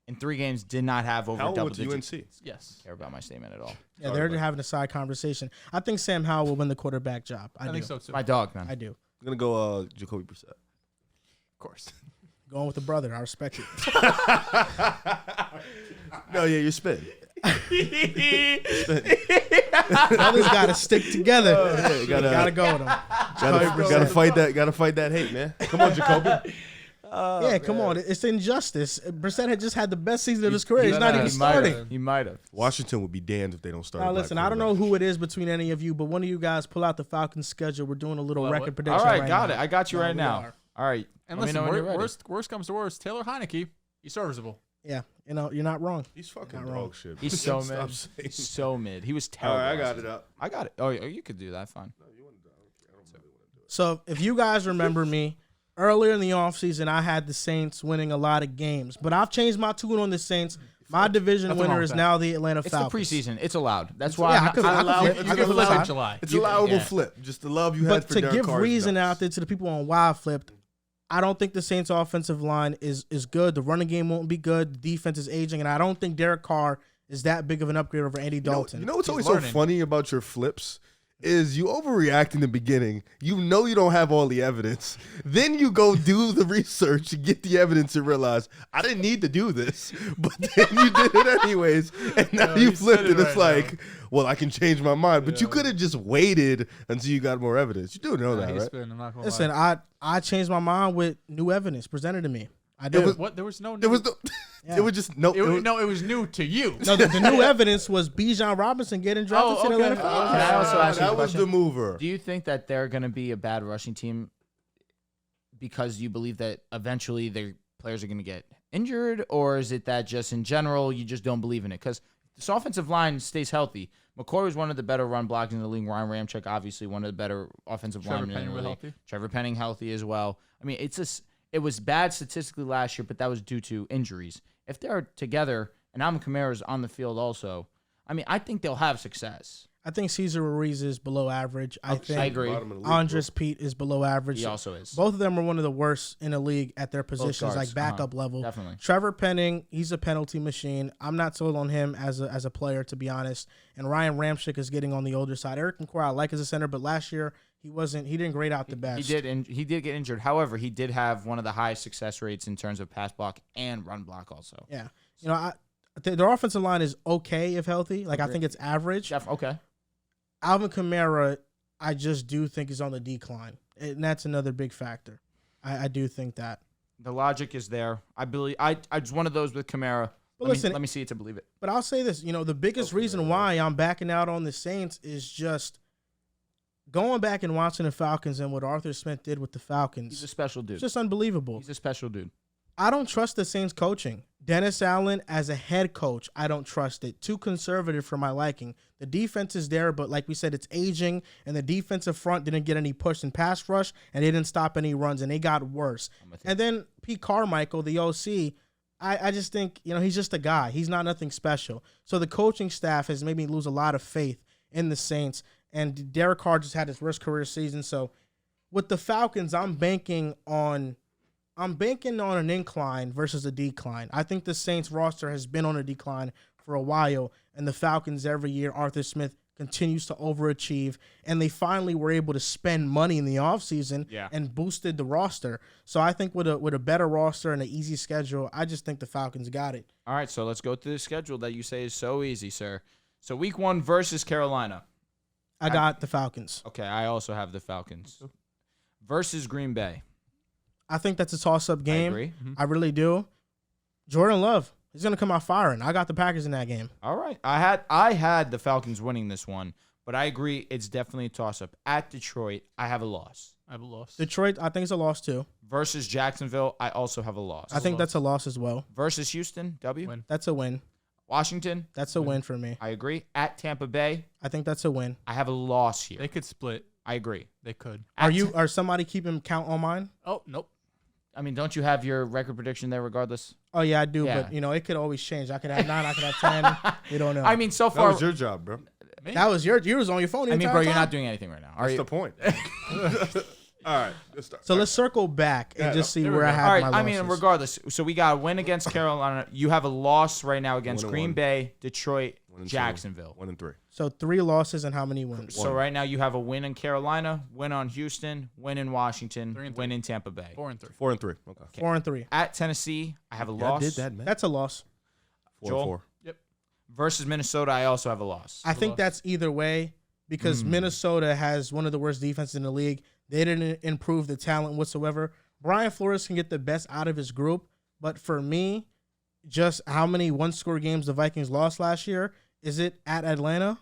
did not have over Howell double went to digits. UNC. Yes. Care about my statement at all. Yeah, Sorry, they're bud. having a side conversation. I think Sam Howell will win the quarterback job. I I do. think so too. My dog, man. I do. I'm going to go Jacoby Brissett. Of course. Going with the brother. I respect it. No, yeah, you're spitting. Brothers got to stick together. You Gotta go with them. gotta fight that hate, man. Come on, Jacoby. Yeah, come on. It's injustice. Brissett had just had the best season of his career. He's not even He might have. starting. He might have. Washington would be damned if they don't start. Now, a black listen, I don't know quarterback. who it is between any of you, but one of you guys pull out the Falcons schedule. We're doing a little Well, record what? prediction. All right, got now. it. I got you No, right we now. are. All right. And Let me listen, know when you're ready. worst comes to worst, Taylor Heineke, he's serviceable. Yeah, you're not wrong. He's fucking Not wrong. dog shit. He's so Stop mid. saying- So mid. He was All terrible. right, I last got season. it up. I got it. Oh, you could do that. Fine. So if you guys remember me, earlier in the offseason, I had the Saints winning a lot of games, but I've changed my tune on the Saints. My division Nothing wrong winner with is that. now the Atlanta It's Falcons. the preseason. It's allowed. That's why. Yeah, I'm I could- not- I could allow- flip- it's I could gonna flip allow- it. July. It's You- allowable yeah. flip. Just the love you But had for to Derek give Carr. reason out there to the people on Wild Flipped, I don't think the Saints' offensive line is good. The running game won't be good. The defense is aging, and I don't think Derek Carr is that big of an upgrade over Andy Dalton. You know what's He's always learning. so funny about your flips is you overreact in the beginning. You know you don't have all the evidence. Then you go do the research and get the evidence and realize I didn't need to do this, but then you did it anyways. And now No, you he flipped said it. it It's right like, well, I can change my mind, but you Yeah. could have just waited until you got more evidence. You do know that, He's right? been, I'm not gonna Listen, lie. I changed my mind with new evidence presented to me. I did. was- What? There was no. It was the, Yeah. it was just no. It was new to you. No, the new evidence was Bijan Robinson getting drafted to the okay. Atlanta Falcons. Can I also ask you a that was question? the mover. Do you think that they're going to be a bad rushing team because you believe that eventually their players are going to get injured, or is it that just in general you just don't believe in it? Because this offensive line stays healthy. McCoy was one of the better run blockers in the league. Ryan Ramczyk, obviously one of the better offensive linemen in the league. Healthy. Trevor Penning healthy as well. I mean, it was bad statistically last year, but that was due to injuries. If they're together and Alvin Kamara's on the field also, I mean, I think they'll have success. I think Cesar Ruiz is below average. I agree. Andres Pete is below average. He also is. Both of them are one of the worst in the league at their positions, like backup level. Definitely. Trevor Penning, he's a penalty machine. I'm not sold on him as a player, to be honest. And Ryan Ramczyk is getting on the older side. Eric McCoy I like as a center, but last year he didn't grade out the best. He did get injured. However, he did have one of the highest success rates in terms of pass block and run block also. Yeah. You know, their offensive line is okay if healthy. Like, I think it's average. Okay. Alvin Kamara, I just do think is on the decline. And that's another big factor. I do think that. The logic is there. I believe I was one of those with Kamara. But let me see it to believe it. But I'll say this, you know, the biggest reason why I'm backing out on the Saints is just going back and watching the Falcons and what Arthur Smith did with the Falcons. He's a special dude. It's just unbelievable. He's a special dude. I don't trust the Saints coaching. Dennis Allen as a head coach, I don't trust it. Too conservative for my liking. The defense is there, but like we said, it's aging, and the defensive front didn't get any push and pass rush, and they didn't stop any runs, and they got worse. And then Pete Carmichael, the OC, I just think, you know, he's just a guy. He's not nothing special. So the coaching staff has made me lose a lot of faith in the Saints, and Derek Carr just had his worst career season. So with the Falcons, I'm banking on an incline versus a decline. I think the Saints roster has been on a decline for a while, and the Falcons every year, Arthur Smith continues to overachieve, and they finally were able to spend money in the offseason and boosted the roster. So I think with a better roster and an easy schedule, I just think the Falcons got it. All right, so let's go through the schedule that you say is so easy, sir. So week 1 versus Carolina. I got the Falcons. Okay, I also have the Falcons. Versus Green Bay. I think that's a toss-up game. I agree. I really do. Jordan Love, he's going to come out firing. I got the Packers in that game. All right. I had the Falcons winning this one, but I agree it's definitely a toss-up. At Detroit, I have a loss. I have a loss. Detroit, I think it's a loss too. Versus Jacksonville, I also have a loss. I think that's a loss as well. Versus Houston, W. Win. That's a win. Washington. That's a win for me. I agree. At Tampa Bay. I think that's a win. I have a loss here. They could split. I agree. They could. Are somebody keeping count on mine? Oh, nope. I mean, don't you have your record prediction there regardless? Oh, yeah, I do. Yeah. But, you know, it could always change. I could have 9. I could have 10. We don't know. I mean, so far. That was your job, bro. That was you was on your phone the entire bro, time. you're not doing anything right now. That's the point. All right, let's start. So let's circle back and just see where I have all right, my losses. I mean, regardless. So we got a win against Carolina. You have a loss right now against Green Bay, Detroit, Jacksonville. 1 and 3. So 3 losses and how many wins? So right now you have a win in Carolina, win on Houston, win in Washington, win in Tampa Bay. 4 and 3. 4 and 3. Okay. 4 and 3. At Tennessee, I have a loss. I did that, man. That's a loss. 4 Joel? and 4. Yep. Versus Minnesota, I also have a loss. I think that's either way because Minnesota has one of the worst defenses in the league. They didn't improve the talent whatsoever. Brian Flores can get the best out of his group, but for me, just how many one-score games the Vikings lost last year, is it at Atlanta?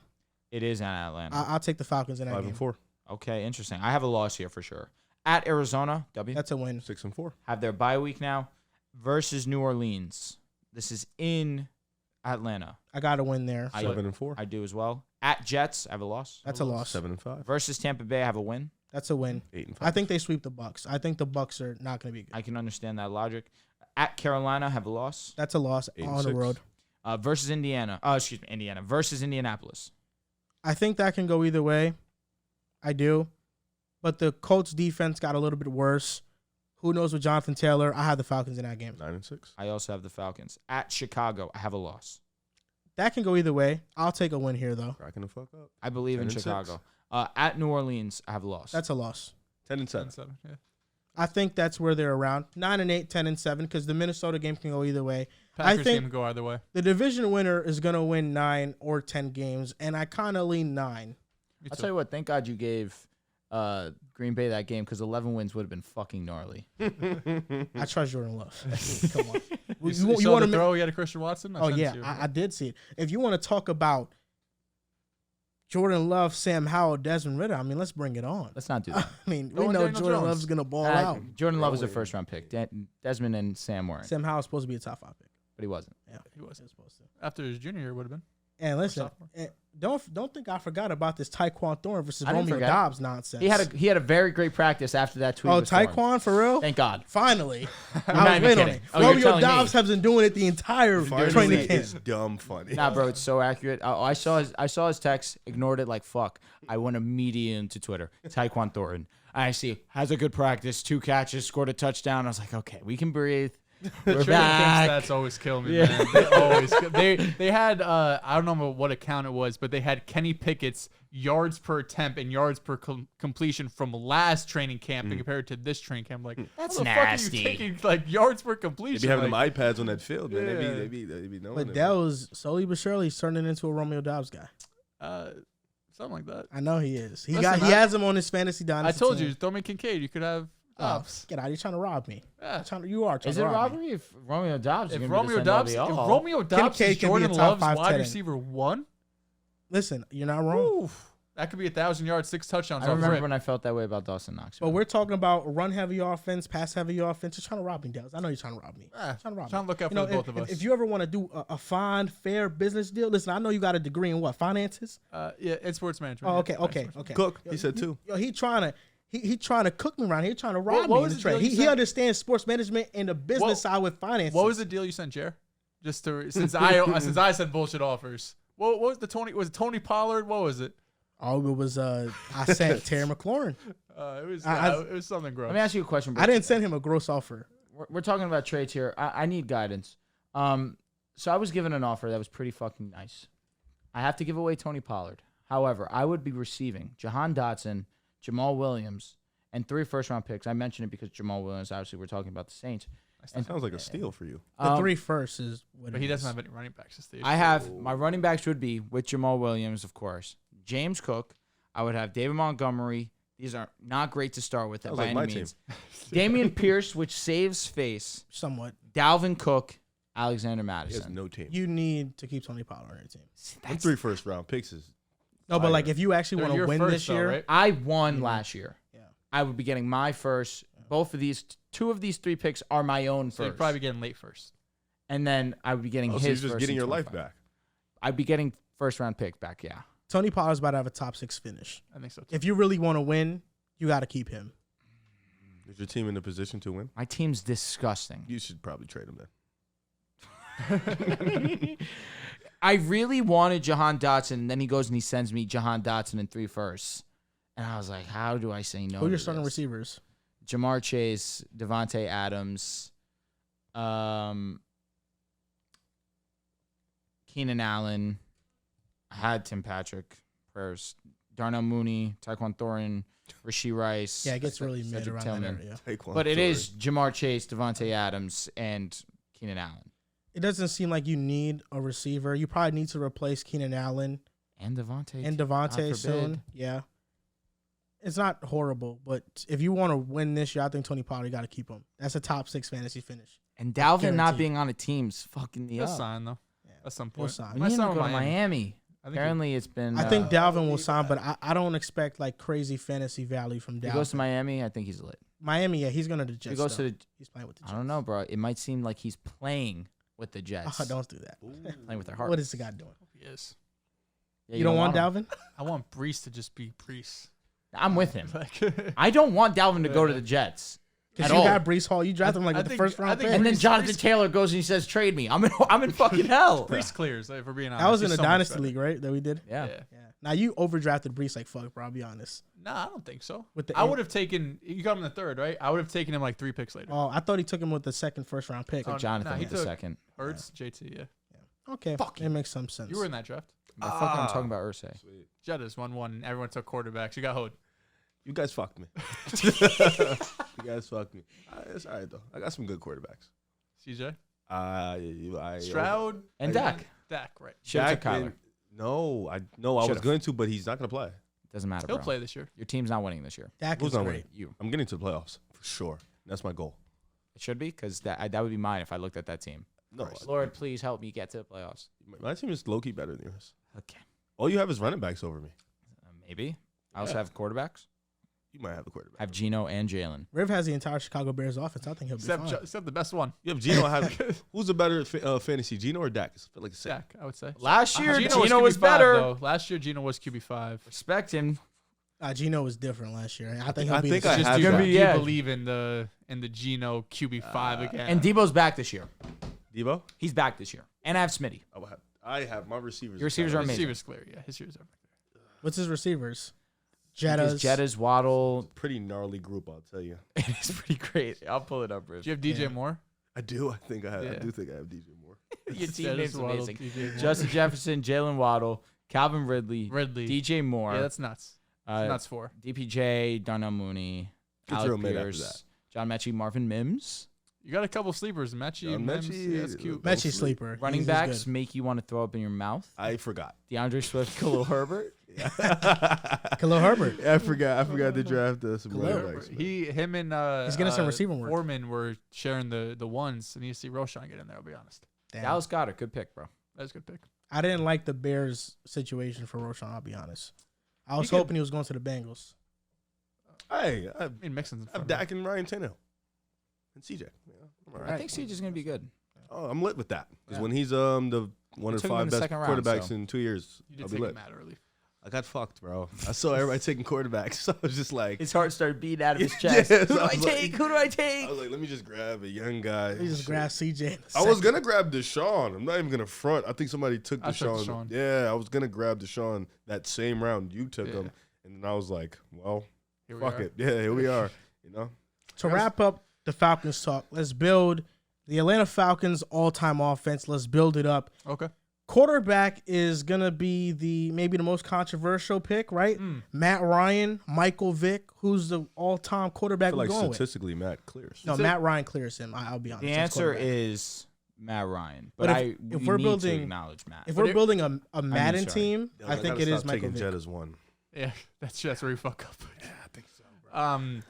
It is at Atlanta. I'll take the Falcons in that 5 game. and 4. Okay, interesting. I have a loss here for sure. At Arizona, W. That's a win. 6 and 4. Have their bye week now. Versus New Orleans. This is in Atlanta. I got to win there. 7 and 4. I do as well. At Jets, I have a loss. That's a loss. 7 and 5. Versus Tampa Bay, I have a win. That's a win. 8 and 5. I think they sweep the Bucks. I think the Bucks are not going to be good. I can understand that logic. At Carolina, I have a loss. That's a loss 8 and on the 6. road. Versus Indiana. Indiana. Versus Indianapolis. I think that can go either way. I do. But the Colts defense got a little bit worse. Who knows with Jonathan Taylor? I have the Falcons in that game. 9 and 6. I also have the Falcons. At Chicago, I have a loss. That can go either way. I'll take a win here, though. Cracking the fuck up. I believe 10 in and Chicago. 6. At New Orleans, I have a loss. That's a loss. 10 and 7. 7. Yeah. I think that's where they're around. 9 and 8, 10 and 7, because the Minnesota game can go either way. Packers I think game go either way. the division winner is going to win 9 or 10 games, and I kind of lean 9. I'll tell you what. Thank God you gave Green Bay that game because 11 wins would have been fucking gnarly. I trust Jordan Love. Come on. You saw wanna the throw he had to Christian Watson? I did see it. If you want to talk about Jordan Love, Sam Howell, Desmond Ridder. I mean, let's bring it on. Let's not do that. I mean, Go we on know Daniel Jordan Jones. Love's gonna ball out. Jordan Love was a first-round pick. Desmond and Sam weren't, Sam Howell's supposed to be a top 5 pick. but he wasn't. Yeah, He was. supposed to. After his junior year would have been. And listen, sophomore. don't think I forgot about this Tyquan Thorne versus I didn't Romeo forget. Dobbs nonsense. He had a very great practice after that tweet. Oh, was formed. Taekwon for real? Thank God. Finally, not I was even waiting on kidding. it. Oh, you're Romeo telling Dobbs me. has been doing it the entire training camp. It's dumb funny. Nah, bro, it's so accurate. I saw his text, ignored it like fuck. I went immediately into Twitter. Tyquan Thornton. I see has a good practice, 2 catches, scored a touchdown. I was like, okay, we can breathe. We're back. Stats always kill me, man. They always they had I don't know what account it was, but they had Kenny Pickett's yards per attempt and yards per completion from last training camp and compared to this training camp. Like, That's how the nasty. fuck are you taking like yards per completion? They be having like, them iPads on that field, man. Yeah. They be knowing But it. Dehls slowly but surely is turning into a Romeo Dobbs guy. something like that. I know he is. He Listen, he has him on his fantasy I dynasty. told team. you, throw me Kincaid. You could have Dobbs. Get out! You're trying to rob me. Yeah. You are trying Is to it rob me. robbery if Romeo Dobbs? is If gonna be the Romeo send Dobbs, all if the all? Romeo Dobbs Kincaid is can be a Jordan top Love's 5 wide tight end. receiver 1, Listen, you're not wrong. that could be 1,000 yards, 6 touchdowns. I off remember rip. when I felt that way about Dawson Knox. But we're talking about run-heavy offense, pass-heavy offense. You're trying to rob me, Dehls. I know you're trying to rob me. Trying to rob me. Trying to look out for the both of us. If you ever want to do a fine, fair business deal, listen, I know you got a degree in what? Finances? Yeah, it's sports management. Oh, okay, Yeah, okay, sports okay. Cook, he said too. Yo, he trying to cook me around here. He trying to rob what me was in the the deal trade. you He said? understands sports management and the business side with finances. What was the deal you sent, Jer? Just to since I said bullshit offers. What was the Tony? Was it Tony Pollard? What was it? Oh, it was I sent Terry McLaurin. It was something gross. Let me ask you a question, bro. I didn't send him a gross offer. We're talking about trades here. I need guidance. So I was given an offer that was pretty fucking nice. I have to give away Tony Pollard. However, I would be receiving Jahan Dotson, Jamal Williams, and 3 first-round picks. I mentioned it because Jamal Williams, obviously, we're talking about the Saints. That sounds like a steal for you. The 3 first is what but it he is. doesn't have any running backs this stage. I have my running backs would be with Jamal Williams, of course. James Cook. I would have David Montgomery. These are not great to start with Sounds by like any my means. Damian Pierce, which saves face. somewhat. Dalvin Cook, Alexander He has Madison. no team. You need to keep Tony Pollard on your team. Them 3 first-round picks is No, but like if you actually They're want to your win first, this though, year, right? I won last year. Yeah. I would be getting my first. Both of these, 2 of these 3 picks are my own So you'd first. probably be getting late first. And then I would be getting so his you're just first getting in your life 25. back. I'd be getting first-round pick back, yeah. Tony Pollard's about to have a top 6 finish. I think so too. If you really want to win, you got to keep him. Is your team in a position to win? My team's disgusting. You should probably trade him then. I really wanted Jahan Dotson, and then he goes and he sends me Jahan Dotson in 3 firsts. And I was like, how do I say no? Who are your to starting this? receivers? Jamar Chase, Devontae Adams, Keenan Allen. I had Tim Patrick, prayers. Darnell Mooney, Tyquan Thornton, Rashee Rice. Yeah, it gets really mid Cedric around Tillman. that area. Taekwon But it Thornton. is Jamar Chase, Devontae Adams, and Keenan Allen. It doesn't seem like you need a receiver. You probably need to replace Keenan Allen And Devontae. and God Devontae forbid. soon. Yeah. It's not horrible, but if you want to win this year, I think Tony Pollard, you got to keep him. That's a top 6 fantasy finish. And Dalvin not Guaranteed. being on a team's fucking me He'll up. sign though. Yeah. At some We'll point. sign. We Might need him sign to with go to Miami. I think Apparently, it's been. I think Dalvin will sign, but I don't expect like crazy fantasy value from if he Dalvin. goes to Miami, I think he's lit. Miami, yeah, he's going to the If Jets. he goes though. to the, He's playing with the I Jets. don't know, bro. It might seem like he's playing with the Jets. Oh, don't do that. Playing with their heart. What is the guy doing? Yes. Yeah, you don't want him? Dalvin? I want Brees to just be Brees. I'm with him. Like, I don't want Dalvin to go to the Jets Because at you all. got Brees Hall. You drafted him like I with the think- first I round think pick. And then Brees- Jonathan Brees- Taylor goes and he says, "Trade me." I'm in fucking hell. Brees clears, if we're being honest. That was in He's a so much dynasty better. league, right? That we did. Yeah. Yeah. Yeah. Now you overdrafted Brees like fuck, bro. I'll be honest. Nah, I don't think so. With the I would have taken. You got him in the 3rd, right? I would have taken him like 3 picks later. Oh, I thought he took him with the second first round pick. Oh, Jonathan nah, he with the took- second. Hurts, JT, yeah. Okay, Fuck it makes some sense. You were in that draft. But fuck, I'm talking about Ursay. Sweet. Jettas 1-1. Everyone took quarterbacks. You got Hood. You guys fucked me. You guys fucked me. It's all right though. I got some good quarterbacks. CJ, Stroud. Stroud, And Dak. Dak, right? Should have took Kyler. No, I was Should've. going to, but he's not gonna play. Doesn't matter, He'll bro. play this year. Your team's not winning this year. Dak Who's is not great. winning? You. I'm getting to the playoffs for sure. That's my goal. It should be because that would be mine if I looked at that team. No, Lord, please help me get to the playoffs. my team is low key better than yours. Okay. All you have is running backs over me. Maybe. I also have quarterbacks. You might have the quarterback. I have Geno and Jalen. Riv has the entire Chicago Bears offense. I think he'll be fine. Except the best one. You have Geno. Who's a better fantasy, Geno or Dak? I feel like it's Dak, I would say. Last year, Geno was better. Though. Last year, Geno was QB5. Respect him. Geno was different last year. I think I he'll be think I the have Do that. you believe in the Geno QB5 again? And Debo's back this year. Debo. He's back this year. And I have Smitty. I have my receivers. Your receivers are his amazing. receivers clear. Yeah, his receivers are clear. What's his receivers? Jettas, Waddle. Pretty gnarly group, I'll tell you. It's pretty great. I'll pull it up, Riv. Do you have DJ Moore? I do. I think I have. Yeah. I do think I have DJ Moore. Your team name's Waddle, amazing. DJ Moore. Justin Jefferson, Jalen Waddle, Calvin Ridley, DJ Moore. Yeah, that's nuts. That's nuts for. DPJ, Darnell Mooney, Good Alec throw mid after Pierce, that. John Mechie, Marvin Mims. You got a couple sleepers. Mechie, Mims. Yeah, that's cute. Mechie sleeper. Running He's backs good. make you want to throw up in your mouth. I forgot. DeAndre Swift, Khalil Herbert. Khalil Herbert. I forgot to draft some Khalil. running backs. Him and He's getting some receiving work. Foreman were sharing the ones. I need to see Roshan get in there. I'll be honest. Damn. Dallas Goedert, good pick, bro. That's a good pick. I didn't like the Bears situation for Roshan, I'll be honest. I was He could- hoping he was going to the Bengals. Hey, I I mean, Mixon's in have front. Dak and Ryan Tannehill and CJ. Yeah, I'm all I right. think CJ's going to be good. Oh, I'm lit with that because Yeah. when he's the one of took the him in 5 the best second round, quarterbacks so. in 2 years, You did I'll be take lit. him out early. I got fucked, bro. I saw everybody taking quarterbacks, so I was just like, His heart started beating out of his Yes, chest. Who do I I was like- take? Who do I I take? was like, let me just grab a young guy. He just Shit. grabbed CJ. I was gonna grab Deshaun. I'm not even gonna front. I think somebody took I took Deshaun. Deshaun. Yeah, I was gonna grab Deshaun that same round you took Yeah. him, and then I was like, well, Here we fuck are. it. Yeah, here we are. You know, To wrap up the Falcons talk, let's build the Atlanta Falcons all-time offense. Let's build it up. Okay. Quarterback is going to be maybe the most controversial pick, right? Matt Ryan, Michael Vick. Who's the all-time I quarterback feel we're like going with? statistically Matt clears. No, Matt Ryan clears him. I'll be honest. The That's answer quarterback. is Matt Ryan. But But if we we're need building- to acknowledge Matt. If But we're it- building a Madden sorry. team, Yo, I think gotta it is stop Michael taking Vick. Jet as one. Yeah, that's where we fuck up. Yeah, I think so, bro.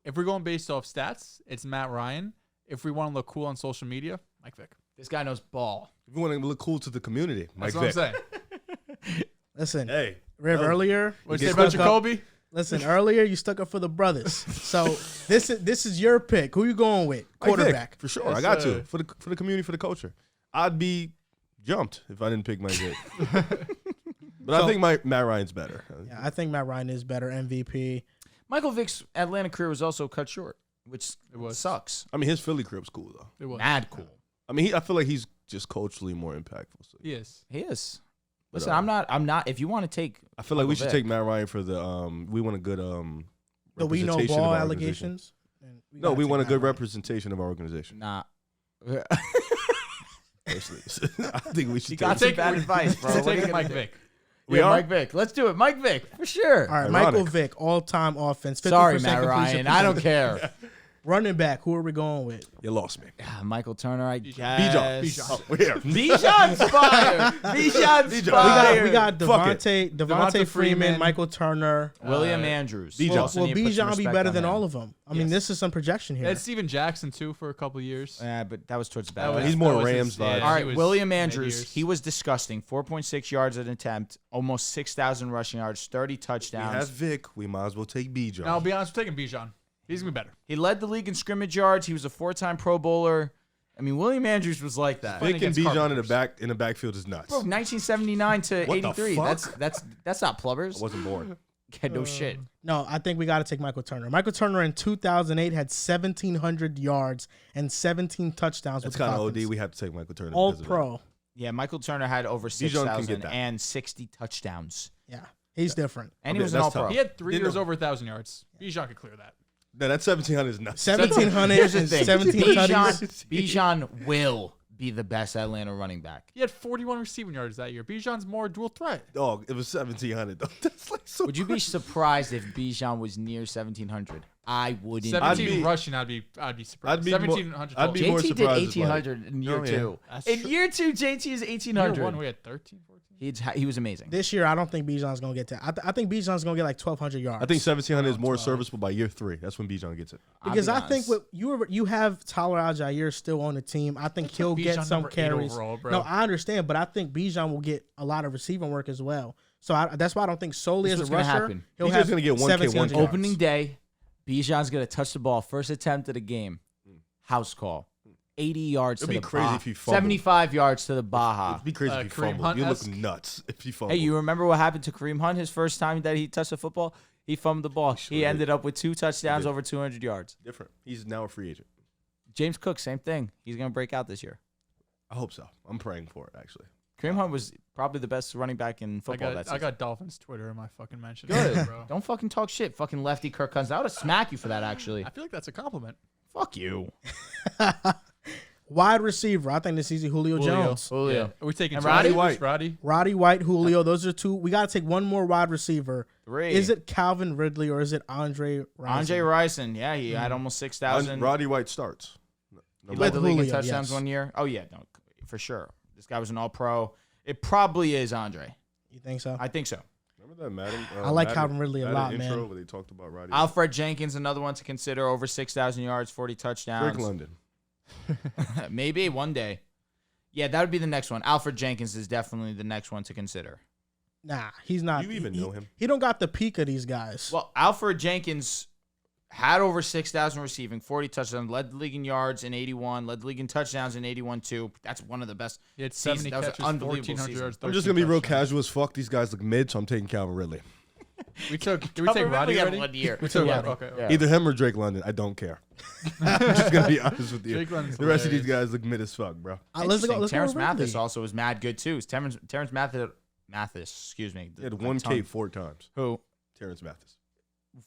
If we're going based off stats, it's Matt Ryan. If we want to look cool on social media, Mike Vick. This guy knows ball. If you want to look cool to the community, Mike That's what Vick. I'm saying. Listen, Hey, Riv, no. earlier, What'd you you say about stuck up- Jacoby? Listen, earlier you stuck up for the brothers. So this is your pick. Who you going with? Mike Vick, Quarterback. for sure. Yes, I got sir. to for the community, for the culture. I'd be jumped if I didn't pick Mike Vick. But So- I think Matt Ryan's better. Yeah, I think Matt Ryan is better MVP. Michael Vick's Atlanta career was also cut short, which It was. sucks. I mean, his Philly career was cool though. It was. Mad cool. I mean, I feel like he's just culturally more impactful. So. He is. He is. But, Listen, I'm not. If you want to take, I feel like we Michael should Vick. take Matt Ryan for the we want a good The we know representation of ball our organization. allegations. And No, gotta we take want a Matt good Ryan. representation of our organization. nah. Personally, I think we should You take. got some bad advice, bro. We're What are you taking gonna Mike do? Vick. We Yeah, are? Mike Vick. Let's do it. Mike Vick for sure. All right, Ironic. Michael Vick, all-time offense. 50% Sorry, Matt completion Ryan. I don't percentage. care. Running back, who are we going with? You lost me. Michael Turner, I Bijan. guess. Oh, we're here. Bijan's fire. Bijan's fire. We got Fuck it. Devontae Freeman, Freeman, Michael Turner. William Andrews. Bijan. Will Also need to put some Bijan be respect better on than him. all of them? I mean, Yes. this is some projection here. They had Steven Jackson too for a couple of years. Yeah, but that was towards the That back. was- He's more that was Rams his- vibes. yeah, All he right, was William mid-years. Andrews. He was disgusting. 4.6 yards an attempt, almost 6,000 rushing yards, 30 We touchdowns. have Vic. We might as well take Bijan. Now, I'll be honest, we're taking Bijan. He's gonna be better. He led the league in scrimmage yards. He was a 4-time Pro Bowler. I mean, William Andrews was like that. Vic and against Bijan Carpenters. in the backfield is nuts. Bro, 1979 to What the 83. fuck? That's not plumbers. I wasn't born. Yeah, no shit. No, I think we got to take Michael Turner. Michael Turner in 2008 had 1,700 yards and 17 touchdowns That's with the kind of Falcons. OD. We have to take Michael Turner. All because of pro. Yeah, Michael Turner had over Bijan can get 6,000 that. and 60 touchdowns. Yeah, he's different. And he Okay, was an that's all-pro. tough. He had 3 Didn't years know. over 1,000 yards. Bijan could clear that. No, that 1,700 is nuts. 1,700 Here's the and thing. 17 touchdowns. Bijan will be the best Atlanta running back. He had 41 receiving yards that year. Bijan's more dual threat. Dog, it was 1,700 though. That's like so. Would you be surprised if Bijan was near 1,700? I wouldn't. 17 be- rushing, I'd be surprised. I'd be more- 1,700. I'd be total. more JT did surprised if, like- 1,800 in year Oh, yeah. 2. That's In true. year 2, JT is Year 1,800. 1, we had 13, 14. He was amazing. This year, I don't think Bijan's going to get that. I think Bijan's going to get like 1,200 yards. I think 1,700 is more serviceable by year 3. That's when Bijan gets it. Because I think what you have Tyler Algier still on the team. I think he'll get some carries. Overall, bro. No, I understand, but I think Bijan will get a lot of receiving work as well. So that's why I don't think solely This as is a what's gonna rusher, happen. he'll He's have just gonna get 1K, 1,700 1K. Opening day, Bijan's going to touch the ball. First attempt of the game. House call. 80 yards It'd to be the crazy Baja. if he fumbled. 75 yards to the Baja. It'd be crazy if he Kareem fumbled. You look Hunt-esque. nuts if he fumbled. Hey, you remember what happened to Kareem Hunt his first time that he touched the football? He fumbled the ball. He ended up with 2 touchdowns over 200 yards. Different. He's now a free agent. James Cook, same thing. He's going to break out this year. I hope so. I'm praying for it, actually. Kareem Hunt was probably the best running back in football that season. I got Dolphins Twitter in my fucking mention. Good. Bro. Don't fucking talk shit. Fucking lefty Kirk Cousins. I would have smacked you for that, actually. I feel like that's a compliment. Fuck you. wide receiver. I think this is easy. Julio Jones. Julio. Yeah. Are we taking And Roddy White? Roddy White, Julio. Those are 2. We got to take one more wide receiver. 3. Is it Calvin Ridley or is it Andre Rison? Andre Rison? Yeah, he had almost 6,000. Roddy White starts. He led the league in Julio, touchdowns yes. 1 year. Oh, yeah, no, for sure. This guy was an all-pro. It probably is Andre. You think so? I think so. Remember that Madden? I like Calvin Ridley a lot, intro man. where they talked about Roddy. Alfred Jenkins, another one to consider. Over 6,000 yards, 40 touchdowns. Drake London. Maybe one day. Yeah, that would be the next one. Alfred Jenkins is definitely the next one to consider. Nah, he's not. You even know him? He don't got the peak of these guys. Well, Alfred Jenkins had over 6,000 receiving, 40 touchdowns, led the league in yards in 81, led the league in touchdowns in 81 too. That's one of the best. He had seasons. 70 That was an catches, unbelievable 1,400 season. yards. I'm just going to be real 13 touchdowns. casual as fuck. These guys look mid, so I'm taking Calvin Ridley. Did we take Calvin Roddy Ridley had already? 1 year. We took Yeah. Roddy. Okay. Yeah. Either him or Drake London. I don't care. I'm just going to be honest with you. Drake London's The rest of these hilarious. guys look mid as fuck, bro. Let's go. Terrence with Ridley. Mathis also was mad good too. Terrence Mathis, excuse me. He had My 1K tongue. 4 times. Who? Terrence Mathis.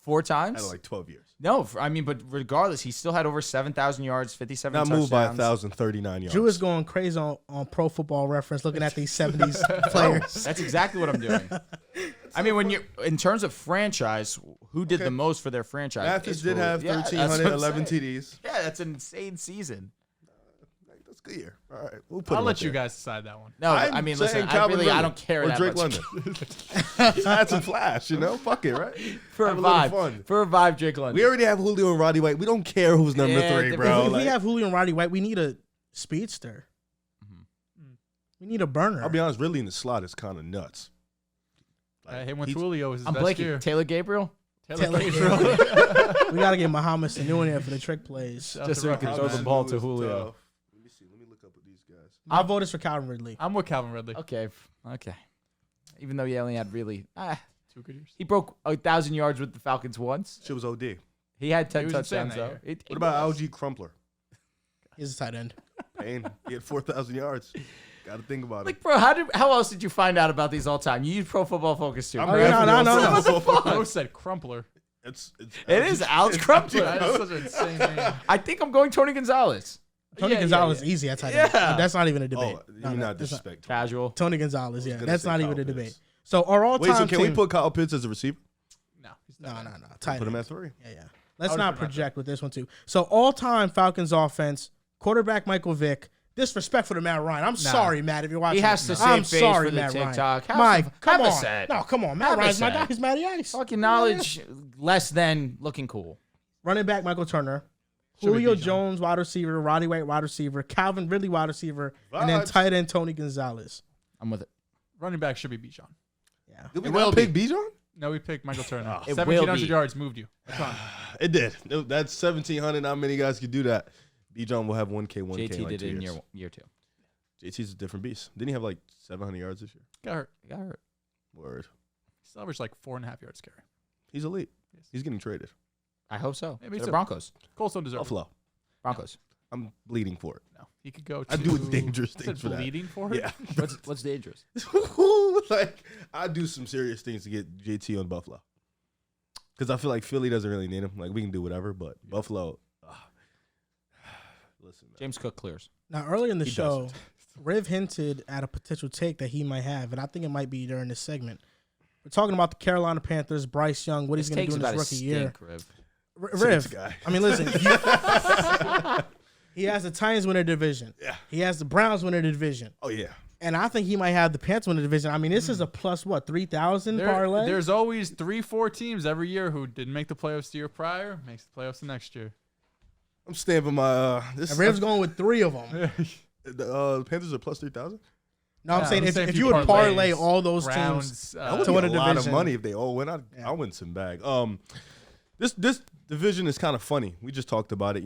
4 Had times? like 12 years. No, I mean, but regardless, he still had over 7,000 yards, 57 Not touchdowns. moved by 1,039 yards. Drew is going crazy on Pro Football Reference, looking at these 70s players. That's exactly what I'm doing. I mean, when you in terms of franchise, who did the most for their franchise? Mathis It's did have Julio. Yeah, that's 1,311 what I'm saying. TDs. Yeah, that's an insane season. That's a good year. All right. We'll put I'll him let up you there. guys decide that one. No, I'm I mean, saying listen, Calvin I Ridley don't care or that Drake much. London. Had some flash, you know? Fuck it, right? For a Have a little vibe. fun. For a vibe, Drake London. We already have Julio and Roddy White. We don't care who's number Yeah, 3, if bro. If we Like, have Julio and Roddy White, we need a speedster. We need a burner. I'll be honest, Ridley in the slot is kind of nuts. Hey, when he's- Julio was his I'm best blanking. year. Taylor Gabriel? Taylor Gabriel. we got to get Muhammad Sanu in there for the trick plays. Shout out Just to so he Rock can House. throw the Sanu ball to is Julio. tough. Let me see. Let me look up with these guys. My vote is for Calvin Ridley. I'm with Calvin Ridley. Okay. Even though he only had really... 2 good years. he broke 1,000 yards with the Falcons once. Shit was OD. He had 10 He was insane touchdowns, that though. year. What about Algie Crumpler? He's a tight end. Payne, he had 4,000 yards. Got to think about it. Like, bro, how else did you find out about these all time? You use Pro Football Focus too. I'm Oh, yeah, rapping no. also. I always said Crumpler. It's It is Alex Crumpler. That is such an insane name. I think I'm going Tony Gonzalez. Tony Yeah, Gonzalez yeah. easy at tight end. Yeah. That's not even a debate. Oh, you're No, not that's not- disrespectful. Casual. Tony Gonzalez, yeah. gonna That's say not even Kyle a debate. Pitts. So our all-time Wait, so can we team- put Kyle Pitts as a receiver? No. He's No. not. Tight Put him end. at 3. Yeah. Let's would not put him at project with this one too. So all-time Falcons offense, quarterback Michael Vick. Disrespectful to Matt Ryan. I'm sorry, Matt, if you're watching. He has to this. save I'm face sorry, for the Matt TikTok. Ryan. Have Mike, some- come have a on. set. No, come on. Matt Have a Ryan's my set. guy. He's Matty Ice. Fucking knowledge less than looking cool. Running back Michael Turner. Should be Julio Bijan. Jones, wide receiver. Roddy White, wide receiver. Calvin Ridley, wide receiver. And then Vibes. tight end Tony Gonzalez. I'm with it. Running back should be Bijan. Yeah. Did we It not will pick Bijan? No, we picked Michael Turner. It will 1,700 be. yards moved you. A ton. It did. That's 1,700. Not many guys could do that. Bijan will have 1K, 1K JT in like did 2 it in years. year 2. JT's a different beast. Didn't he have like 700 yards this year? Got hurt. He got hurt. Word. He's averaged like 4.5 yards carry. He's elite. Yes. He's getting traded. I hope so. Maybe To so. the Broncos. Colts don't deserve it. Buffalo. Broncos. I'm bleeding for it. No. He could go to... I do dangerous I said things for that. bleeding for it? Yeah. What's dangerous? Like, I do some serious things to get JT on Buffalo. Because I feel like Philly doesn't really need him. Like, we can do whatever, but Buffalo. Listen, man. James Cook clears. Now, earlier in the He show, doesn't. Riv hinted at a potential take that he might have, and I think it might be during this segment. We're talking about the Carolina Panthers, Bryce Young, what he's going to do in his rookie year. Riv. Riv, guy. I mean, listen, he has the Titans win their division. Yeah. He has the Browns win their division. Oh, yeah. And I think he might have the Panthers win the division. I mean, this is a plus, 3,000 parlay? There's always 3-4 teams every year who didn't make the playoffs the year prior, makes the playoffs the next year. I'm stamping my The Rams going with 3 of them. the Panthers are plus 3,000. No, I'm saying if you would parlay all those teams that would to be win a a lot division. of money if they all win. I'll win some bag. This division is kind of funny. We just talked about it.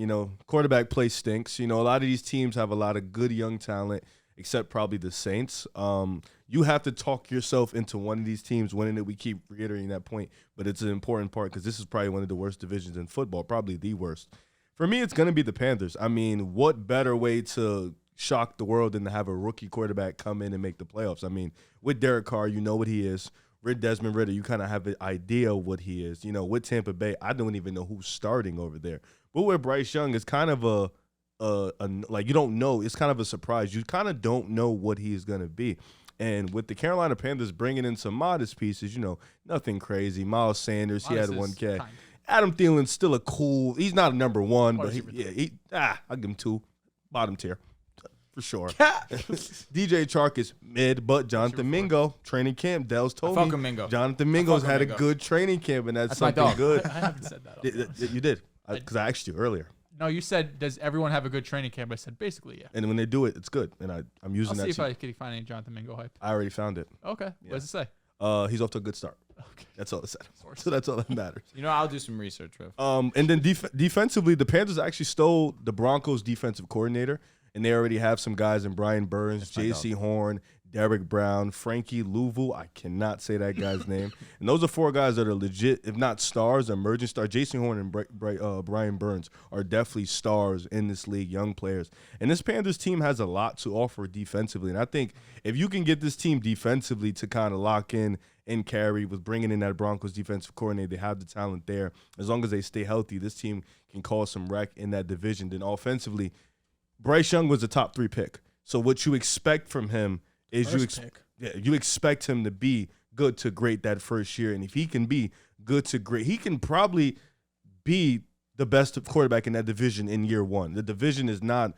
Quarterback play stinks. A lot of these teams have a lot of good young talent, except probably the Saints. You have to talk yourself into one of these teams winning it. We keep reiterating that point, but it's an important part because this is probably one of the worst divisions in football, probably the worst. For me, it's going to be the Panthers. I mean, what better way to shock the world than to have a rookie quarterback come in and make the playoffs? I mean, with Derek Carr, you know what he is. With Desmond Ridder, you kind of have an idea of what he is. With Tampa Bay, I don't even know who's starting over there. But with Bryce Young, it's kind of you don't know. It's kind of a surprise. You kind of don't know what he is going to be. And with the Carolina Panthers bringing in some modest pieces, nothing crazy. Miles Sanders, he had 1K. Adam Thielen's still a cool. He's not a number one, but I'll give him 2, bottom tier, for sure. DJ Chark is mid, but Jonathan Mingo, training camp. Dehls told me Mingo. Jonathan Mingo's had a good training camp, and that's something my dog. good. I haven't said that. You did, because I asked you earlier. No, you said, does everyone have a good training camp? I said, basically, yeah. And when they do it, it's good, and I'm using I'll that. see if I can find any Jonathan Mingo hype. I already found it. Okay. Yeah. What does it say? He's off to a good start. Okay. That's all it said. So that's all that matters. I'll do some research, Rev. And then defensively, the Panthers actually stole the Broncos' defensive coordinator, and they already have some guys in Brian Burns, J.C. Horn, Derek Brown, Frankie Louvu. I cannot say that guy's name. And those are 4 guys that are legit, if not stars, emerging stars. J.C. Horn and Brian Burns are definitely stars in this league, young players. And this Panthers team has a lot to offer defensively. And I think if you can get this team defensively to kind of lock in and carry with bringing in that Broncos defensive coordinator, they have the talent there. As long as they stay healthy, this team can cause some wreck in that division. Then offensively, Bryce Young was a top 3 pick. So what you expect from him is you expect him to be good to great that first year. And if he can be good to great, he can probably be the best quarterback in that division in year 1. The division is not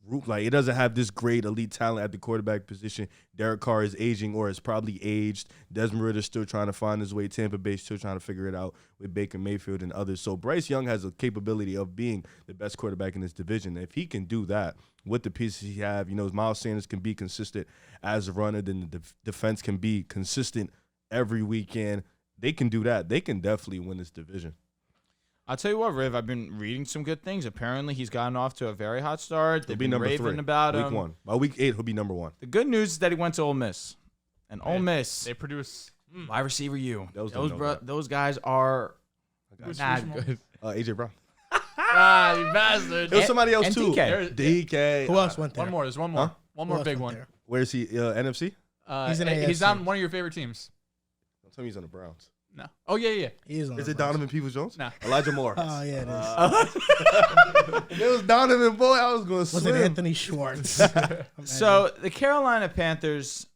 it doesn't have this great elite talent at the quarterback position. Derek Carr is aging or is probably aged. Desmond Ridder still trying to find his way. Tampa Bay still trying to figure it out with Baker Mayfield and others. So Bryce Young has a capability of being the best quarterback in this division. If he can do that with the pieces he have, Miles Sanders can be consistent as a runner, then the defense can be consistent every weekend. They can do that. They can definitely win this division. I'll tell you what, Riv, I've been reading some good things. Apparently, he's gotten off to a very hot start. They've been raving about him. Week 1. By week 8, he'll be number 1. The good news is that he went to Ole Miss. And Ole Miss, they produce wide receiver you. Those guys are not good. A.J. Brown. You bastard. There was somebody else, too. DK. Who else went there? One more. There's one more. Huh? One more big one. There? Where is he? NFC? He's on one of your favorite teams. Don't tell me he's on the Browns. No. Oh, yeah. He is on Is the it Browns. Donovan Peoples-Jones? No. Elijah Moore. Oh, yeah, it is. If it was Donovan, boy, I was going to Was swim. it Anthony Schwartz? So, the Carolina Panthers,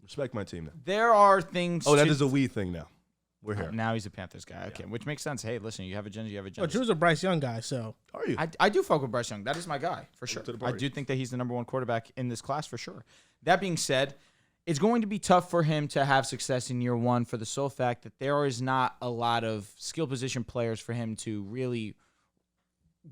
Respect my team now. there are things. Oh, that is a we thing now. We're here. Now he's a Panthers guy. Okay, which makes sense. Hey, listen, you have agenda, you have agenda. But Drew's a Bryce Young guy, so. Are you? I do fuck with Bryce Young. That is my guy, for sure. to the I party. do think that he's the number 1 quarterback in this class, for sure. That being said, it's going to be tough for him to have success in year 1 for the sole fact that there is not a lot of skill position players for him to really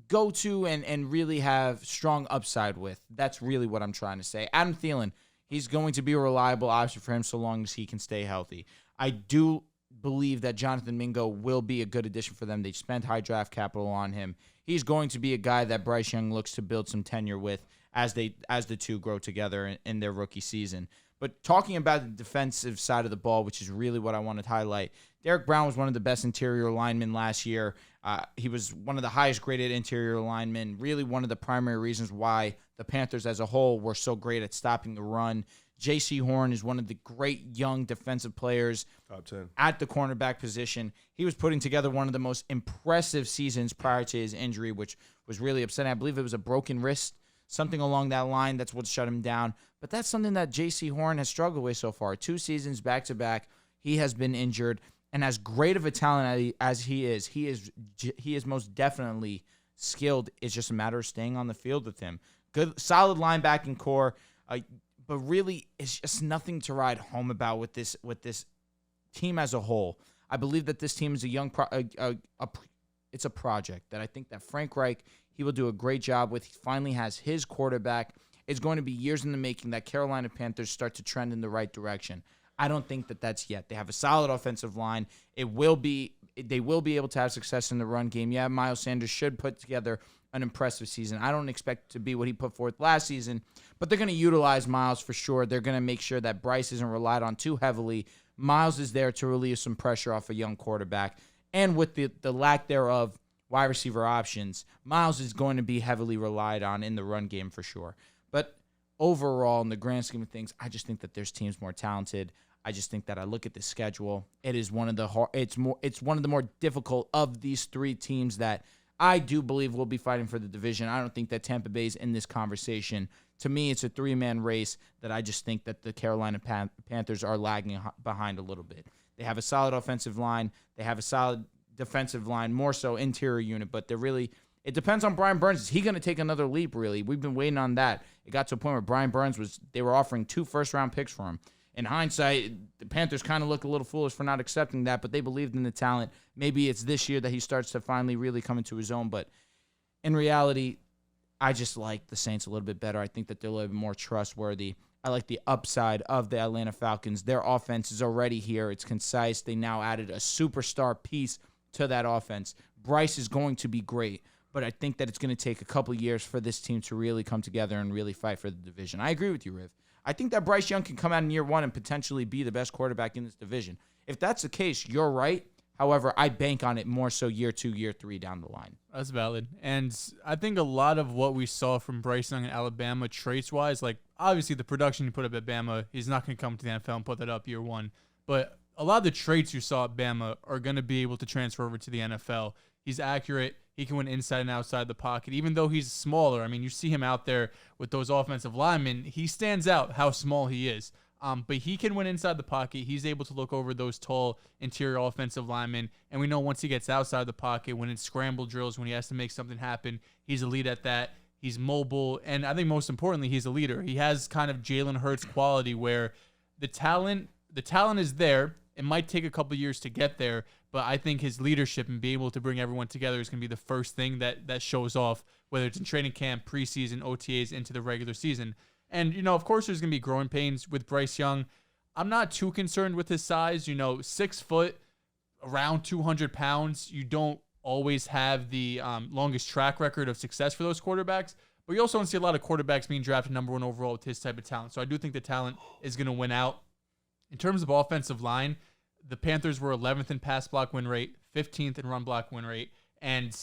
go to and really have strong upside with. That's really what I'm trying to say. Adam Thielen, he's going to be a reliable option for him so long as he can stay healthy. I do believe that Jonathan Mingo will be a good addition for them. They spent high draft capital on him. He's going to be a guy that Bryce Young looks to build some tenure with as the two grow together in their rookie season. But talking about the defensive side of the ball, which is really what I wanted to highlight, Derek Brown was one of the best interior linemen last year. He was one of the highest graded interior linemen, really one of the primary reasons why the Panthers as a whole were so great at stopping the run. J.C. Horn is one of the great young defensive players Top 10. at the cornerback position. He was putting together one of the most impressive seasons prior to his injury, which was really upsetting. I believe it was a broken wrist, something along that line. That's what shut him down. But that's something that J.C. Horn has struggled with so far. 2 seasons back-to-back, he has been injured. And as great of a talent as he is most definitely skilled. It's just a matter of staying on the field with him. Good, solid linebacking core. but really it's just nothing to ride home about with this team as a whole. I believe that this team is it's a project that I think that Frank Reich, he will do a great job with. He finally has his quarterback. It's going to be years in the making that Carolina Panthers start to trend in the right direction. I don't think that that's yet. They have a solid offensive line. They will be able to have success in the run game. Yeah, Miles Sanders should put together an impressive season. I don't expect to be what he put forth last season, but they're going to utilize Miles for sure. They're going to make sure that Bryce isn't relied on too heavily. Miles is there to relieve some pressure off a young quarterback. And with the lack thereof wide receiver options, Miles is going to be heavily relied on in the run game for sure. But overall, in the grand scheme of things, I just think that there's teams more talented. I just think that I look at the schedule. It is one of the it's one of the more difficult of these three teams that I do believe will be fighting for the division. I don't think that Tampa Bay's in this conversation. To me, it's a three-man race that I just think that the Carolina Panthers are lagging behind a little bit. They have a solid offensive line. They have a solid defensive line, more so interior unit, but it depends on Brian Burns. Is he going to take another leap, really? We've been waiting on that. It got to a point where Brian Burns they were offering 2 first-round picks for him. In hindsight, the Panthers kind of look a little foolish for not accepting that, but they believed in the talent. Maybe it's this year that he starts to finally really come into his own, but in reality, I just like the Saints a little bit better. I think that they're a little bit more trustworthy. I like the upside of the Atlanta Falcons. Their offense is already here. It's concise. They now added a superstar piece to that offense. Bryce is going to be great, but I think that it's going to take a couple years for this team to really come together and really fight for the division. I agree with you, Riv. I think that Bryce Young can come out in year 1 and potentially be the best quarterback in this division. If that's the case, you're right. However, I bank on it more so year 2, year 3 down the line. That's valid. And I think a lot of what we saw from Bryce Young in Alabama traits-wise, like obviously the production he put up at Bama, he's not going to come to the NFL and put that up year 1. But a lot of the traits you saw at Bama are going to be able to transfer over to the NFL. He's accurate. He can win inside and outside the pocket, even though he's smaller. I mean, you see him out there with those offensive linemen. He stands out how small he is. But he can win inside the pocket. He's able to look over those tall interior offensive linemen. And we know once he gets outside the pocket, when it's scramble drills, when he has to make something happen, he's elite at that. He's mobile. And I think most importantly, he's a leader. He has kind of Jalen Hurts quality where the talent is there. It might take a couple years to get there, but I think his leadership and being able to bring everyone together is going to be the first thing that shows off, whether it's in training camp, preseason, OTAs, into the regular season. And, of course, there's going to be growing pains with Bryce Young. I'm not too concerned with his size. 6 foot, around 200 pounds. You don't always have the longest track record of success for those quarterbacks, but you also don't see a lot of quarterbacks being drafted number 1 overall with his type of talent. So I do think the talent is going to win out. In terms of offensive line, the Panthers were 11th in pass block win rate, 15th in run block win rate. And,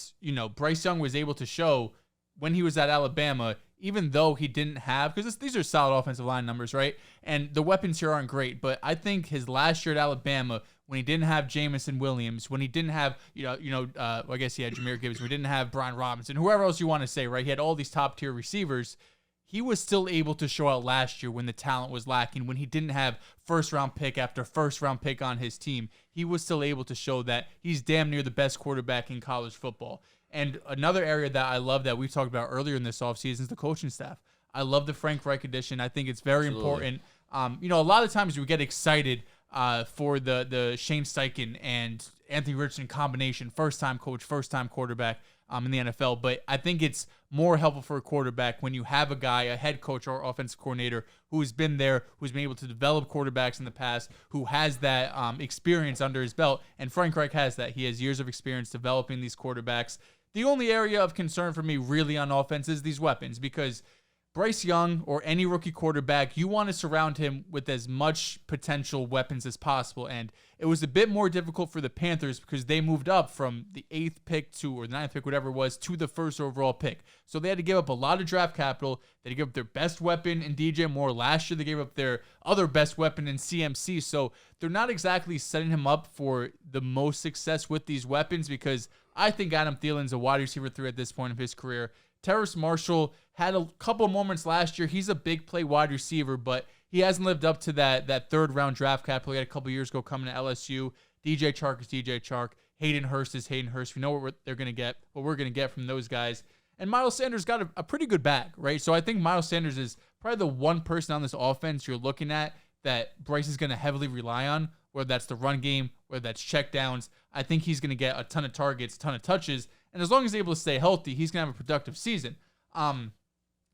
Bryce Young was able to show when he was at Alabama, even though he didn't have, because these are solid offensive line numbers, right? And the weapons here aren't great, but I think his last year at Alabama, when he didn't have Jamison Williams, when he didn't have, I guess he had Jahmyr Gibbs, when he didn't have Brian Robinson, whoever else you want to say, right? He had all these top tier receivers. He was still able to show out last year when the talent was lacking, when he didn't have first-round pick after first-round pick on his team. He was still able to show that he's damn near the best quarterback in college football. And another area that I love that we talked about earlier in this offseason is the coaching staff. I love the Frank Reich addition. I think it's very important. A lot of times we get excited for the Shane Steichen and Anthony Richardson combination, first-time coach, first-time quarterback in the NFL. But I think it's more helpful for a quarterback when you have a guy, a head coach or offensive coordinator who's been there, who's been able to develop quarterbacks in the past, who has that experience under his belt. And Frank Reich has that. He has years of experience developing these quarterbacks. The only area of concern for me really on offense is these weapons, because Bryce Young or any rookie quarterback, you want to surround him with as much potential weapons as possible. And it was a bit more difficult for the Panthers because they moved up from the 8th pick or the 9th pick, whatever it was, to the 1st overall pick. So they had to give up a lot of draft capital. They had to give up their best weapon in DJ Moore. Last year, they gave up their other best weapon in CMC. So they're not exactly setting him up for the most success with these weapons, because I think Adam Thielen's a wide receiver 3 at this point of his career. Terrace Marshall had a couple moments last year. He's a big play wide receiver, but he hasn't lived up to that third-round draft capital he had a couple years ago coming to LSU. DJ Chark is DJ Chark. Hayden Hurst is Hayden Hurst. We know what we're going to get from those guys. And Miles Sanders got a pretty good bag, right? So I think Miles Sanders is probably the one person on this offense you're looking at that Bryce is going to heavily rely on, whether that's the run game, whether that's checkdowns. I think he's going to get a ton of targets, a ton of touches, and as long as he's able to stay healthy, he's going to have a productive season.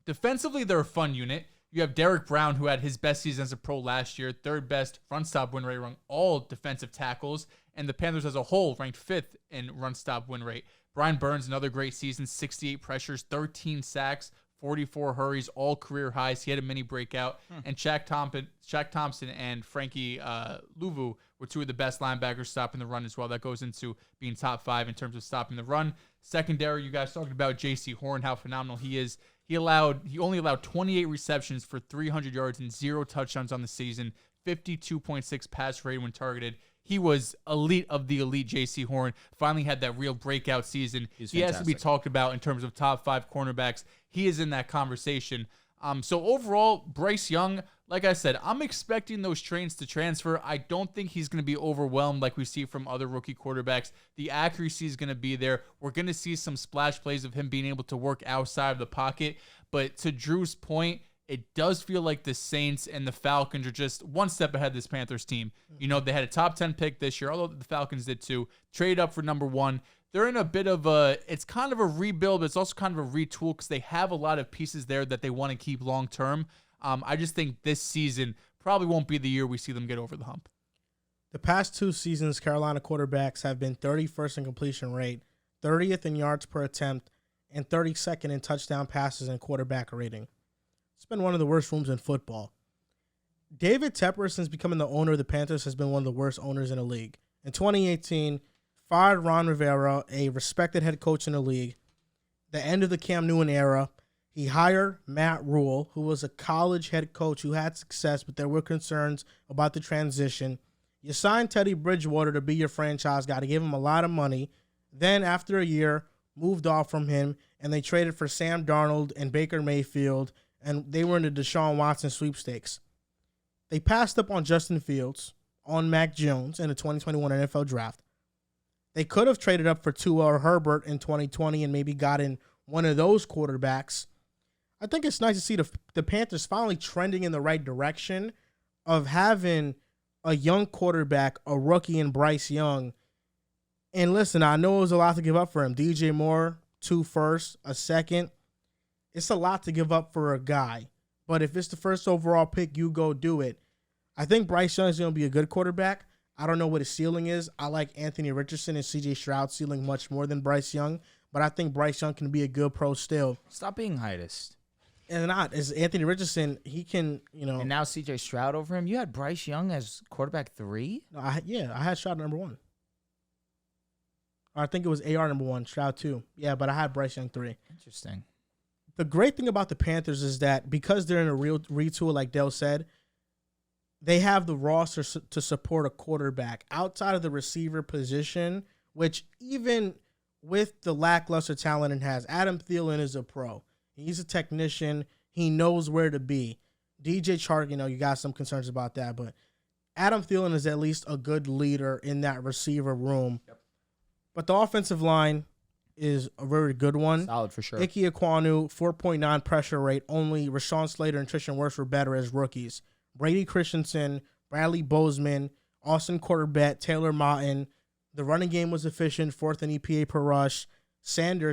Defensively, they're a fun unit. You have Derek Brown, who had his best season as a pro last year, third best run stop win rate among all defensive tackles, and the Panthers as a whole ranked 5th in run stop win rate. Brian Burns, another great season, 68 pressures, 13 sacks, 44 hurries, all career highs. He had a mini breakout. And Shaq Thompson and Frankie Louvu were two of the best linebackers stopping the run as well. That goes into being top 5 in terms of stopping the run. Secondary, you guys talked about J.C. Horn, how phenomenal he is. He only allowed 28 receptions for 300 yards and 0 touchdowns on the season, 52.6 pass rate when targeted. He was elite of the elite. J.C. Horn finally had that real breakout season. He has to be talked about in terms of top 5 cornerbacks. He is in that conversation. So overall, Bryce Young, like I said, I'm expecting those trains to transfer. I don't think he's going to be overwhelmed like we see from other rookie quarterbacks. The accuracy is going to be there. We're going to see some splash plays of him being able to work outside of the pocket. But to Drew's point, it does feel like the Saints and the Falcons are just one step ahead of this Panthers team. You know, they had a top 10 pick this year, although the Falcons did too. Trade up for number 1. They're in a bit of it's kind of a rebuild, but it's also kind of a retool because they have a lot of pieces there that they want to keep long term. I just think this season probably won't be the year we see them get over the hump. The past 2 seasons, Carolina quarterbacks have been 31st in completion rate, 30th in yards per attempt, and 32nd in touchdown passes and quarterback rating. It's been one of the worst rooms in football. David Tepper, since becoming the owner of the Panthers, has been one of the worst owners in the league. In 2018, fired Ron Rivera, a respected head coach in the league. The end of the Cam Newton era, he hired Matt Rule, who was a college head coach who had success, but there were concerns about the transition. You signed Teddy Bridgewater to be your franchise guy, to give him a lot of money. Then, after a year, moved off from him, and they traded for Sam Darnold and Baker Mayfield, and they were in the Deshaun Watson sweepstakes. They passed up on Justin Fields, on Mac Jones in the 2021 NFL Draft. They could have traded up for Tua or Herbert in 2020 and maybe gotten one of those quarterbacks. I think it's nice to see the Panthers finally trending in the right direction of having a young quarterback, a rookie in Bryce Young. And listen, I know it was a lot to give up for him. DJ Moore, 2 firsts, a second. It's a lot to give up for a guy. But if it's the first overall pick, you go do it. I think Bryce Young is going to be a good quarterback. I don't know what his ceiling is. I like Anthony Richardson and C.J. Stroud's ceiling much more than Bryce Young. But I think Bryce Young can be a good pro still. Stop being heightist. And not. As Anthony Richardson, he can, And now C.J. Stroud over him. You had Bryce Young as quarterback 3? No, I had Stroud number 1. Or I think it was AR number 1, Stroud 2. Yeah, but I had Bryce Young 3. Interesting. The great thing about the Panthers is that because they're in a real retool, like Dehls said, they have the roster to support a quarterback outside of the receiver position, which even with the lackluster talent it has, Adam Thielen is a pro. He's a technician. He knows where to be. DJ Chark, you got some concerns about that, but Adam Thielen is at least a good leader in that receiver room. Yep. But the offensive line is a very good one. Solid for sure. Ike Ekwonu, 4.9 pressure rate. Only Rashawn Slater and Tristan Wirfs were better as rookies. Brady Christensen, Bradley Bozeman, Austin Quarterback, Taylor Martin. The running game was efficient, 4th in EPA per rush.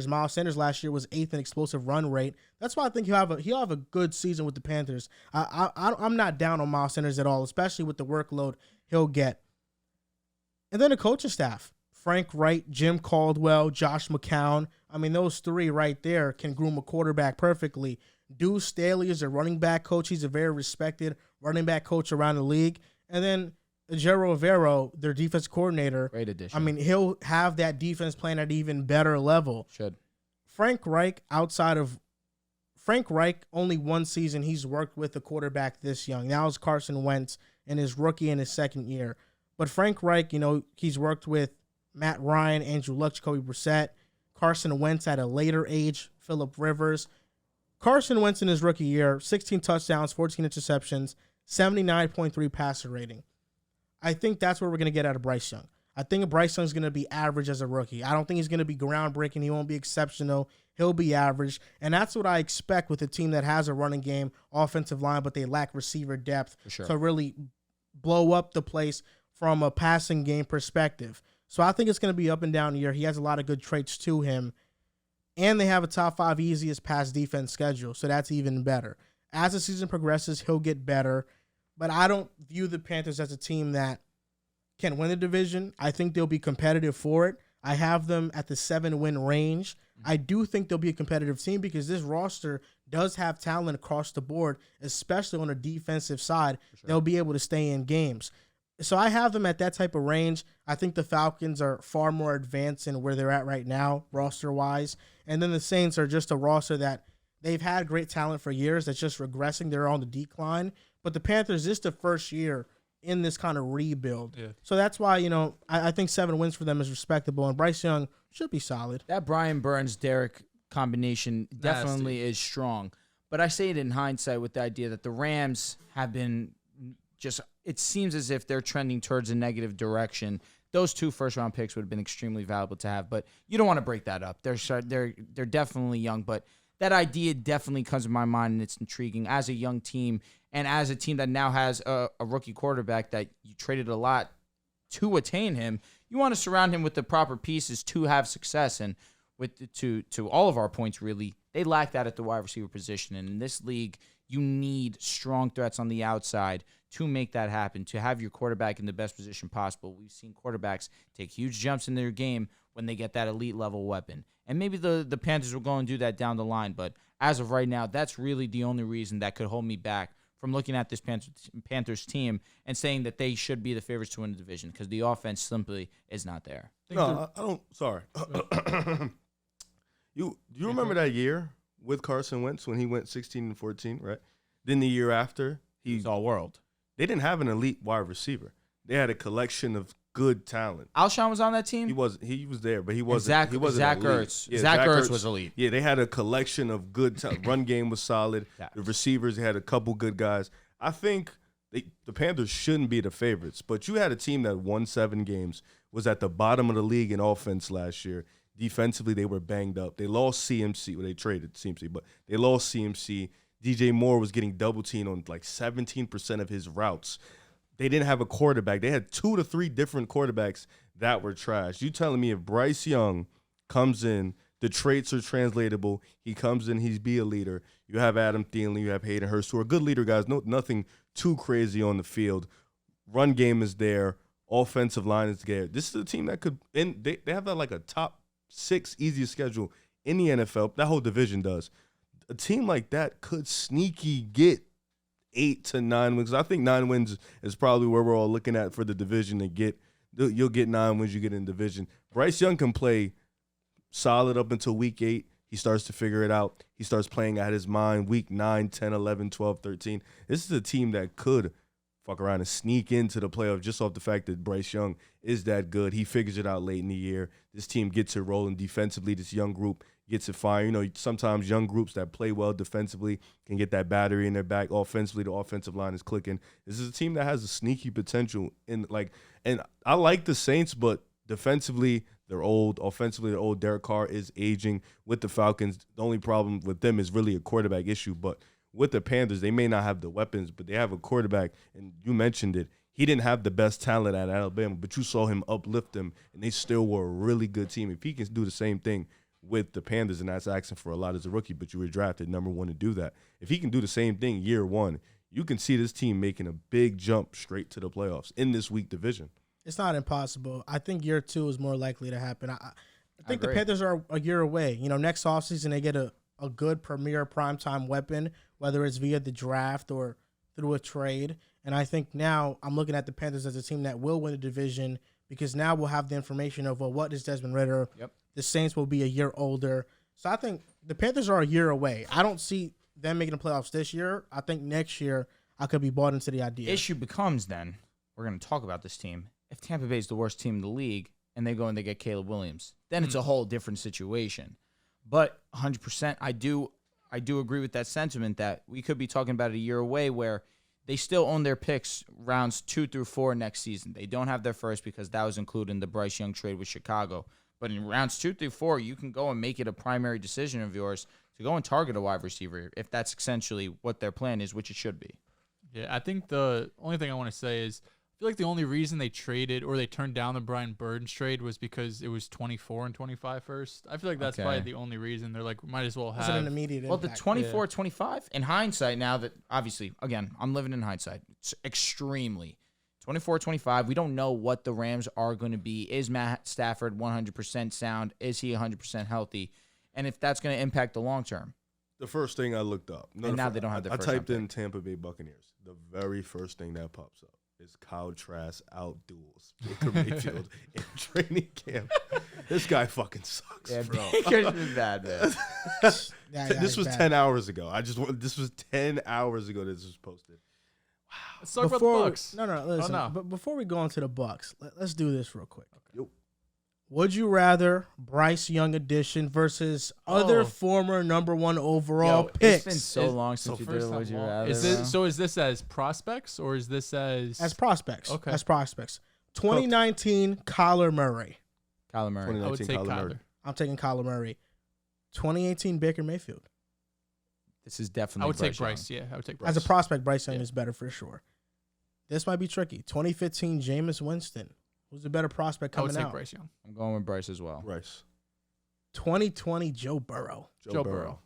Miles Sanders last year was 8th in explosive run rate. That's why I think he'll have a good season with the Panthers. I'm not down on Miles Sanders at all, especially with the workload he'll get. And then the coaching staff. Frank Wright, Jim Caldwell, Josh McCown. I mean, those 3 right there can groom a quarterback perfectly. Deuce Staley is a running back coach. He's a very respected running back coach around the league. And then Ejiro Evero, their defense coordinator. Great addition. I mean, he'll have that defense playing at an even better level. Should. Frank Reich, only 1 season he's worked with a quarterback this young. Now it's Carson Wentz in his rookie and his second year. But Frank Reich, he's worked with Matt Ryan, Andrew Luck, Jacoby Brissett, Carson Wentz at a later age, Phillip Rivers. Carson Wentz in his rookie year, 16 touchdowns, 14 interceptions, 79.3 passer rating. I think that's what we're going to get out of Bryce Young. I think Bryce Young's going to be average as a rookie. I don't think he's going to be groundbreaking. He won't be exceptional. he'll be average. And that's what I expect with a team that has a running game, offensive line, but they lack receiver depth to really blow up the place from a passing game perspective. So I think it's going to be up and down year. He has a lot of good traits to him. And they have a top 5 easiest pass defense schedule, so that's even better. As the season progresses, he'll get better. But I don't view the Panthers as a team that can win the division. I think they'll be competitive for it. I have them at the 7-win range. I do think they'll be a competitive team because this roster does have talent across the board, especially on the defensive side. Sure. They'll be able to stay in games. So I have them at that type of range. I think the Falcons are far more advanced in where they're at right now, roster-wise. And then the Saints are just a roster that they've had great talent for years that's just regressing. They're on the decline. But the Panthers, this is the first year in this kind of rebuild. Yeah. So that's why, I think 7 wins for them is respectable. And Bryce Young should be solid. That Brian Burns-Derek combination definitely is strong. But I say it in hindsight with the idea that the Rams have been just – it seems as if they're trending towards a negative direction. Those 2 first-round picks would have been extremely valuable to have, but you don't want to break that up. They're definitely young, but that idea definitely comes to my mind, and it's intriguing. As a young team and as a team that now has a rookie quarterback that you traded a lot to attain him, you want to surround him with the proper pieces to have success. And to all of our points, really, they lack that at the wide receiver position. And in this league, you need strong threats on the outside to make that happen, to have your quarterback in the best position possible. We've seen quarterbacks take huge jumps in their game when they get that elite level weapon. And maybe the Panthers will go and do that down the line. But as of right now, that's really the only reason that could hold me back from looking at this Panthers team and saying that they should be the favorites to win the division because the offense simply is not there. No, I don't. Sorry. Do you remember that year with Carson Wentz when he went 16-14, right? Then the year after, he's all world. They didn't have an elite wide receiver. They had a collection of good talent. Alshon was on that team? He was there, but he wasn't. Zach Ertz. Yeah, Zach Ertz was elite. Yeah, they had a collection of good talent. Run game was solid. The receivers, they had a couple good guys. I think the Panthers shouldn't be the favorites, but you had a team that won 7 games, was at the bottom of the league in offense last year. Defensively, they were banged up. They lost CMC. Well, they traded CMC, but they lost CMC. DJ Moore was getting double-teamed on like 17% of his routes. They didn't have a quarterback. They had 2 to 3 different quarterbacks that were trash. You telling me if Bryce Young comes in, the traits are translatable, he comes in, he's be a leader. You have Adam Thielen, you have Hayden Hurst, who are good leader guys. Nothing too crazy on the field. Run game is there. Offensive line is there. This is a team that could – and they have that like a top 6 easiest schedule in the NFL. That whole division does. A team like that could sneaky get 8 to 9 wins. I think 9 wins is probably where we're all looking at for the division to get. You'll get 9 wins, you get in division. Bryce Young can play solid up until week 8. He starts to figure it out. He starts playing out his mind week 9, 10, 11, 12, 13. This is a team that could fuck around and sneak into the playoff just off the fact that Bryce Young is that good. He figures it out late in the year. This team gets it rolling defensively. This young group gets it firing. Sometimes young groups that play well defensively can get that battery in their back. Offensively, the offensive line is clicking. This is a team that has a sneaky potential and I like the Saints, but defensively they're old. Offensively, they're old. Derek Carr is aging. With the Falcons, the only problem with them is really a quarterback issue. But with the Panthers, they may not have the weapons, but they have a quarterback, and you mentioned it. He didn't have the best talent at Alabama, but you saw him uplift them, and they still were a really good team. If he can do the same thing with the Panthers, and that's asking for a lot as a rookie, but you were drafted number 1 to do that. If he can do the same thing year 1, you can see this team making a big jump straight to the playoffs in this weak division. It's not impossible. I think year 2 is more likely to happen. I think the Panthers are a year away. Next offseason they get a good premier primetime weapon, whether it's via the draft or through a trade. And I think now I'm looking at the Panthers as a team that will win the division because now we'll have the information of, what is Desmond Ridder? Yep. The Saints will be a year older. So I think the Panthers are a year away. I don't see them making the playoffs this year. I think next year I could be bought into the idea. Issue becomes then, we're going to talk about this team. If Tampa Bay is the worst team in the league and they go and they get Caleb Williams, then it's a whole different situation. But 100%, I do agree with that sentiment that we could be talking about a year away where they still own their picks rounds 2 through 4 next season. They don't have their first because that was included in the Bryce Young trade with Chicago. But in rounds 2 through 4, you can go and make it a primary decision of yours to go and target a wide receiver if that's essentially what their plan is, which it should be. Yeah, I think the only thing I want to say is I feel like the only reason they traded or they turned down the Brian Burns trade was because it was 24 and 25 first. I feel like that's probably the only reason. They're like, might as well have. An immediate Well, the impact. 24-25, in hindsight now that, obviously, again, I'm living in hindsight. It's extremely. 24-25, we don't know what the Rams are going to be. Is Matt Stafford 100% sound? Is he 100% healthy? And if that's going to impact the long term. The first thing I looked up. And now they don't have the first I typed round in Tampa Bay Buccaneers. The very first thing that pops up is Kyle Trask outduels Baker Mayfield in training camp. This guy fucking sucks, bro. Baker's been bad, man. This was 10 hours ago. This was 10 hours ago that this was posted. Let's talk about the Bucs. No, listen. no. But before we go into the Bucs, let's do this real quick. Yo. Would you rather Bryce Young edition versus other former number 1 overall picks? It's been so long since you did it. Would you rather? Is this as prospects or is this as prospects? Okay. As prospects. 2019 Kyler Murray. Kyler Murray. I would take Kyler. I'm taking Kyler Murray. 2018 Baker Mayfield. This is definitely. I would take Young. Bryce. Yeah, I would take Bryce. As a prospect, Bryce Young is better for sure. This might be tricky. 2015 Jameis Winston. Who's a better prospect I would coming take out? Bryce Young. I'm going with Bryce as well. Bryce. 2020 Joe Burrow. Joe Burrow.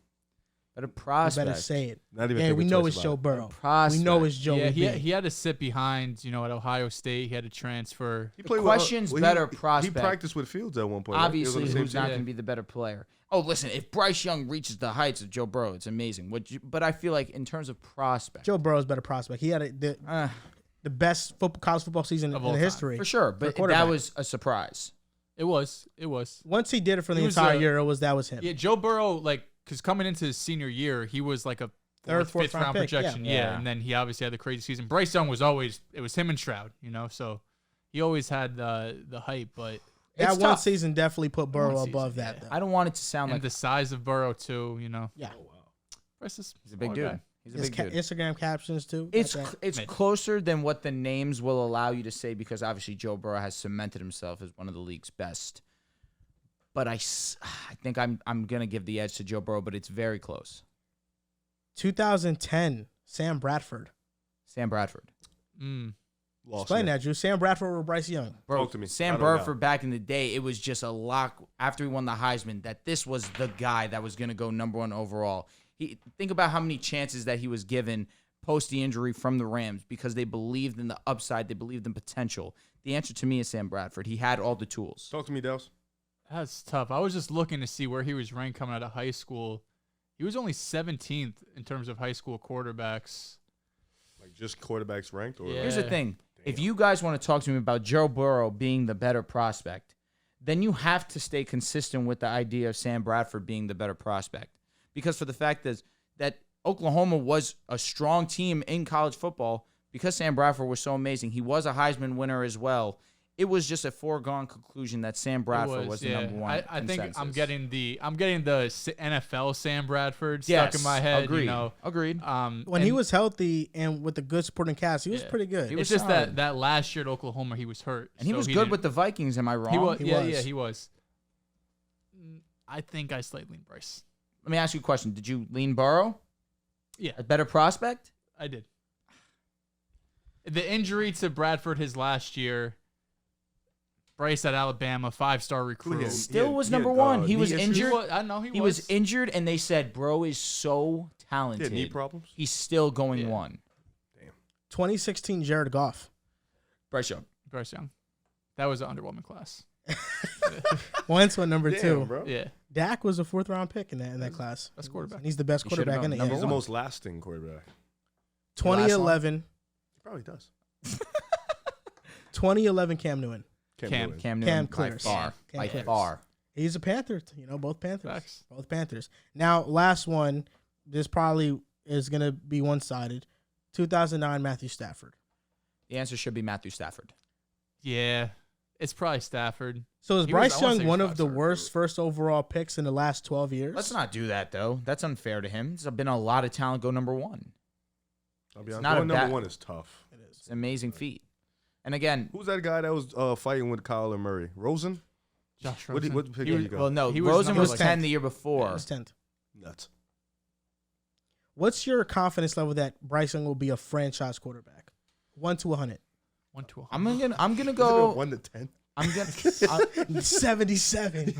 Better You prospect. better say it. Not even Yeah, we thinking know twice it's about Joe it. Burrow. Prospect. We know it's Joe. Yeah, B. he had to sit behind, at Ohio State. He had to transfer. He played question's better prospect. He practiced with Fields at one point. right? He was Obviously, on the same who's team. not going to be the better player? Oh, listen, if Bryce Young reaches the heights of Joe Burrow, it's amazing. But I feel like in terms of prospect, Joe Burrow's better prospect. He had the best college football season Of in all time. history. for sure. But that quarterback. was a surprise. It was. Once he did it for the He was entire a- year, that was him. Yeah, Joe Burrow, because coming into his senior year, he was like a Fourth fifth round pick, projection. yeah. And then he obviously had the crazy season. Bryce Young was always, it was him and Stroud, so he always had the hype. But That It's one tough. season definitely put Burrow One above season, that, yeah. though. I don't want it to sound and like the size of Burrow too, Yeah. Bryce is he's a big small dude. guy. He's a His big dude. Instagram captions, too. It's Got that. it's Mid. closer than what the names will allow you to say because obviously Joe Burrow has cemented himself as one of the league's best. But I think I'm gonna give the edge to Joe Burrow, but it's very close. 2010 Sam Bradford. Sam Bradford. Lost Explain me. that, Drew. Sam Bradford or Bryce Young? Bro, Talk to me. Sam I don't know. Bradford back in the day, it was just a lock after he won the Heisman that this was the guy that was going to go number 1 overall. Think about how many chances that he was given post the injury from the Rams because they believed in the upside, they believed in potential. The answer to me is Sam Bradford. He had all the tools. Talk to me, Dehls. That's tough. I was just looking to see where he was ranked coming out of high school. He was only 17th in terms of high school quarterbacks. Like just quarterbacks ranked, or Yeah. Here's the thing. If you guys want to talk to me about Joe Burrow being the better prospect, then you have to stay consistent with the idea of Sam Bradford being the better prospect. Because for the fact is that Oklahoma was a strong team in college football because Sam Bradford was so amazing. He was a Heisman winner as well. It was just a foregone conclusion that Sam Bradford was the number 1. I think I'm consensus. getting the NFL Sam Bradford stuck in my head. Agreed. Agreed. When he was healthy and with a good supporting cast, he was pretty good. He was It's just solid. that last year at Oklahoma he was hurt, And he so was good didn't- with the Vikings, am I wrong? He was. He Yeah, was. he was. I think I slightly lean Bryce. Let me ask you a question. Did you lean Burrow? Yeah, A better prospect? I did. The injury to Bradford his last year. Bryce at Alabama, 5-star recruit. Still was number 1. He was knee issues? injured. I know he He was injured, and they said, bro is so He talented. had knee problems. He's still going Yeah. 1. 2016 Jared Goff. Bryce Young. Bryce Young. That was an underwhelming class. Wentz went number Damn, 2. bro. Yeah, Dak was a 4th-round pick in that class. best quarterback. And he's the best He should've quarterback in gone the number He's the one. most lasting quarterback. 2011. He probably does. 2011 Cam Newton. Cam Cam Newton clears. by far. Cam By clears. far. He's a Panther. Both Panthers. Facts. Both Panthers. Now, last one. This probably is going to be one-sided. 2009 Matthew Stafford. The answer should be Matthew Stafford. Yeah, it's probably Stafford. So is He was- Bryce I wanna Young say he one was of the 5-star worst recruit. first overall picks in the last 12 years? Let's not do that, though. That's unfair to him. There's been a lot of talent go number 1. I'll be It's honest. not Going a number bad- 1 is tough. It is. It's an amazing feat. And again, Who's that guy that was fighting with Kyler Murray? Rosen? Josh What Rosen. pick He did was- you go? Well, no, He was Rosen number was like 10 10th. the year before. It's 10th. Nuts. What's your confidence level that Bryce Young will be a franchise quarterback? 1 to 100. 1 to 100. I'm gonna Is it go. 1 to 10? I'm gonna. 77.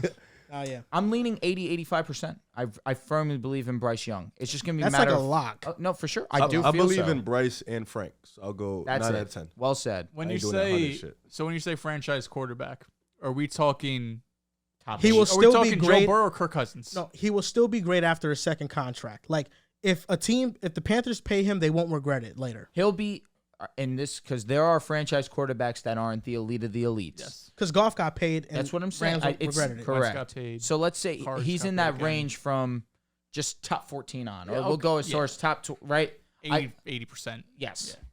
Oh yeah. I'm leaning 85%. I firmly believe in Bryce Young. It's just gonna be That's a matter like a of lock. no, for sure. I do I feel believe so. in Bryce and Frank. So I'll go That's 9 it. out of 10. Well said. When I you ain't doing that 100 say shit. so, when you say franchise quarterback, are we talking? Top He eight. will Are we still be talking great. Joe Burrow or Kirk Cousins? No, he will still be great after a second contract. Like if the Panthers pay him, they won't regret it later. He'll be in this because there are franchise quarterbacks that aren't the elite of the elites. Yes. Because Goff got paid. And That's what I'm saying. Rams It's regretted it. correct. Wentz got paid. So let's say Carr's he's got in paid that again. range from just top 14 on, or Yeah, we'll go as okay, source top right. 80%. Yes, Yeah.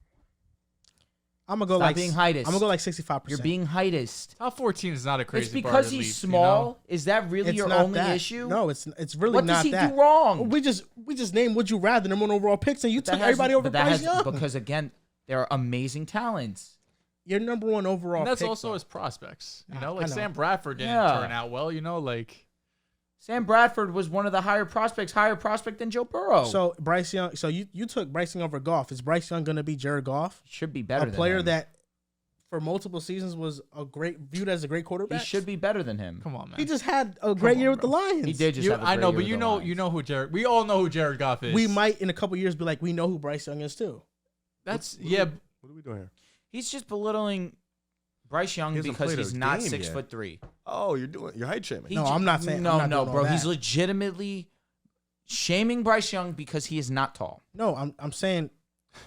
I'm gonna go Stop like being heightest. I'm gonna go like 65%. you're being heightest. Top 14 is not a crazy. It's because bar to he's leap, small. You know? Is that really It's your not only that. issue? No, it's really What not does he that. do wrong? We just named Would You Rather number one overall picks, and you That took has- everybody over but that Bryce has- Young. because again, there are amazing talents. You're number one overall. And that's pick, also though. his prospects. You Nah, know, I like know. Sam Bradford didn't Yeah. turn out well. You know, like Sam Bradford was one of the higher prospects than Joe Burrow. So Bryce Young. So you took Bryce Young over Goff. Is Bryce Young gonna be Jared Goff, should be better a than player him. that for multiple seasons was viewed as a great He quarterback? should be better than him. come on, man. He just had a great on, year with the bro. Lions. He did just have a I great know, year but with you the know, Lions. who Jared. We all know who Jared Goff is. We might in a couple years be like, we know who Bryce Young is too. That's What yeah. are we doing here? He's just belittling Bryce Young He hasn't because played a he's not game 6'3". Oh, you're height shaming. No, I'm not saying- No, I'm not no, doing all bro. that. He's legitimately shaming Bryce Young because he is not tall. No, I'm saying,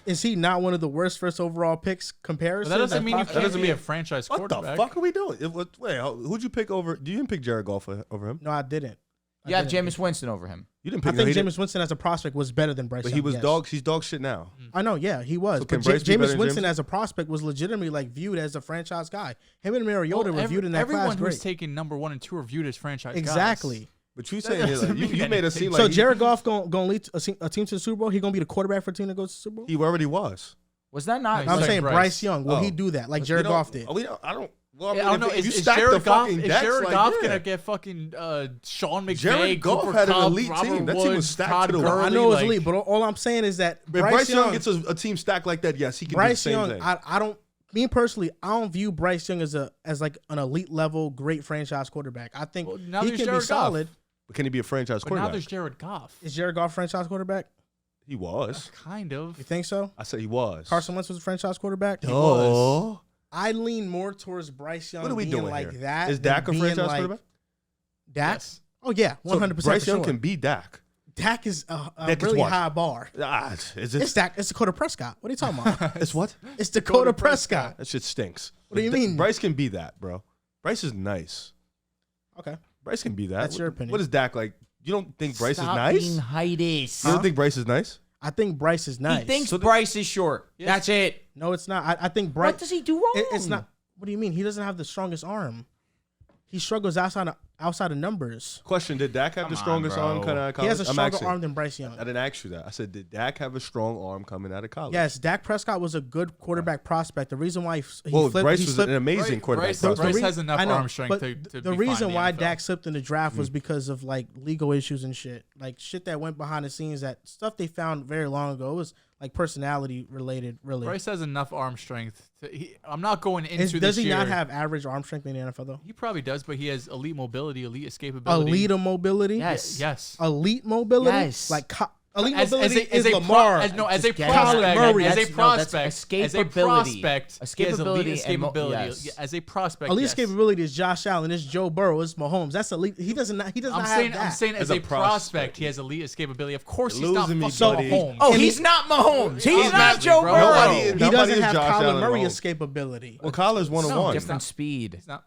is he not one of the worst first overall picks But comparison? that doesn't mean you prospect? can't be a franchise What the quarterback. fuck are we doing? Wait, who'd you pick over? You didn't pick Jared Goff over him. No, I didn't. You have Jameis Winston over him. You didn't I pick. think he didn't- Jameis Winston as a prospect was better than Bryce But Young. he was yes. He's dog shit now. I know, yeah, he was. So But can Bryce be better Jameis than Winston Jameis? as a prospect was legitimately like viewed as a franchise guy. Him and Mariota were viewed in that everyone class who's great. taken number 1 and 2 are viewed as franchise Exactly. But you saying here, like, you mean made it seem like So he- Jared Goff gonna lead a team to the Super Bowl. He gonna be the quarterback for a team that goes to the Super Bowl. he already was. Was that not? No, I'm like saying Bryce. Guy Young. Will Oh. he do that like We Jared don't- Goff did? I don't. Well, Yeah, I don't know. if you Is stack Jared the Goff, fucking is decks Jared like, Goff yeah. gonna get fucking Sean McVay, Jared Goff Cooper had an Kupp, elite Robert team. That team was Woods, stacked Todd to the Gurley, wall. I know it's like- elite, but all I'm saying is that If Bryce Young gets a team stacked like that, yes, he can do the Bryce same Young, thing. I don't. Me personally, I don't view Bryce Young as like an elite level great franchise quarterback. I think Well, now he there's can be Jared Goff. solid. But can he be a franchise But now quarterback? there's Jared Goff. Is Jared Goff franchise quarterback? He was. Kind of. You think so? I said he was. Carson Wentz was a franchise quarterback. Oh. I lean more towards Bryce Young What are we being doing like here? that. Is Dak a than being franchise like quarterback? Dak? Yes. Oh yeah, 100%. Bryce for Young sure. can be Dak. Dak is a Dak is really what? high bar. Is It's Dak. It's Dakota Prescott. What are you talking about? It's what? It's Dakota Prescott. That shit stinks. What do you But mean? Bryce can be that, bro. Bryce is nice. Okay. Bryce can be that. That's your opinion. What is Dak like? You don't think Bryce Stop is nice? being heightest. You don't think Bryce is nice? I think Bryce is nice. He thinks So Bryce is short. Yes. That's it. No, it's not. I think Bryce. What does he do wrong? It's not. What do you mean? He doesn't have the strongest arm. He struggles outside of numbers. Question: did Dak have the on, strongest bro. arm coming out of college? He has a I'm stronger asking. arm than Bryce Young. I didn't ask you that. I said, did Dak have a strong arm coming out of college? Yes, Dak Prescott was a good quarterback prospect. The reason why he Well, flipped, Bryce he was slipped, an amazing quarterback. Bryce, prospect. Bryce has enough I know, arm strength but to the be fine reason in why the NFL. Dak slipped in the draft was because of like legal issues and shit, like shit that went behind the scenes, that stuff they found very long ago. It was like personality related, really. Bryce has enough arm strength. I'm not going into this Does he year. not have average arm strength in the NFL though? He probably does, but he has elite mobility, elite escapability. Elite mobility. Yes. Yes. Elite mobility. Yes. Like elite mobility is as a Lamar. as a Just get prospect, Murray. as a That's- no, that's prospect, as a escapability. prospect, he has elite Escapability and escapability. yes. As a prospect, elite yes. escapability is Josh Allen. It's Joe Burrow. It's Mahomes. That's elite. He does not I'm have saying, that. I'm saying, as As a a prospect, prospect. he has elite escapability. Of course, he's You're not losing me, fucking buddy. Mahomes. Oh, he's not Mahomes. He's not Exactly, Joe bro. Burrow. Nobody- He nobody doesn't is have Josh Kyler Allen Murray Mahomes. escapability. Well, Kyler's one on No, one. Different speed. He's not.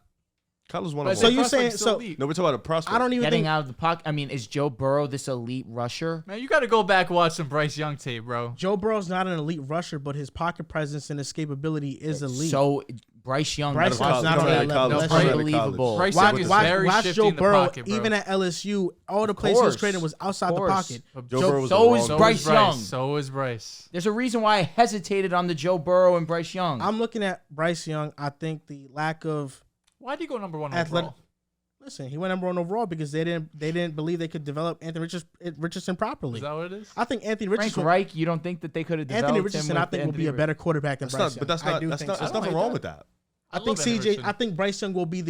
Kyler's one But on as So a one. you prospect, saying- he's so- elite. No, we're talking about a prospect. I don't even Getting think. out of the pocket. I mean, is Joe Burrow this elite rusher? Man, you got to go back and watch some Bryce Young tape, bro. Joe Burrow's not an elite rusher, but his pocket presence and escapability is elite. So Bryce Young, Bryce that Young's not on is that level. That's right. unbelievable. Bryce Watch, Young is watch, very watch shifty Joe in the Burrow, pocket, bro. even at LSU, all the plays he was course. creating was outside the Course. pocket. Joe Burrow was so the is wrong- Bryce Young. So is Bryce. There's a reason why I hesitated on the Joe Burrow and Bryce Young. I'm looking at Bryce Young. I think the lack of Why do you go number one Athletic- overall? Listen, he went number 1 overall because they didn't believe they could develop Anthony Richardson properly. Is that what it is? I think Anthony Frank Richardson. Reich, you don't think that they could have developed Anthony Richardson, him I think, will be a better quarterback than Bryce Young. But that's not. There's nothing like wrong that. with that. I think love Anthony CJ. I think Bryce Young will be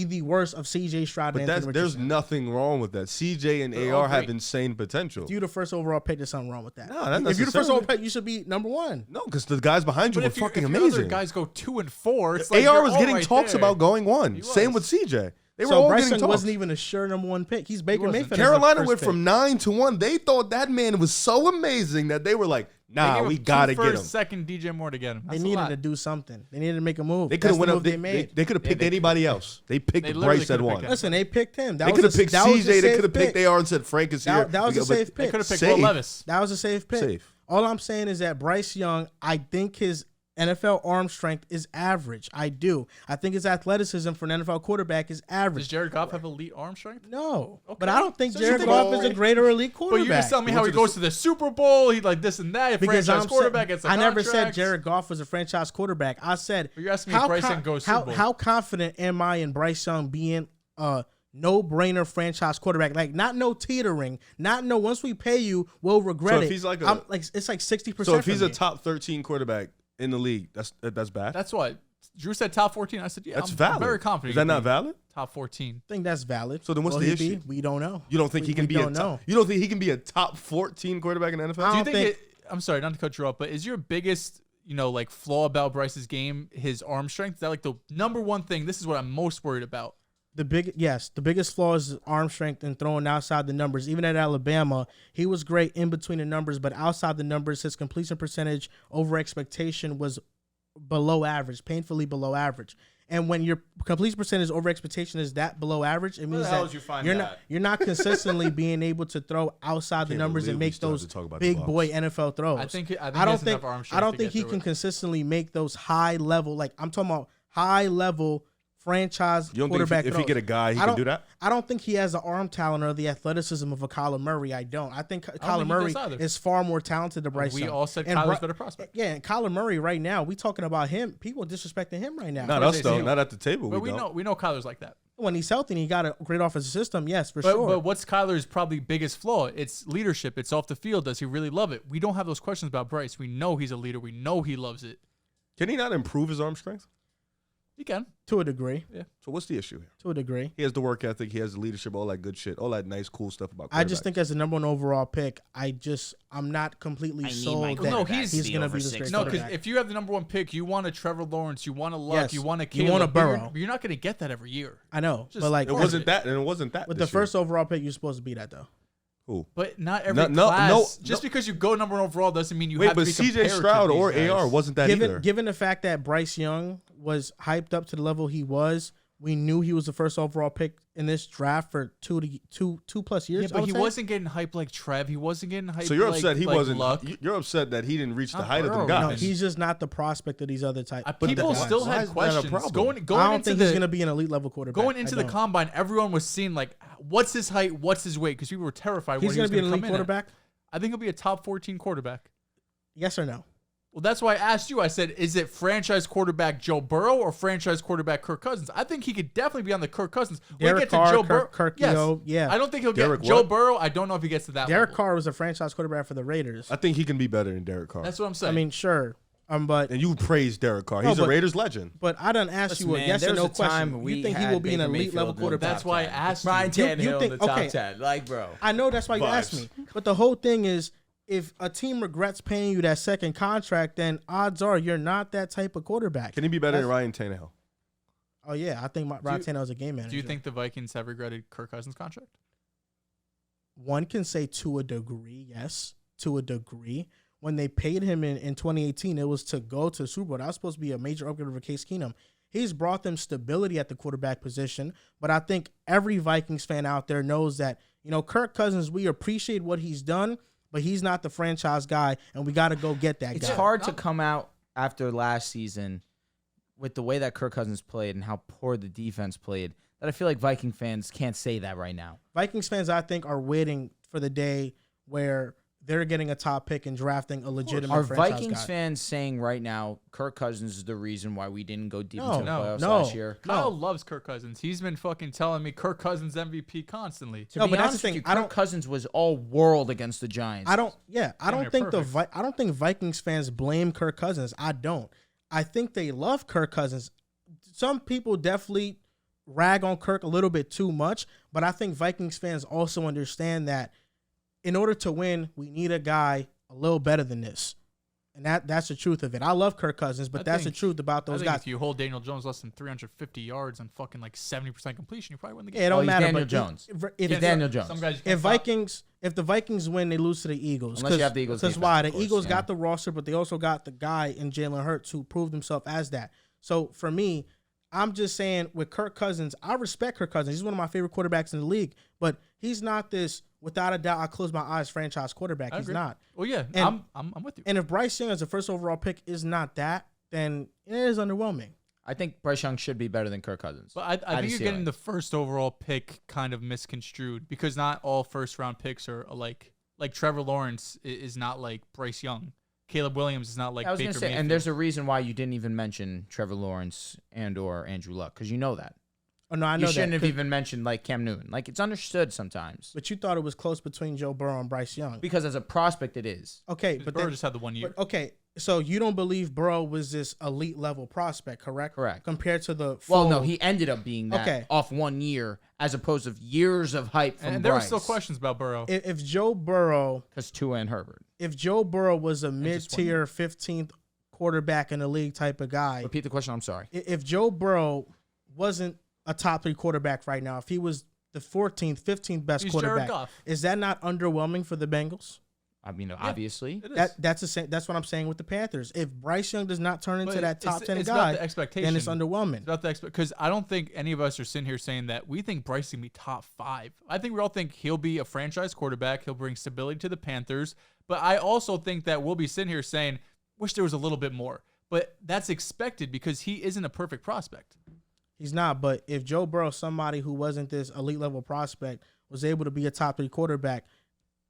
the worst of CJ Stroud and But Anthony there's Richardson. nothing wrong with that. CJ and They're all AR have great. insane potential. If you're the first overall pick, there's something wrong with that. No, not if you're the first necessarily. overall pick, you should be number 1. No, because the guys behind you But were if fucking your amazing. other guys go 2 and 4, it's like AR you're was all getting right talks there. about going 1. He Same with was. CJ. They were So all Bryce getting Young talks. wasn't even a sure number 1 pick. He's Baker wasn't. Mayfield. as the Carolina first went pick. from 9 to 1. They thought that man was so amazing that they were like, They nah, gave we up 2 gotta get him. first, second DJ Moore to get him. They That's a needed lot. to do something. They needed to make a move. They could have That's went the up. move they made. They could have picked they anybody else. They picked They literally Bryce at could've 1. picked Listen, they picked him. They could have picked CJ. They could have picked pick. AR and said Frank is here. That was a But safe They pick. could have picked Safe. Will Levis. That was a safe pick. Safe. All I'm saying is that Bryce Young, I think his NFL arm strength is average. I do. I think his athleticism for an NFL quarterback is average. Does Jared Goff have elite arm strength? No, Okay. but I don't think So Jared Super Goff Bowl. is a greater elite But quarterback. you're just telling me He how went he to the goes to the Super Bowl. He like this and that. because Franchise quarterback gets a I never said contract. Jared Goff was a franchise quarterback. I said, But you're asking me if Bryce Young goes Super Bowl. how confident am I in Bryce Young being a no-brainer franchise quarterback? Like, not no teetering, not no. Once we pay you, we'll regret So it. if he's like it's like 60%. So if he's for a me. top 13 quarterback in the league, that's bad. That's what Drew said. Top 14. I said, yeah, That's I'm valid. very confident. Is that he not could be valid? Top 14. I think that's valid. So then what's Will the he issue? be? We don't know. You don't think he can be a don't know. top? You don't think he can be a top 14 quarterback in the NFL? I Do you don't think? think- I'm sorry, not to cut you off, but is your biggest, like flaw about Bryce's game his arm strength? Is that like the number one thing? This is what I'm most worried about. The biggest flaw is arm strength and throwing outside the numbers. Even at Alabama, he was great in between the numbers, but outside the numbers, his completion percentage over expectation was below average, painfully below average. And when your completion percentage over expectation is that below average, it means the hell that did you find you're that? you're not consistently being able to throw outside the Can't numbers believe and we make still have those to talk about the big Bucs. boy NFL throws. I think he I has don't think enough arm strength I don't to think get he through can it. consistently make those high level, like I'm talking about high level franchise You don't think quarterback if he throws. get a guy, he I can don't- do that? I don't think he has the arm talent or the athleticism of a Kyler Murray. I don't. I think think Kyler he Murray does either. is far more talented than Bryce We Young. all said And Kyler's better prospect. Yeah, and Kyler Murray right now, we talking about him. People disrespecting him right now. Not course us they though. do. Not at the table. But we don't. we know Kyler's like that. When he's healthy and he got a great offensive system, yes, for But, sure. but what's Kyler's probably biggest flaw? It's leadership. It's off the field. Does he really love it? We don't have those questions about Bryce. We know he's a leader. We know he loves it. Can he not improve his arm strength? He can. To a degree. So what's the issue here? To a degree. He has the work ethic. He has the leadership. All that good shit. All that nice, cool stuff about. I just quarterbacks. think as the number one overall pick, I'm not completely I need sold my that No, quarterback he's to be gonna over be this 6 great No, foot. because if you have the number one pick, you want a Trevor Lawrence, you want a Luck, Yes. you want a You Caleb. want a but you're- Burrow. You're not going to get that every year. I know, Just but like it wasn't that, and it wasn't that. with the this year. first overall pick, you're supposed to be that though. Who? But not every No, class. no, Just because you go number one overall doesn't mean you Wait, have but to be CJ compared to Stroud these or guys. AR wasn't that either. Given the fact that Bryce Young was hyped up to the level he was, we knew he was the first overall pick in this draft for two plus years. Yeah, I but would he say. wasn't getting hyped like Trev. He wasn't getting hyped. So you're like, upset he like wasn't. Luck. You're upset that he didn't reach the Not height of Burrow, them No, guys. he's just not the prospect of these other types. People that- still why had is that a questions problem? going I don't into think the he's going to be an elite level quarterback. going into I the don't. combine. Everyone was seeing like, what's his height, what's his weight, because people were terrified. He's what he going was to be an gonna elite come in at. quarterback. I think he'll be a top 14 quarterback. Yes or no? Well, that's why I asked you. I said, is it franchise quarterback Joe Burrow or franchise quarterback Kirk Cousins? I think he could definitely be on the Kirk Cousins. When Derek we get Carr, to Joe Burrow, Kirk yes. Yo, yeah. I don't think he'll Derek get Joe what? Burrow. I don't know if he gets to that Derek level. Carr was a franchise quarterback for the Raiders. I think he can be better than Derek Carr. That's what I'm saying. I mean, sure, but and you praise Derek Carr. No, He's a but- Raiders legend. I done asked Listen, you a man, yes there or was no a time question. we You think he had will be an Baker elite Mayfield level in the quarterback? That's why I top 10. asked Ryan you. Tannehill think- in the top okay. 10. Like, bro. I know that's why you Vibes. asked me. But the whole thing is, if a team regrets paying you that second contract, then odds are you're not that type of quarterback. Can he be better than Ryan Tannehill? Oh yeah, I think Ryan Tannehill's a game manager. Do you think the Vikings have regretted Kirk Cousins' contract? One can say to a degree, yes, to a degree. When they paid him in 2018, it was to go to the Super Bowl. That was supposed to be a major upgrade over Case Keenum. He's brought them stability at the quarterback position, but I think every Vikings fan out there knows that, Kirk Cousins, we appreciate what he's done, but he's not the franchise guy, and we got to go get that It's guy. hard to come out after last season with the way that Kirk Cousins played and how poor the defense played that I feel like Viking fans can't say that right now. Vikings fans, I think, are waiting for the day where they're getting a top pick and drafting a legitimate Are franchise Vikings guy. fans saying right now Kirk Cousins is the reason why we didn't go deep into the playoffs no. last year? Kyle loves Kirk Cousins. He's been fucking telling me Kirk Cousins MVP constantly. To No, be but that's honest the with thing. you, Kirk Cousins was all world against the Giants. I don't think perfect. I don't think Vikings fans blame Kirk Cousins. I don't. I think they love Kirk Cousins. Some people definitely rag on Kirk a little bit too much, but I think Vikings fans also understand that in order to win, we need a guy a little better than this. And that's the truth of it. I love Kirk Cousins, but that's the truth about those guys. If you hold Daniel Jones less than 350 yards on fucking like 70% completion, you probably win the game. Yeah, it don't matter. Daniel but Jones. If Daniel Jones. Some guys if the Vikings win, they lose to the Eagles. Unless you have the Eagles Because defense, why? of The course, Eagles yeah. got the roster, but they also got the guy in Jalen Hurts who proved himself as that. So for me, I'm just saying with Kirk Cousins, I respect Kirk Cousins. He's one of my favorite quarterbacks in the league, but he's not this, without a doubt, I close my eyes franchise quarterback. He's not. Well, yeah, And- I'm with you. And if Bryce Young as a first overall pick is not that, then it is underwhelming. I think Bryce Young should be better than Kirk Cousins. But I think How do you're you see getting it? the first overall pick kind of misconstrued because not all first round picks are alike. Like Trevor Lawrence is not like Bryce Young. Caleb Williams is not like I was Baker going to say, Mayfield. and there's a reason why you didn't even mention Trevor Lawrence and or Andrew Luck, because you know that. Oh, no, I know You that. shouldn't have 'cause- even mentioned like Cam Newton. Like it's understood sometimes. But you thought it was close between Joe Burrow and Bryce Young. Because as a prospect it is. Okay, but but Burrow then, just had the 1 year. but okay, so you don't believe Burrow was this elite level prospect, correct? Correct. Compared to the Well, full- no, he ended up being that Okay. off 1 year as opposed to years of hype from And there were Bryce. still questions about Burrow. if Joe Burrow, Because Tua and Herbert. if Joe Burrow was a just mid-tier 15th quarterback in the league type of guy, Repeat the question. I'm sorry. if Joe Burrow wasn't a top 3 quarterback right now, if he was the 14th, 15th best He's Jared quarterback, Goff. is that not underwhelming for the Bengals? I mean, obviously. It is. That's the same. That's what I'm saying with the Panthers. If Bryce Young does not turn into But that top 10 it's guy, about the expectation. then it's underwhelming. It's about the because I don't think any of us are sitting here saying that we think Bryce is gonna be top 5. I think we all think he'll be a franchise quarterback. He'll bring stability to the Panthers. But I also think that we'll be sitting here saying, wish there was a little bit more. But that's expected because he isn't a perfect prospect. He's not, but if Joe Burrow, somebody who wasn't this elite level prospect, was able to be a top 3 quarterback,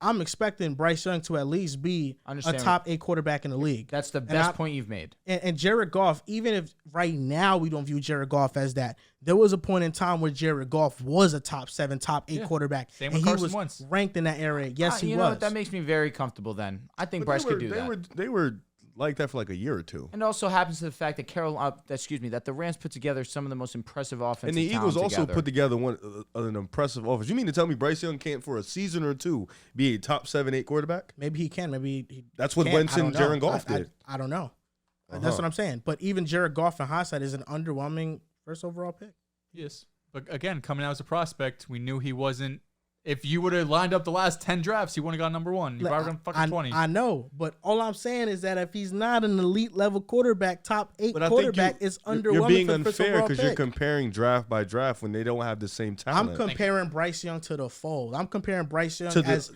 I'm expecting Bryce Young to at least be a Understand. top 8 quarterback in the league. That's the And best point you've made. And Jared Goff, even if right now we don't view Jared Goff as that, there was a point in time where Jared Goff was a top 7, top 8 quarterback. Same and with he Carson was Wentz. ranked in that area. Yes, he you was. know what? That makes me very comfortable then. I think Bryce could do that. They were like that for like a year or two. And also happens to the fact that that the Rams put together some of the most impressive offensive And the Eagles talent also together. put together an impressive offense. You mean to tell me Bryce Young can't, for a season or two, be a top 7, 8 quarterback? Maybe he can. Maybe he That's what can't. Wentz I don't and know. Jared Goff did. I don't know. That's Uh-huh. what I'm saying. But even Jared Goff in hindsight is an underwhelming first overall pick. Yes. But again, coming out as a prospect, we knew he wasn't. If you would have lined up the last 10 drafts, he wouldn't have got number 1. You probably got fucking 20. I know, but all I'm saying is that if he's not an elite level quarterback, top 8 But I quarterback, think it's underwhelming. you're being for the first unfair overall because you're pick. comparing draft by draft when they don't have the same talent. I'm comparing Bryce Young to the fold. I'm comparing Bryce Young To the-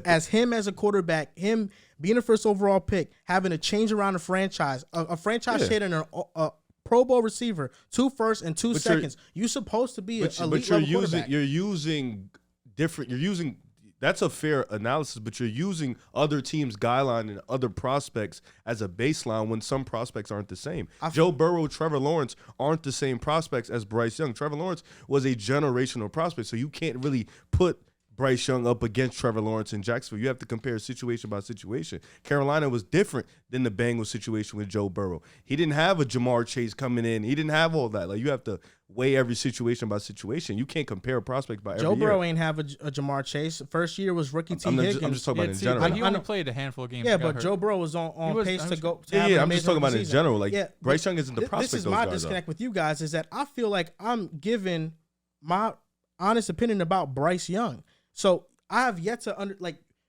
as him as a quarterback, him being a first overall pick, having to change around the franchise, a franchise Yeah. hitting a Pro Bowl receiver, 2 firsts and 2 But seconds. You're supposed to be an elite level quarterback. you're using different. You're using. That's a fair analysis, but you're using other teams' guideline and other prospects as a baseline when some prospects aren't the same. Joe Burrow, Trevor Lawrence aren't the same prospects as Bryce Young. Trevor Lawrence was a generational prospect, so you can't really put Bryce Young up against Trevor Lawrence in Jacksonville. You have to compare situation by situation. Carolina was different than the Bengals situation with Joe Burrow. He didn't have a Jamar Chase coming in. He didn't have all that. Like, you have to weigh every situation by situation. You can't compare prospects by every Joe year. Burrow ain't have a Jamar Chase. First year was rookie T. Higgins. I'm just talking about in See, general. but he I only know. played a handful of games. Yeah, and got but hurt. Joe Burrow was on was- pace I to go. To Yeah, have yeah, an I'm just amazing talking about in season. general. Like, Yeah, Bryce but Young isn't the prospect This is those my guys are. disconnect with you guys is that I feel like I'm giving my honest opinion about Bryce Young. So I have yet to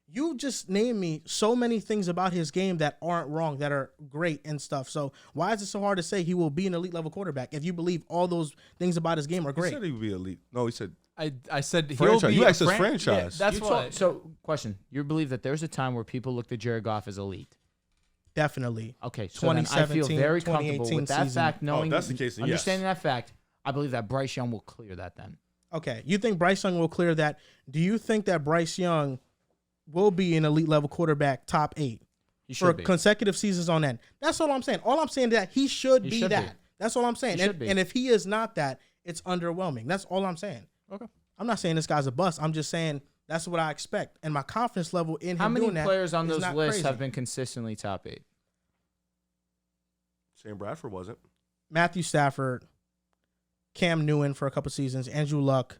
you just named me so many things about his game that aren't wrong, that are great and stuff. So why is it so hard to say he will be an elite level quarterback if you believe all those things about his game are He great? said he would be elite. No, he said I said he'll Franchise. be You a asked us franchise. Yeah, that's why. So, question. You believe that there's a time where people looked at Jared Goff as elite? Definitely. Okay, so then I feel 2017, very comfortable 2018 with that season. fact, knowing, that's the case, then yes. understanding that fact. I believe that Bryce Young will clear that then. Okay. You think Bryce Young will clear that? Do you think that Bryce Young will be an elite level quarterback, top 8 for consecutive seasons on end. That's all I'm saying. All I'm saying is that he should be that. That's all I'm saying. And if he is not that, it's underwhelming. That's all I'm saying. Okay. I'm not saying this guy's a bust. I'm just saying that's what I expect. And my confidence level in him doing that. How many players on is those not lists crazy. have been consistently top 8? Sam Bradford wasn't. Matthew Stafford, Cam Newton for a couple seasons, Andrew Luck.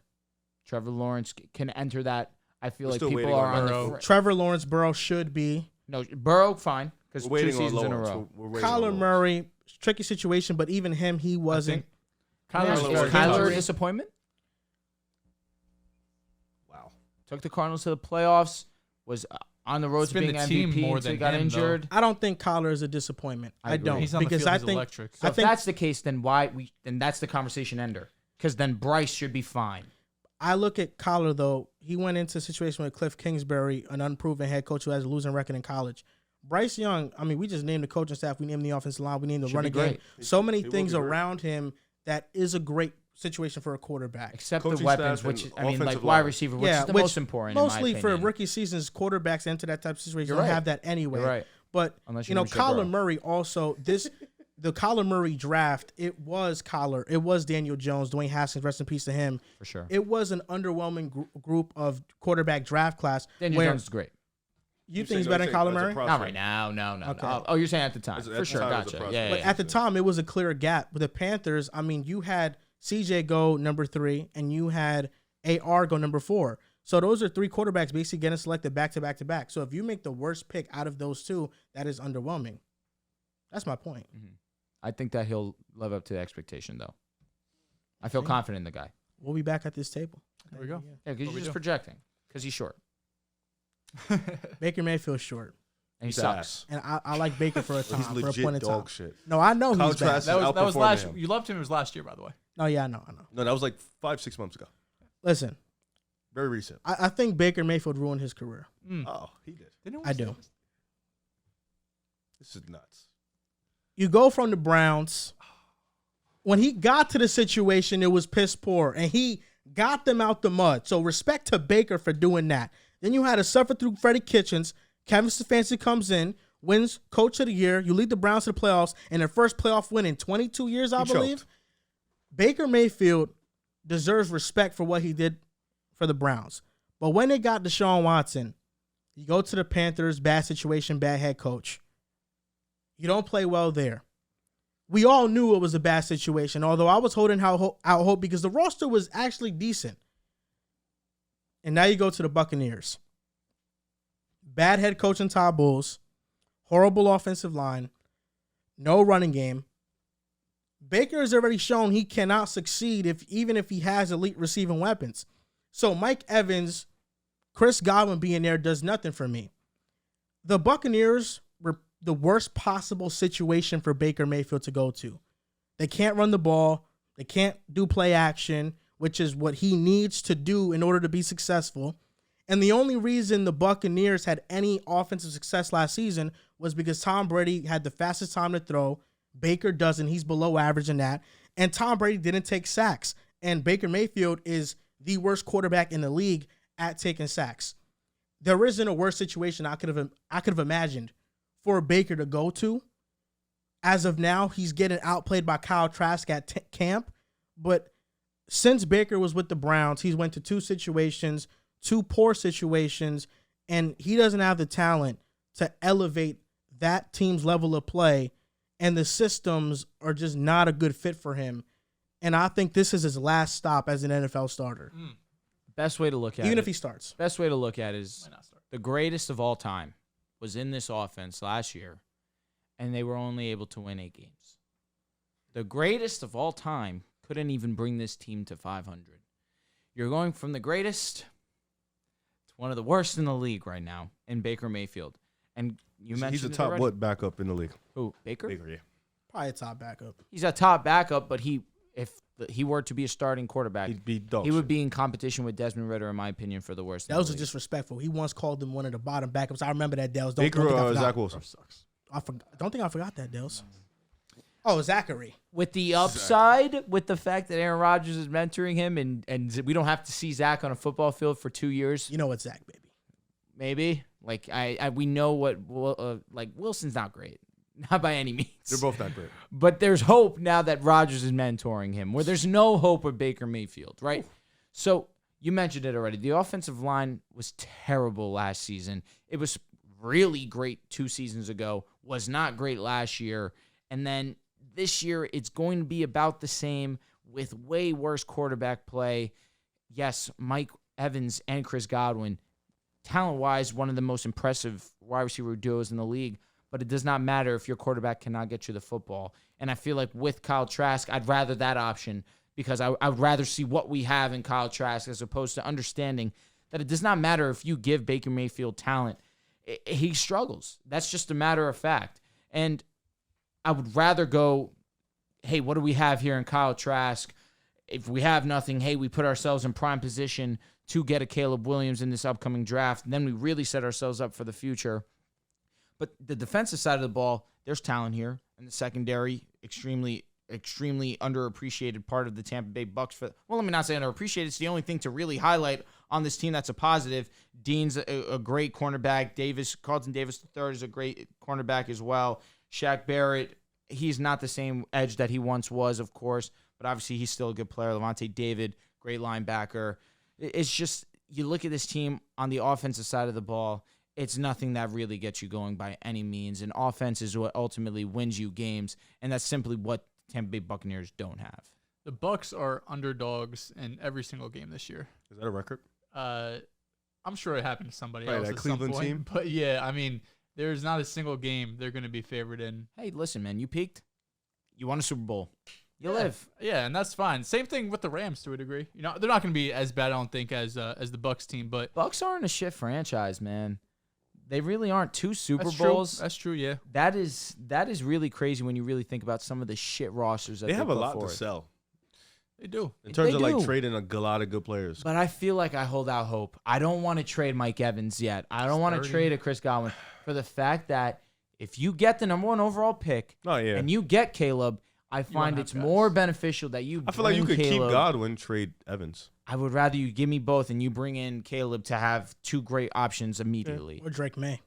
Trevor Lawrence can enter that. I feel We're like still people waiting are on on Burrow. the Trevor Lawrence, Burrow should be. No, Burrow, fine, because We're 2 waiting on seasons in a Lawrence. row. We're waiting on Kyler Lawrence. Murray, tricky situation, but even him, he wasn't. Kyler's Is very Kyler tough. a disappointment? Wow. Took the Cardinals to the playoffs. Was on the road It's to been being the team MVP more until he than got him, injured. I don't think Kyler is a disappointment. I I agree. don't. He's on the because field. I He's think electric. So I if think that's the case, then then that's the conversation ender. Because then Bryce should be fine. I look at Kyler, though. He went into a situation with Cliff Kingsbury, an unproven head coach who has a losing record in college. Bryce Young, I mean, we just named the coaching staff. We named the offensive line. We named the Should running be game. great. So many He will things be great. around him that is a great situation for a quarterback. Except Coaching the weapons, staff which and I mean, like offensive wide line. receiver, which is the which most important. Mostly in my for opinion. rookie seasons, quarterbacks enter that type of situation. You're Don't right. have that anyway. You're right. But Unless you you're know, gonna say Burrow. Kyler Murray also the Kyler Murray draft. It was Kyler. It was Daniel Jones, Dwayne Haskins. Rest in peace to him. For sure. It was an underwhelming group of quarterback draft class. Daniel where Jones is great. you think he's better than Kyler Murray? Not right now. No. Okay. Oh, you're saying at the time. At For the sure. time, it was a Gotcha. prospect. Yeah. But at the time, it was a clear gap. With the Panthers, I mean, you had CJ go number 3, and you had AR go number 4. So those are 3 quarterbacks basically getting selected back to back to back. So if you make the worst pick out of those 2, that is underwhelming. That's my point. I think that he'll live up to the expectation, though. I feel confident in the guy. We'll be back at this table. There we go. Yeah, because What we you're just do. projecting. Because he's short. Baker Mayfield's short. And he He's sucks. ass. And I like Baker for a time, He's for a legit point in time. dog shit. No, I know he's bad. Contrast- That was outperforming last. him. You loved him. It was last year, by the way. No, yeah, I know. No, that was like 5-6 months ago. Listen, Very recent. I think Baker Mayfield ruined his career. Oh, he did. Didn't I do. This is nuts. You go from the Browns. When he got to the situation, it was piss poor, and he got them out the mud. So respect to Baker for doing that. Then you had to suffer through Freddie Kitchens. Kevin Stefanski comes in, wins Coach of the Year. You lead the Browns to the playoffs, and their first playoff win in 22 years, I He believe. choked. Baker Mayfield deserves respect for what he did for the Browns. But when they got Deshaun Watson, you go to the Panthers, bad situation, bad head coach. You don't play well there. We all knew it was a bad situation, although I was holding out hope because the roster was actually decent. And now you go to the Buccaneers. Bad head coach in Todd Bowles, horrible offensive line, no running game. Baker has already shown he cannot succeed even if he has elite receiving weapons. So Mike Evans, Chris Godwin being there does nothing for me. The Buccaneers were the worst possible situation for Baker Mayfield to go to. They can't run the ball. They can't do play action, which is what he needs to do in order to be successful. And the only reason the Buccaneers had any offensive success last season was because Tom Brady had the fastest time to throw. Baker doesn't. He's below average in that. And Tom Brady didn't take sacks. And Baker Mayfield is the worst quarterback in the league at taking sacks. There isn't a worse situation I could have imagined for Baker to go to. As of now, he's getting outplayed by Kyle Trask at camp. But since Baker was with the Browns, he's went to 2 situations, 2 poor situations, and he doesn't have the talent to elevate that team's level of play, and the systems are just not a good fit for him. And I think this is his last stop as an NFL starter. Best way to look at it. Even if he starts. Best way to look at it is Might not start. the greatest of all time was in this offense last year, and they were only able to win 8 games. The greatest of all time couldn't even bring this team to 500. You're going from the greatest to one of the worst in the league right now in Baker Mayfield. And you mentioned He's a it top already. what backup in the league? Who, Baker? Baker, yeah. Probably a top backup. He's a top backup, but if he were to be a starting quarterback, He'd be dog he would shit. be in competition with Desmond Ritter, in my opinion, for the worst. in That was the league. disrespectful. He once called him one of the bottom backups. I remember that, Dehls. Baker don't think I or forgot. Zach Wilson? Don't think I forgot that, Dehls. Oh, Zachary. With the upside, with the fact that Aaron Rodgers is mentoring him, and we don't have to see Zach on a football field for 2 years. You know it's Zach, baby. maybe. Like we know what like Wilson's not great, not by any means. They're both not great. But there's hope now that Rodgers is mentoring him, where there's no hope with Baker Mayfield, right? So you mentioned it already. The offensive line was terrible last season. It was really great 2 seasons ago, was not great last year. And then this year, it's going to be about the same with way worse quarterback play. Yes, Mike Evans and Chris Godwin, talent-wise, one of the most impressive wide receiver duos in the league, but it does not matter if your quarterback cannot get you the football. And I feel like with Kyle Trask, I'd rather that option because I would rather see what we have in Kyle Trask as opposed to understanding that it does not matter if you give Baker Mayfield talent. He struggles. That's just a matter of fact. And I would rather go, hey, what do we have here in Kyle Trask? If we have nothing, hey, we put ourselves in prime position to get a Caleb Williams in this upcoming draft. And then we really set ourselves up for the future. But the defensive side of the ball, there's talent here. And the secondary, extremely underappreciated part of the Tampa Bay Bucs. Let me not say underappreciated. It's the only thing to really highlight on this team that's a positive. Dean's a great cornerback. Carlton Davis III is a great cornerback as well. Shaq Barrett, he's not the same edge that he once was, of course, but obviously he's still a good player. Levante David, great linebacker. It's just, you look at this team on the offensive side of the ball, it's nothing that really gets you going by any means, and offense is what ultimately wins you games, and that's simply what Tampa Bay Buccaneers don't have. The Bucs are underdogs in every single game this year. Is that a record? I'm sure it happened to somebody Right, else that at Cleveland some point. team? But yeah, I mean, there's not a single game they're going to be favored in. Hey, listen, man, you peaked. You won a Super Bowl. You live. Yeah, and that's fine. Same thing with the Rams to a degree. You know, they're not going to be as bad, I don't think, as the Bucs team. But Bucs aren't a shit franchise, man. They really aren't. 2 Super that's Bowls. True. That's true. Yeah. That is really crazy when you really think about some of the shit rosters that They have a put lot forward. to sell They do. in terms They of like do. trading a lot of good players. But I feel like I hold out hope. I don't want to trade Mike Evans yet. I don't want to 30. trade a Chris Godwin for the fact that if you get the number 1 overall pick Oh yeah, and you get Caleb, I wanna find have it's guys. more beneficial that you I feel like you bring could Caleb. keep Godwin, trade Evans. I would rather you give me both and you bring in Caleb to have 2 great options immediately. Or Drake May.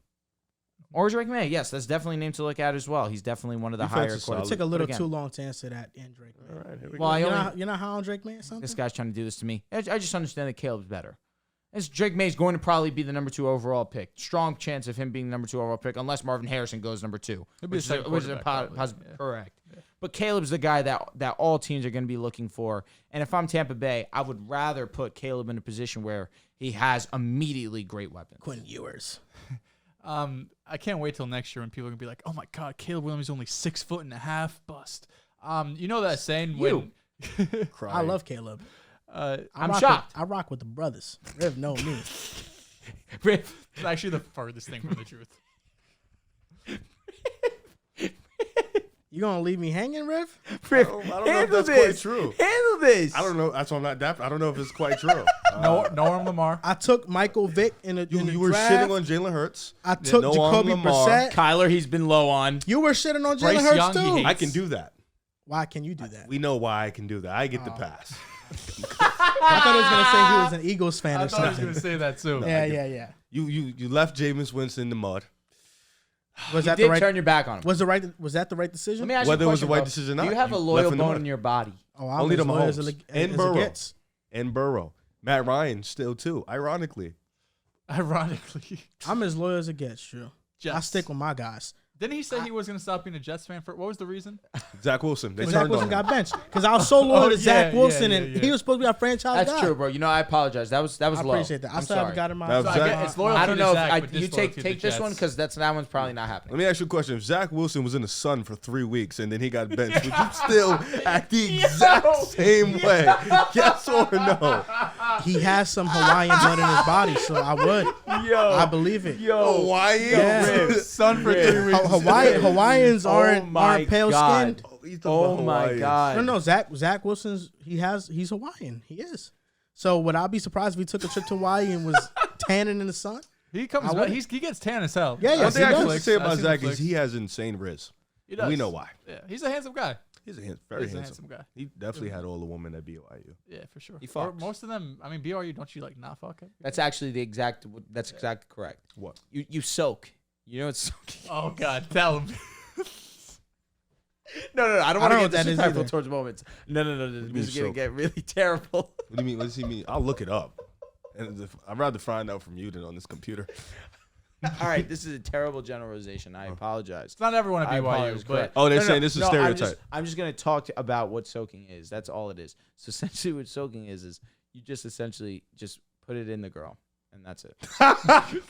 Or Drake May. Yes, that's definitely a name to look at as well. He's definitely one of the Defense higher is solid. It quarterbacks. took a little But again, too long to answer that in Drake May. All right, here we Well, go. You're not high on Drake May or something? this guy's trying to do this to me. I just understand that Caleb's better. As Drake May is going to probably be the number 2 overall pick. Strong chance of him being the number 2 overall pick, unless Marvin Harrison goes number 2. He'll be the second which is quarterback, probably. Yeah. correct. Yeah. But Caleb's the guy that all teams are going to be looking for. And if I'm Tampa Bay, I would rather put Caleb in a position where he has immediately great weapons. Quinn Ewers. I can't wait till next year when people are gonna be like, "Oh my God, Caleb Williams is only 6'1.5" bust." You know that saying when Crying. I love Caleb. I'm shocked. I rock with the brothers. Riv know me. it's actually the farthest thing from the truth. You gonna leave me hanging, Riv? I don't know if that's quite true. Handle this. I don't know. That's why I'm not daft. I don't know if it's quite true. Norm Lamar. I took Michael Vick in the You were draft. shitting on Jalen Hurts. I took No Jacoby on Lamar. Brissett. Kyler, he's been low on. You were shitting on Bryce Jalen Hurts Young, he too. hates. I can do that. Why can you do that? We know why I can do that. I get the pass. I thought he was gonna say he was an Eagles fan I or thought I was something. gonna say that too. Yeah. You left Jameis Winston in the mud. Was You that did the right? turn your back on him. Was that the right decision? Let me ask Whether you it a was the question, right bro. decision or Do not, you have a you loyal left in the bone mud. in your body? Oh, I'm Only as the loyal as Mahomes it and as it Burrow gets. and Burrow. Matt Ryan still too. Ironically, Ironically, I'm as loyal as it gets. True. Jets. I stick with my guys. Didn't he say he was gonna stop being a Jets fan for? What was the reason? Zach Wilson. They Zach turned Wilson on got him. benched because I was so loyal to yeah, Zach yeah, Wilson, yeah, and yeah. he was supposed to be our franchise That's guy. true, bro. You know, I apologize. That was I low. appreciate that. I I'm still sorry. haven't got in my. That was So I Zach- get, it's loyalty I don't to know Zach, if but you disloyalty to take the this one Jets. because that one's probably not happening. Let me ask you a question. If Zach Wilson was in the sun for 3 weeks and then he got benched, would you still act the exact same way? Yes or no? He has some Hawaiian blood in his body, so I would. I believe it. Hawaiian? Yeah. Sun for 3 weeks. Hawaiians aren't my pale God. skinned. He's talking Oh about my Hawaiians. God. No, Zach Wilson's he's Hawaiian. He is. So would I be surprised if he took a trip to Hawaii and was tanning in the sun? He comes. I wouldn't. He gets tan as hell. Yeah, One yes, thing he I can does. say about I've seen Zach the is flicks. he has insane riz. He does. We know why. Yeah, he's a handsome guy. He's a very He's a handsome guy. He definitely had all the women at BYU. Yeah, for sure. He Or fucks. most of them. I mean, BYU, don't you like not fuck it? That's actually the exact. That's exactly correct. What? You soak. You know it's soaking. Oh God, tell him. No. I don't I want don't know to what get that is disrespectful either. towards moments. No. mean This is gonna soak? get really terrible. What do you mean? What does he mean? I'll look it up. And I'd rather find out from you than on this computer. All right, this is a terrible generalization. I apologize. It's not everyone at I BYU, apologize, but correct. Oh, they're saying this is stereotype. I'm just going to talk about what soaking is. That's all it is. So essentially what soaking is you just essentially just put it in the girl, and that's it.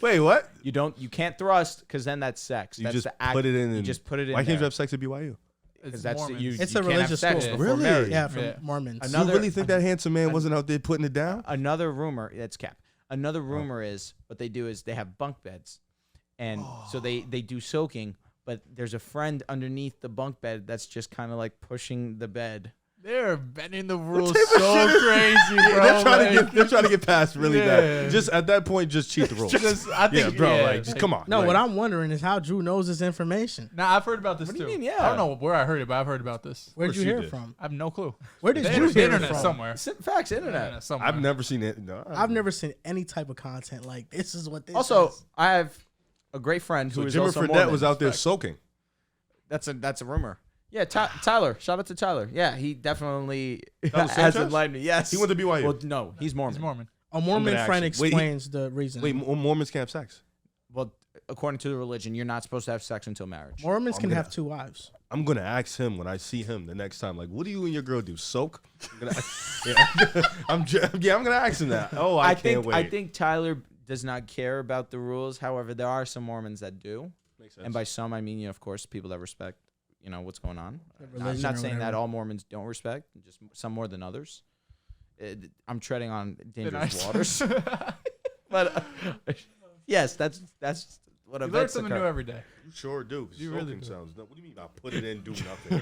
Wait, what? You can't thrust because then that's sex. You That's just the act. put it in. You and- just put it in Why can't you there. have sex at BYU? it's that's Mormons. you. It's you a can't have religious sex school. before Really? marriage. Yeah, from Yeah. Mormons. Another- You really think that handsome man wasn't out there putting it down? Another rumor, that's cap. Another rumor is what they do is they have bunk beds. And so they do soaking, but there's a friend underneath the bunk bed that's just kind of like pushing the bed. They're bending the rules so crazy, bro. They're trying to get past really Yeah. bad. Just at that point, just cheat the rules. I think, yeah, bro. Like, just come on. No, like, what I'm wondering is how Drew knows this information. Nah, I've heard about this What do too. you mean? Yeah. I don't know where I heard it, but I've heard about this. Where'd course you you hear did. it from? I have no clue. Where did The you hear it internet from? somewhere. Facts, internet. Internet somewhere. I've never seen it. No, I've never seen any type of content like this is what this Also, is. I have a great friend who So is Jimmer also Fredette Mormon. was out there soaking. That's a rumor. Yeah, Tyler. Shout out to Tyler. Yeah, he definitely Tyler has Sanchez? enlightened me. Yes. He went to BYU. Well, no, he's Mormon. He's Mormon. A Mormon gonna friend actually- wait, explains the reason. Wait, Mormons can't have sex. Well, according to the religion, you're not supposed to have sex until marriage. Mormons I'm can gonna- have 2 wives. I'm gonna ask him when I see him the next time. Like, what do you and your girl do? Soak? I'm gonna ask him that. Oh, I can't wait. I think Tyler does not care about the rules. However, there are some Mormons that do. Makes sense. And by some, I mean, of course, people that respect, what's going on. I'm religion not or saying that whatever. all Mormons don't respect, just some more than others. I'm treading on dangerous Nice. waters. But yes, that's what You learn events something occur. new every day. You sure do. You Soaking really do. sounds. What do you mean? I put it in, do nothing.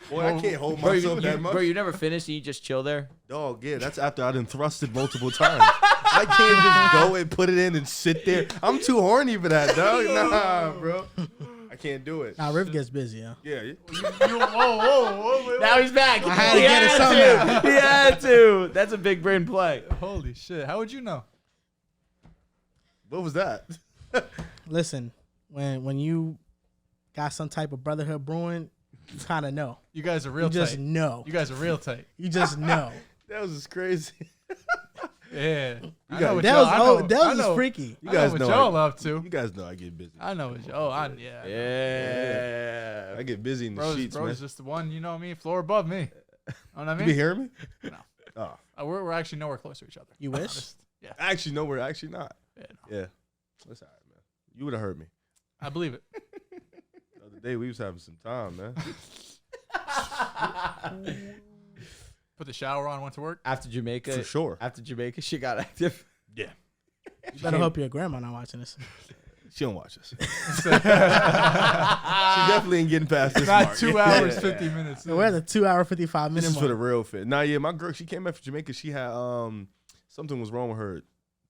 Boy, I can't hold Bro, myself that much. bro, you never finished and you just chill there? Dog, yeah, that's after I done thrusted multiple times. I can't just go and put it in and sit there. I'm too horny for that, dog. Nah, bro. I can't do it. Nah, Riff gets busy, yeah. Yeah. Whoa. Now he's back. I had to get it somehow. He had to. That's a big brain play. Holy shit. How would you know? What was that? Listen, when you got some type of brotherhood brewing, you kind of know. You guys are real You just tight. know. You guys are real tight. You just know. That was just crazy. Yeah. I got- know what Dehls, y'all- I know- Dehls I know- is freaky. You I guys know know what y'all I- up to. You guys know I get busy. I know what y'all. Yeah. Yeah. I get busy in the Bro's, sheets, bro's man. just the one, you know what I mean? Floor above me. Know what I You mean? be hearing me? No. Oh. We're actually nowhere close to each other. You wish? Yeah. Actually, no, we're actually not. Yeah, no. Yeah. That's all right, man. You would have heard me. I believe it. The other day, we was having some time, man. Put the shower on, went to work. After Jamaica. For sure. After Jamaica, she got active. Yeah. You better hope your grandma not watching this. She don't watch us. She definitely ain't getting past this Not mark. 2 hours, 50 minutes. So we're at the 2-hour 55-minute This is for the mark. real fit. Nah, yeah, my girl, she came back from Jamaica. She had something was wrong with her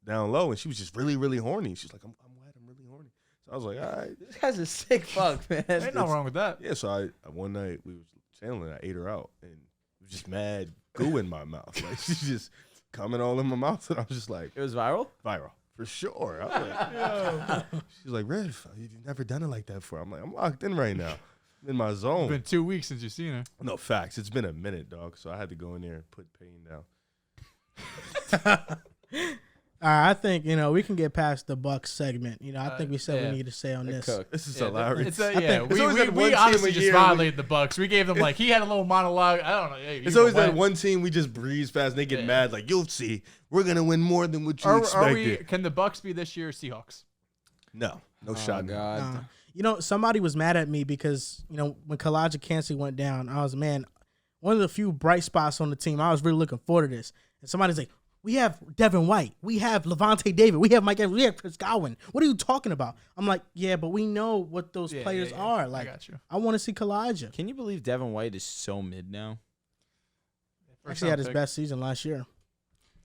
down low, and she was just really, really horny. She's like, I'm wet, I'm really horny. So I was like, all right. This guy's a sick fuck, man. Ain't nothing wrong with that. Yeah, so I one night we was channeling, I ate her out, and it was just mad goo in my mouth. Like she's just coming all in my mouth, and I was just like, It was viral? viral. For sure. I was like, she's like, Riff, you've never done it like that before. I'm like, I'm locked in right now. I'm in my It's zone. been 2 weeks since you've seen her. No, facts. It's been a minute, dog. So I had to go in there and put Payton down. All right, I think, we can get past the Bucks segment. I think we said yeah. we need to say on this. Cook. This is Yeah, hilarious. It's think- we, It's always we, that one we team honestly a just year violated the Bucks. We gave them he had a little monologue. I don't know. Hey, It's you always went. that one team we just breeze past and they get Yeah. mad. Like, you'll see. We're going to win more than what you Are expected. we? Can the Bucks be this year Seahawks? No Oh, shot. God. Somebody was mad at me because, when Kalijah Cansey went down, I was, one of the few bright spots on the team. I was really looking forward to this. And somebody's like, we have Devin White. We have Levante David. We have Mike Evans. We have Chris Godwin. What are you talking about? I'm like, yeah, but we know what those players are. Like, I got you. I want to see Kalijah. Can you believe Devin White is so mid now? Actually had his best season last year.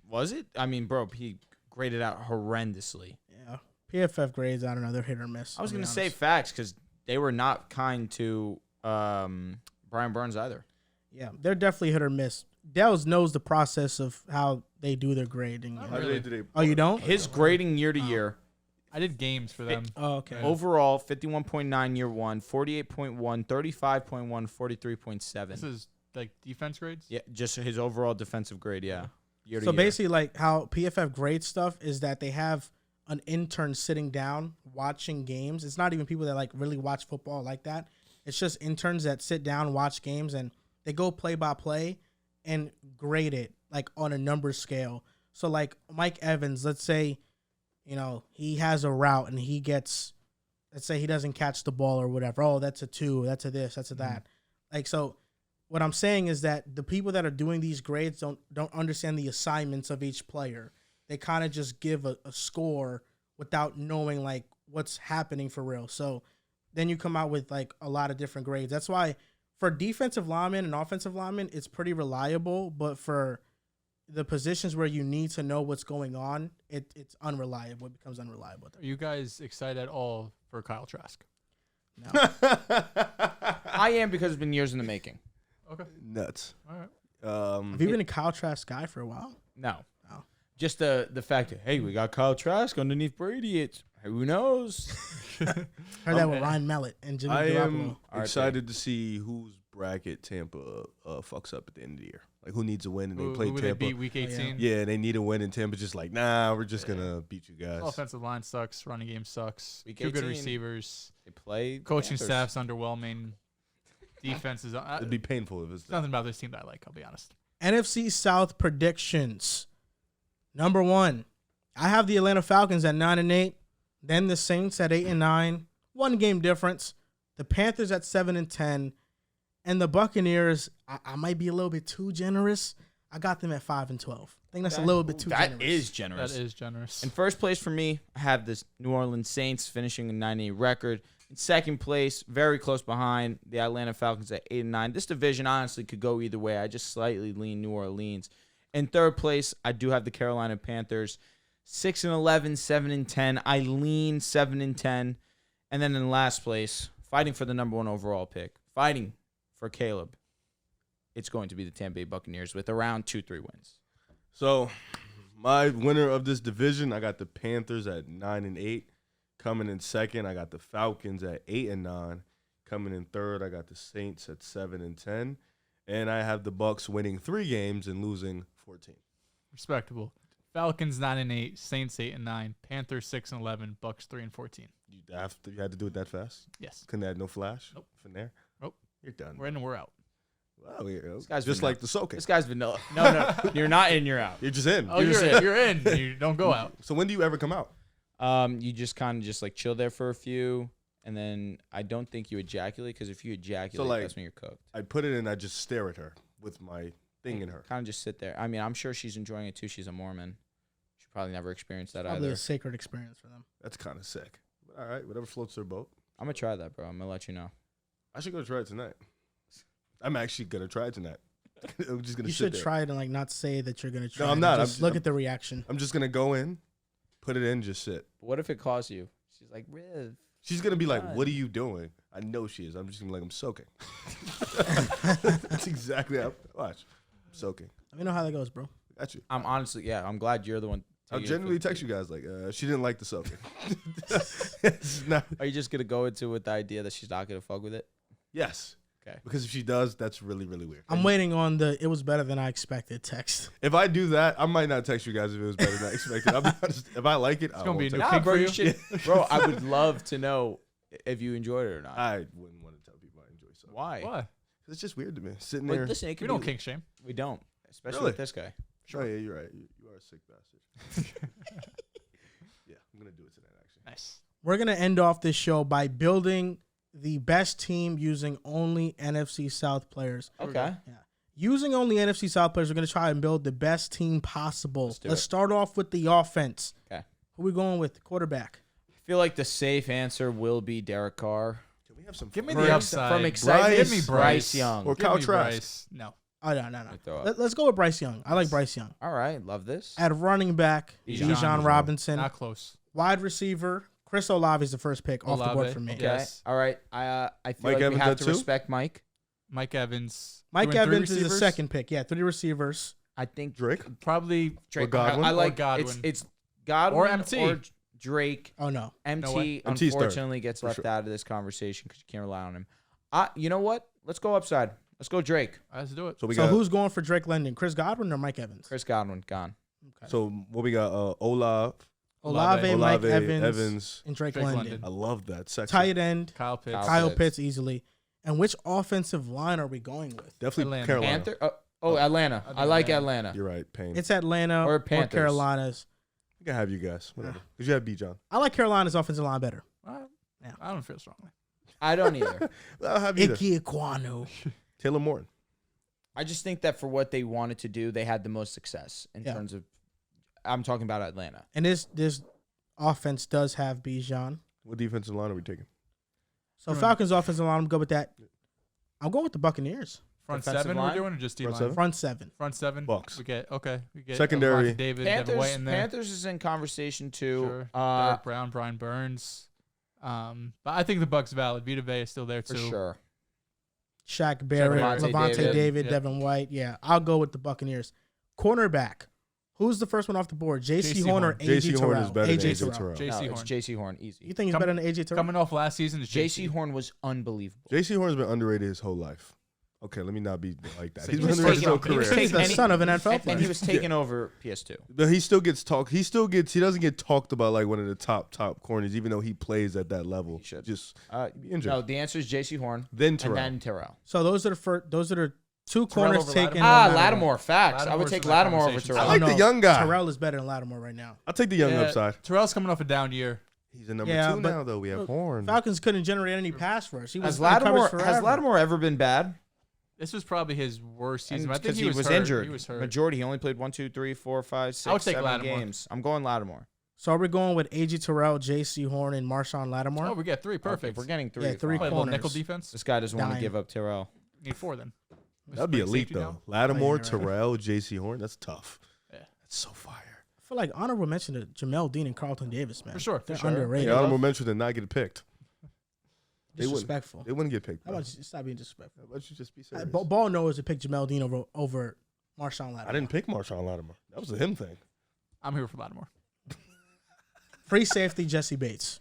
Was it? I mean, bro, he graded out horrendously. Yeah. PFF grades, I don't know. They're hit or miss. I was I'll be going to say honest. facts because they were not kind to Brian Burns either. Yeah, they're definitely hit or miss. Dehls knows the process of how they do their grading. Not How really. do they Oh, you don't? His grading year to year. I did games for them. Oh, okay. Yeah. Overall, 51.9 year 1, 48.1, 35.1, 43.7. This is like defense grades? Yeah, just his overall defensive grade, yeah. Year to So year. basically, like how PFF grades stuff is that they have an intern sitting down watching games. It's not even people that like really watch football like that. It's just interns that sit down, watch games, and they go play by play and grade it like on a number scale. So like Mike Evans, let's say, you know, he has a route and he gets, let's say he doesn't catch the ball or whatever. Oh, that's a 2. That's a this. That's a that. Like, so what I'm saying is that the people that are doing these grades don't understand the assignments of each player. They kind of just give a score without knowing like what's happening for real. So then you come out with like a lot of different grades. That's why for defensive linemen and offensive linemen, it's pretty reliable. But for the positions where you need to know what's going on, it's unreliable. It becomes unreliable. Are you guys excited at all for Kyle Trask? No. I am because it's been years in the making. Okay. Nuts. All right. Have you been a Kyle Trask guy for a while? No. Oh. Just the fact that, hey, we got Kyle Trask underneath Brady. It's who knows? Heard that with Ryan Mallett and Jimmy I Garoppolo. am excited to see whose bracket Tampa fucks up at the end of the year. Like who needs a win and they play Who would Tampa. they beat week 18? Yeah, they need a win and Tampa's just like, nah, we're just gonna beat you guys. Offensive line sucks. Running game sucks. Week 2 good 18. receivers. They play Coaching Panthers. staff's underwhelming. Defense is It'd be painful if it's nothing about this team that I like. I'll be honest. NFC South predictions. Number 1, I have the Atlanta Falcons at 9-8. Then the Saints at 8-9. 1 game difference. The Panthers at 7-10. And the Buccaneers, I might be a little bit too generous. I got them at 5-12. I think that's a little bit too generous. That is generous. That is generous. In first place for me, I have the New Orleans Saints finishing a 9-8 record. In second place, very close behind, the Atlanta Falcons at 8-9. This division honestly could go either way. I just slightly lean New Orleans. In third place, I do have the Carolina Panthers, 6-11, 7-10. I lean 7-10. And then in last place, fighting for the number 1 overall pick, fighting for Caleb, it's going to be the Tampa Bay Buccaneers with around 2-3 wins. So, my winner of this division, I got the Panthers at 9-8. Coming in second, I got the Falcons at 8-9. Coming in third, I got the Saints at 7-10. And I have the Bucs winning 3 games and losing 14. Respectable. Falcons 9-8, Saints 8-9, Panthers 6-11, Bucks 3-14. You had to do it that fast? Yes. Couldn't add no flash? Nope. From there? Nope. You're done. We're in and we're out. Wow, This guy's just vanilla. like the soaking. This guy's vanilla. No, you're not in, you're out. You're just in. Oh, just you're in. You're in. You don't go out. So when do you ever come out? You just kind of just like chill there for a few, and then I don't think you ejaculate, because if you ejaculate, like, that's when you're cooked. I put it in, I just stare at her with my thing in her. Kind of just sit there. I mean, I'm sure she's enjoying it too. She's a Mormon. She probably never experienced that Probably either. a sacred experience for them. That's kind of sick. All right, whatever floats their boat. I'm gonna try that, bro. I'm gonna let you know. I should go try it tonight. I'm actually going to try it tonight. I'm just going to You sit should there. try it and like not say that you're gonna try. I'm it. not. Just I'm- look I'm- at the reaction. I'm just going to go in, put it in, just sit. But what if it costs you? She's like, Riv. She's going to be like, God. what are you doing? I know she is. I'm just going to be like, I'm soaking. That's exactly how. Watch. I'm soaking. Let me know how that goes, bro. Got you. I'm honestly, yeah. I'm glad you're the one. I'll taking it genuinely for- text you guys like, she didn't like the soaking. It's not, Are you just gonna go into it with the idea that she's not gonna fuck with it? yes. Okay. Because if she does, that's really, really weird. I'm waiting on the "it was better than I expected" text. If I do that, I might not text you guys if it was better than I expected. I'll be honest. If I like it, I gonna be won't a new text Nah, pick bro, for you you? should, bro. I would love to know if you enjoyed it or not. I wouldn't want to tell people I enjoy soaking. Why? Why? It's just weird to me. Sitting But there. listen, it could We don't be- kink shame. We don't, especially Really? with this guy. Oh, yeah, you're right. You are a sick bastard. Yeah, I'm going to do it tonight, actually. Nice. We're gonna end off this show by building the best team using only NFC South players. Okay. Using only NFC South players, we're gonna try and build the best team possible. Let's do Let's it. start off with the offense. Okay. Who we going with? Quarterback. I feel like the safe answer will be Derek Carr. Can we have some Give me fun? the upside. From excitement, Bryce. Give me Bryce Young. Or Give Kyle me Trask. Bryce. No. Oh no. I throw up. Let's go with Bryce Young. I like Bryce Young. All right, love this. At running back, Bijan. Bijan Robinson. Not close. Wide receiver, Chris Olave is the first pick off the board Olave. for me. Okay. Yes. All right. I feel Mike like we Evans have at to 2? respect Mike. Mike Evans. Mike Doing three Evans is the receivers? second pick. Yeah, 3 receivers. I think Drake. Probably Drake. Godwin? I like Or Godwin. It's Godwin Or MT. or Drake. Oh, no. MT way. MT's third, unfortunately gets for left sure. out of this conversation because you can't rely on him. You know what? Let's go upside. Let's go Drake. let's do it. So we So got. who's going for Drake London? Chris Godwin or Mike Evans? Chris Godwin gone. Okay. So what we got? Olave, Olave, Mike Olave, Evans, and Drake Drake London. London. I love that section. Tight end, Kyle Pitts. Kyle Kyle Pitts easily. And which offensive line are we going with? Definitely Atlanta. Carolina. Panther. Atlanta. I think I like Atlanta. Atlanta. You're right, Payne. It's Atlanta Or or Panthers. Carolina's. We can have you guys. Whatever. Because you have B. John. I like Carolina's offensive line better. Yeah. I don't feel strongly. I don't either. I'll have either. Ike Ekwonu. Taylor Morton. I just think that for what they wanted to do, they had the most success in Yeah. terms of. I'm talking about Atlanta. And this offense does have Bijan. What defensive line are we taking? So Right. Falcons offensive line, I'm good with that. I'm going with the Buccaneers. Front Defensive seven line? we're doing or just Front D-line? seven? Front 7. Front seven. Bucks. We get Secondary. Devontae David, Devin White in there. Panthers is in conversation too. Sure. Uh, Derek Brown, Brian Burns. But I think the Bucks valid. Vita Vea is still there for too. sure. Shaq Barrett, Levante Levante David. David, Yeah. Devin White. Yeah, I'll go with the Buccaneers. Cornerback. Who's the first one off the board? J.C. Horn or A.J. J.C. Horn is Terrell? better than A.J. A.J. Terrell. Terrell. J.C. No, it's Horn. J.C. Horn easy. You think he's Come- better than A.J. Terrell? Coming off last season is J.C. Horn was unbelievable. J.C. Horn's been underrated his whole life. Okay, let me not be like that. So He's he been was underrated his whole taking- he was career. He's the and he- son of an NFL And player. he was taking over PS2. But he still gets talked. He doesn't get talked about like one of the top corners, even though he plays at that level. He should. Just be No, injured. the answer is J.C. Horn Then and Terrell. then Terrell. So those are the two Terrell corners over taken. Lattimore? no matter Lattimore. Facts. I would Lattimore's take in that Lattimore over conversation. I Terrell. like the young guy. Terrell is better than Lattimore right now. I'll take the young Yeah, upside. Terrell's coming off a down year. He's a number Yeah, 2 but- now, though. We have Horn. Falcons couldn't generate any pass rush. He was Has Lattimore uncovered forever. ever been bad? This was probably his worst season. And I think because he was hurt. injured. He was hurt. Majority. He only played 1, 2, 3, 4, 5, 6, I would take 7 Lattimore. games. I'm going Lattimore. So are we going with A.J. Terrell, J.C. Horn, and Marshawn Lattimore? Oh, we get 3. Perfect. Okay, we're getting 3. Yeah, 3 Play a Fine. little corners. nickel defense. This guy doesn't want to Dime. give up Terrell. Need 4 then. That'd be Bring elite, safety though. down. Lattimore, Oh, yeah, right. Terrell, J.C. Horn. That's tough. Yeah. That's so fire. I feel like honorable mention to Jamel Dean and Carlton Davis, man. For sure, for They're sure. underrated. Yeah, honorable mention to not get picked. They wouldn't. Disrespectful. They wouldn't get picked. How Bro. about you stop being disrespectful? How about you just be serious? Ball knows to pick Jamel Dean over Marshawn Lattimore. I didn't pick Marshawn Lattimore. That was a him thing. I'm here for Lattimore. Free safety, Jesse Bates.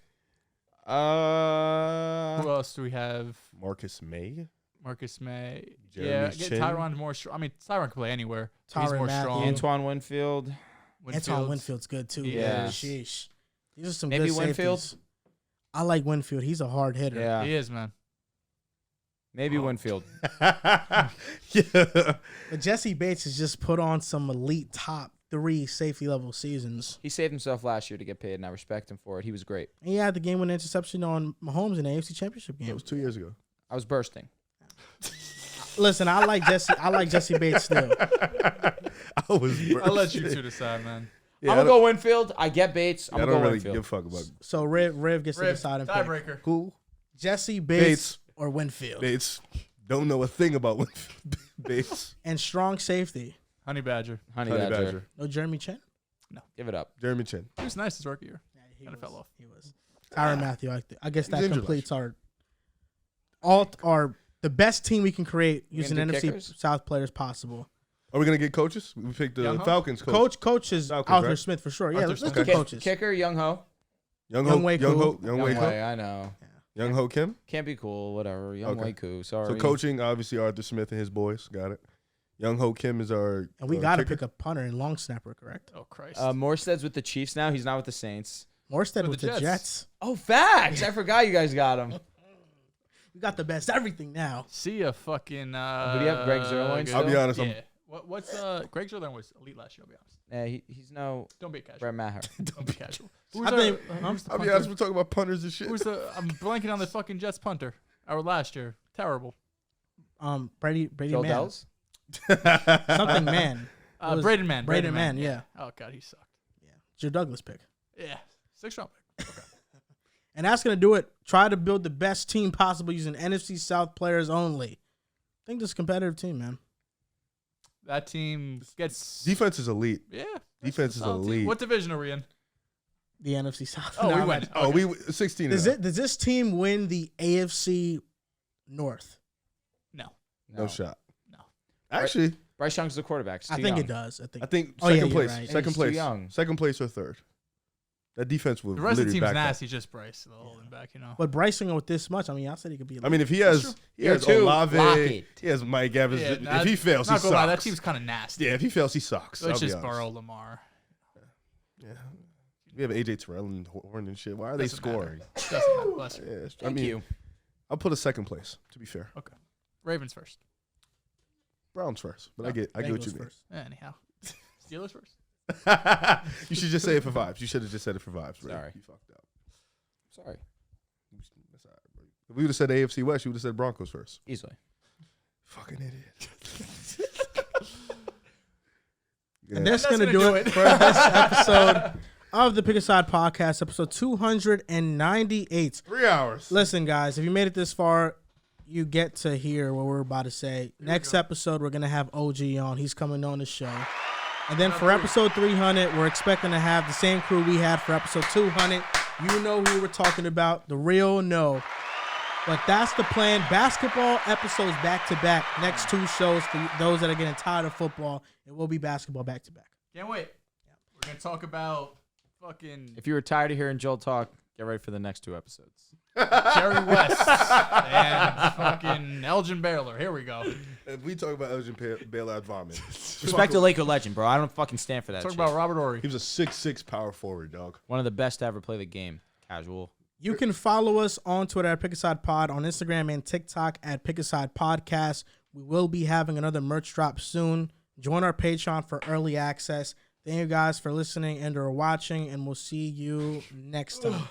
Uh, Who else do we have? Marcus May. Marcus May. Jeremy Yeah, get Chin. Tyron more. I mean, Tyron can play anywhere. He's Tyrann more Matthew. strong. Antoine Winfield. Antoine Winfield's good too. Yeah. Sheesh. These are some Maybe good Winfield? safeties. I like Winfield. He's a hard hitter. Yeah, He is, man. maybe Winfield. Yeah. But Jesse Bates has just put on some elite top 3 safety level seasons. He saved himself last year to get paid, and I respect him for it. He was great. And he had the game winning interception on Mahomes in the AFC Championship That game. was 2 years ago. I was bursting. Listen, I like Jesse Bates still. I was. I'll let you two decide, man. Yeah, I'm I gonna don't- go Winfield. I get Bates. I'm I gonna don't go really Winfield. give a fuck about So Riv gets to decide and pick. Tiebreaker. who. Jesse Bates, Bates. or Winfield. Bates. Don't know a thing about Bates. And strong safety. Honey Badger. Honey, Honey Badger. Badger. No Jeremy Chin? Give it up. Jeremy Chin. He was nice his rookie year. Yeah, he Kinda fell off. He was. Tyrann Matthew. I guess He's that injured completes our the best team we can create using do NFC kickers? South players possible. Are we gonna get coaches? We picked the Young Ho? Falcons coach. Coach is Falcons, Arthur right? Smith for sure. Yeah, Arthur let's Smith. do Okay. coaches. Kicker, Young Ho. Young Young Ho. Wei Young Koo. Ho. Young Wei Young Koo. Way, I know. Young Ho Kim. Can't be cool. Whatever. Young Okay. Wei Koo. Sorry. So coaching, obviously Arthur Smith and his boys. Got it. Young Ho Kim is our. And we got to kicker. pick a punter and long snapper, correct? Oh Christ. Morstead's with the Chiefs now. He's not with the Saints. Morstead With with the the Jets. Jets. Oh, facts. I forgot you guys got him. We got the best everything now. See ya, fucking. Who do you have, Greg Zerline good. I'll be still? honest. Yeah. What's Greg Zerline was elite last year. I'll be honest. He's no Don't be casual. Brett Maher. Don't be casual. I think- who's the I'll be punter? honest. We're talking about punters and shit. Who's the? I'm blanking on the fucking Jets punter. Our last year, terrible. Brady Joe Man. Dehls? Something Man. It was Braden Mann. Braden Mann, yeah. Oh god, he sucked. It's your Douglas pick. Yeah, 6th round pick. And that's going to do it. Try to build the best team possible using NFC South players only. I think this is a competitive team, man. That team gets. Defense is elite. Yeah. Defense is solid team. elite. What division are we in? The NFC South. Oh, No, we I'm went. at- Oh, we 16. Does and up. this team win the AFC North? No. No shot. No. Actually, Bryce Young's the quarterback. I think it does. I think Oh, yeah, second you're place. right. Second He's too place. young. Second place or third. That defense would The rest of the literally team's back up. nasty. Just Bryce, the holding back. But Bryce Young with this much, I mean, I said he could be. I mean, if he has Year two, lock Olave, it. he has Mike Evans. Yeah, if he fails, he not sucks. gonna lie, that team's kind of nasty. Yeah, if he fails, he sucks. So it's I'll be just honest. Burrow, Lamar. Yeah. We have AJ Terrell and Horn and shit. Why are they Doesn't matter. scoring? Doesn't matter. Bless you. Yeah, Thank you. I'll put a second place, to be fair. Okay. Ravens first. Browns first. But I get what you mean. First. Anyhow. Steelers first. You should just say it for vibes. You should have just said it for vibes. Right? Sorry. You fucked up. Sorry. That's all right, bro. If we would have said AFC West, you would have said Broncos first. Easily. Fucking idiot. And that's going to do it for this episode of the Pick a Side Podcast, episode 298. 3 hours. Listen, guys, if you made it this far, you get to hear what we're about to say. Next episode, we're going to have OG on. He's coming on the show. And then for episode 300, we're expecting to have the same crew we had for episode 200. You know who we're talking about, the real no. But that's the plan. Basketball episodes back-to-back. Next 2 shows for those that are getting tired of football. It will be basketball back-to-back. Can't wait. We're going to talk about fucking If you were tired of hearing Joel talk, get ready for the next 2 episodes. Jerry West and fucking Elgin Baylor. Here we go. If we talk about Elgin Baylor, I'd vomit. Respect the Laker legend, bro. I don't fucking stand for that Talk shit. about Robert Horry. He was a 6'6" power forward, dog. One of the best to ever play the game. Casual. You can follow us on Twitter at Pick a Side Pod, on Instagram and TikTok at Pick a Side Podcast. We will be having another merch drop soon. Join our Patreon for early access. Thank you guys for listening and or watching, and we'll see you next time.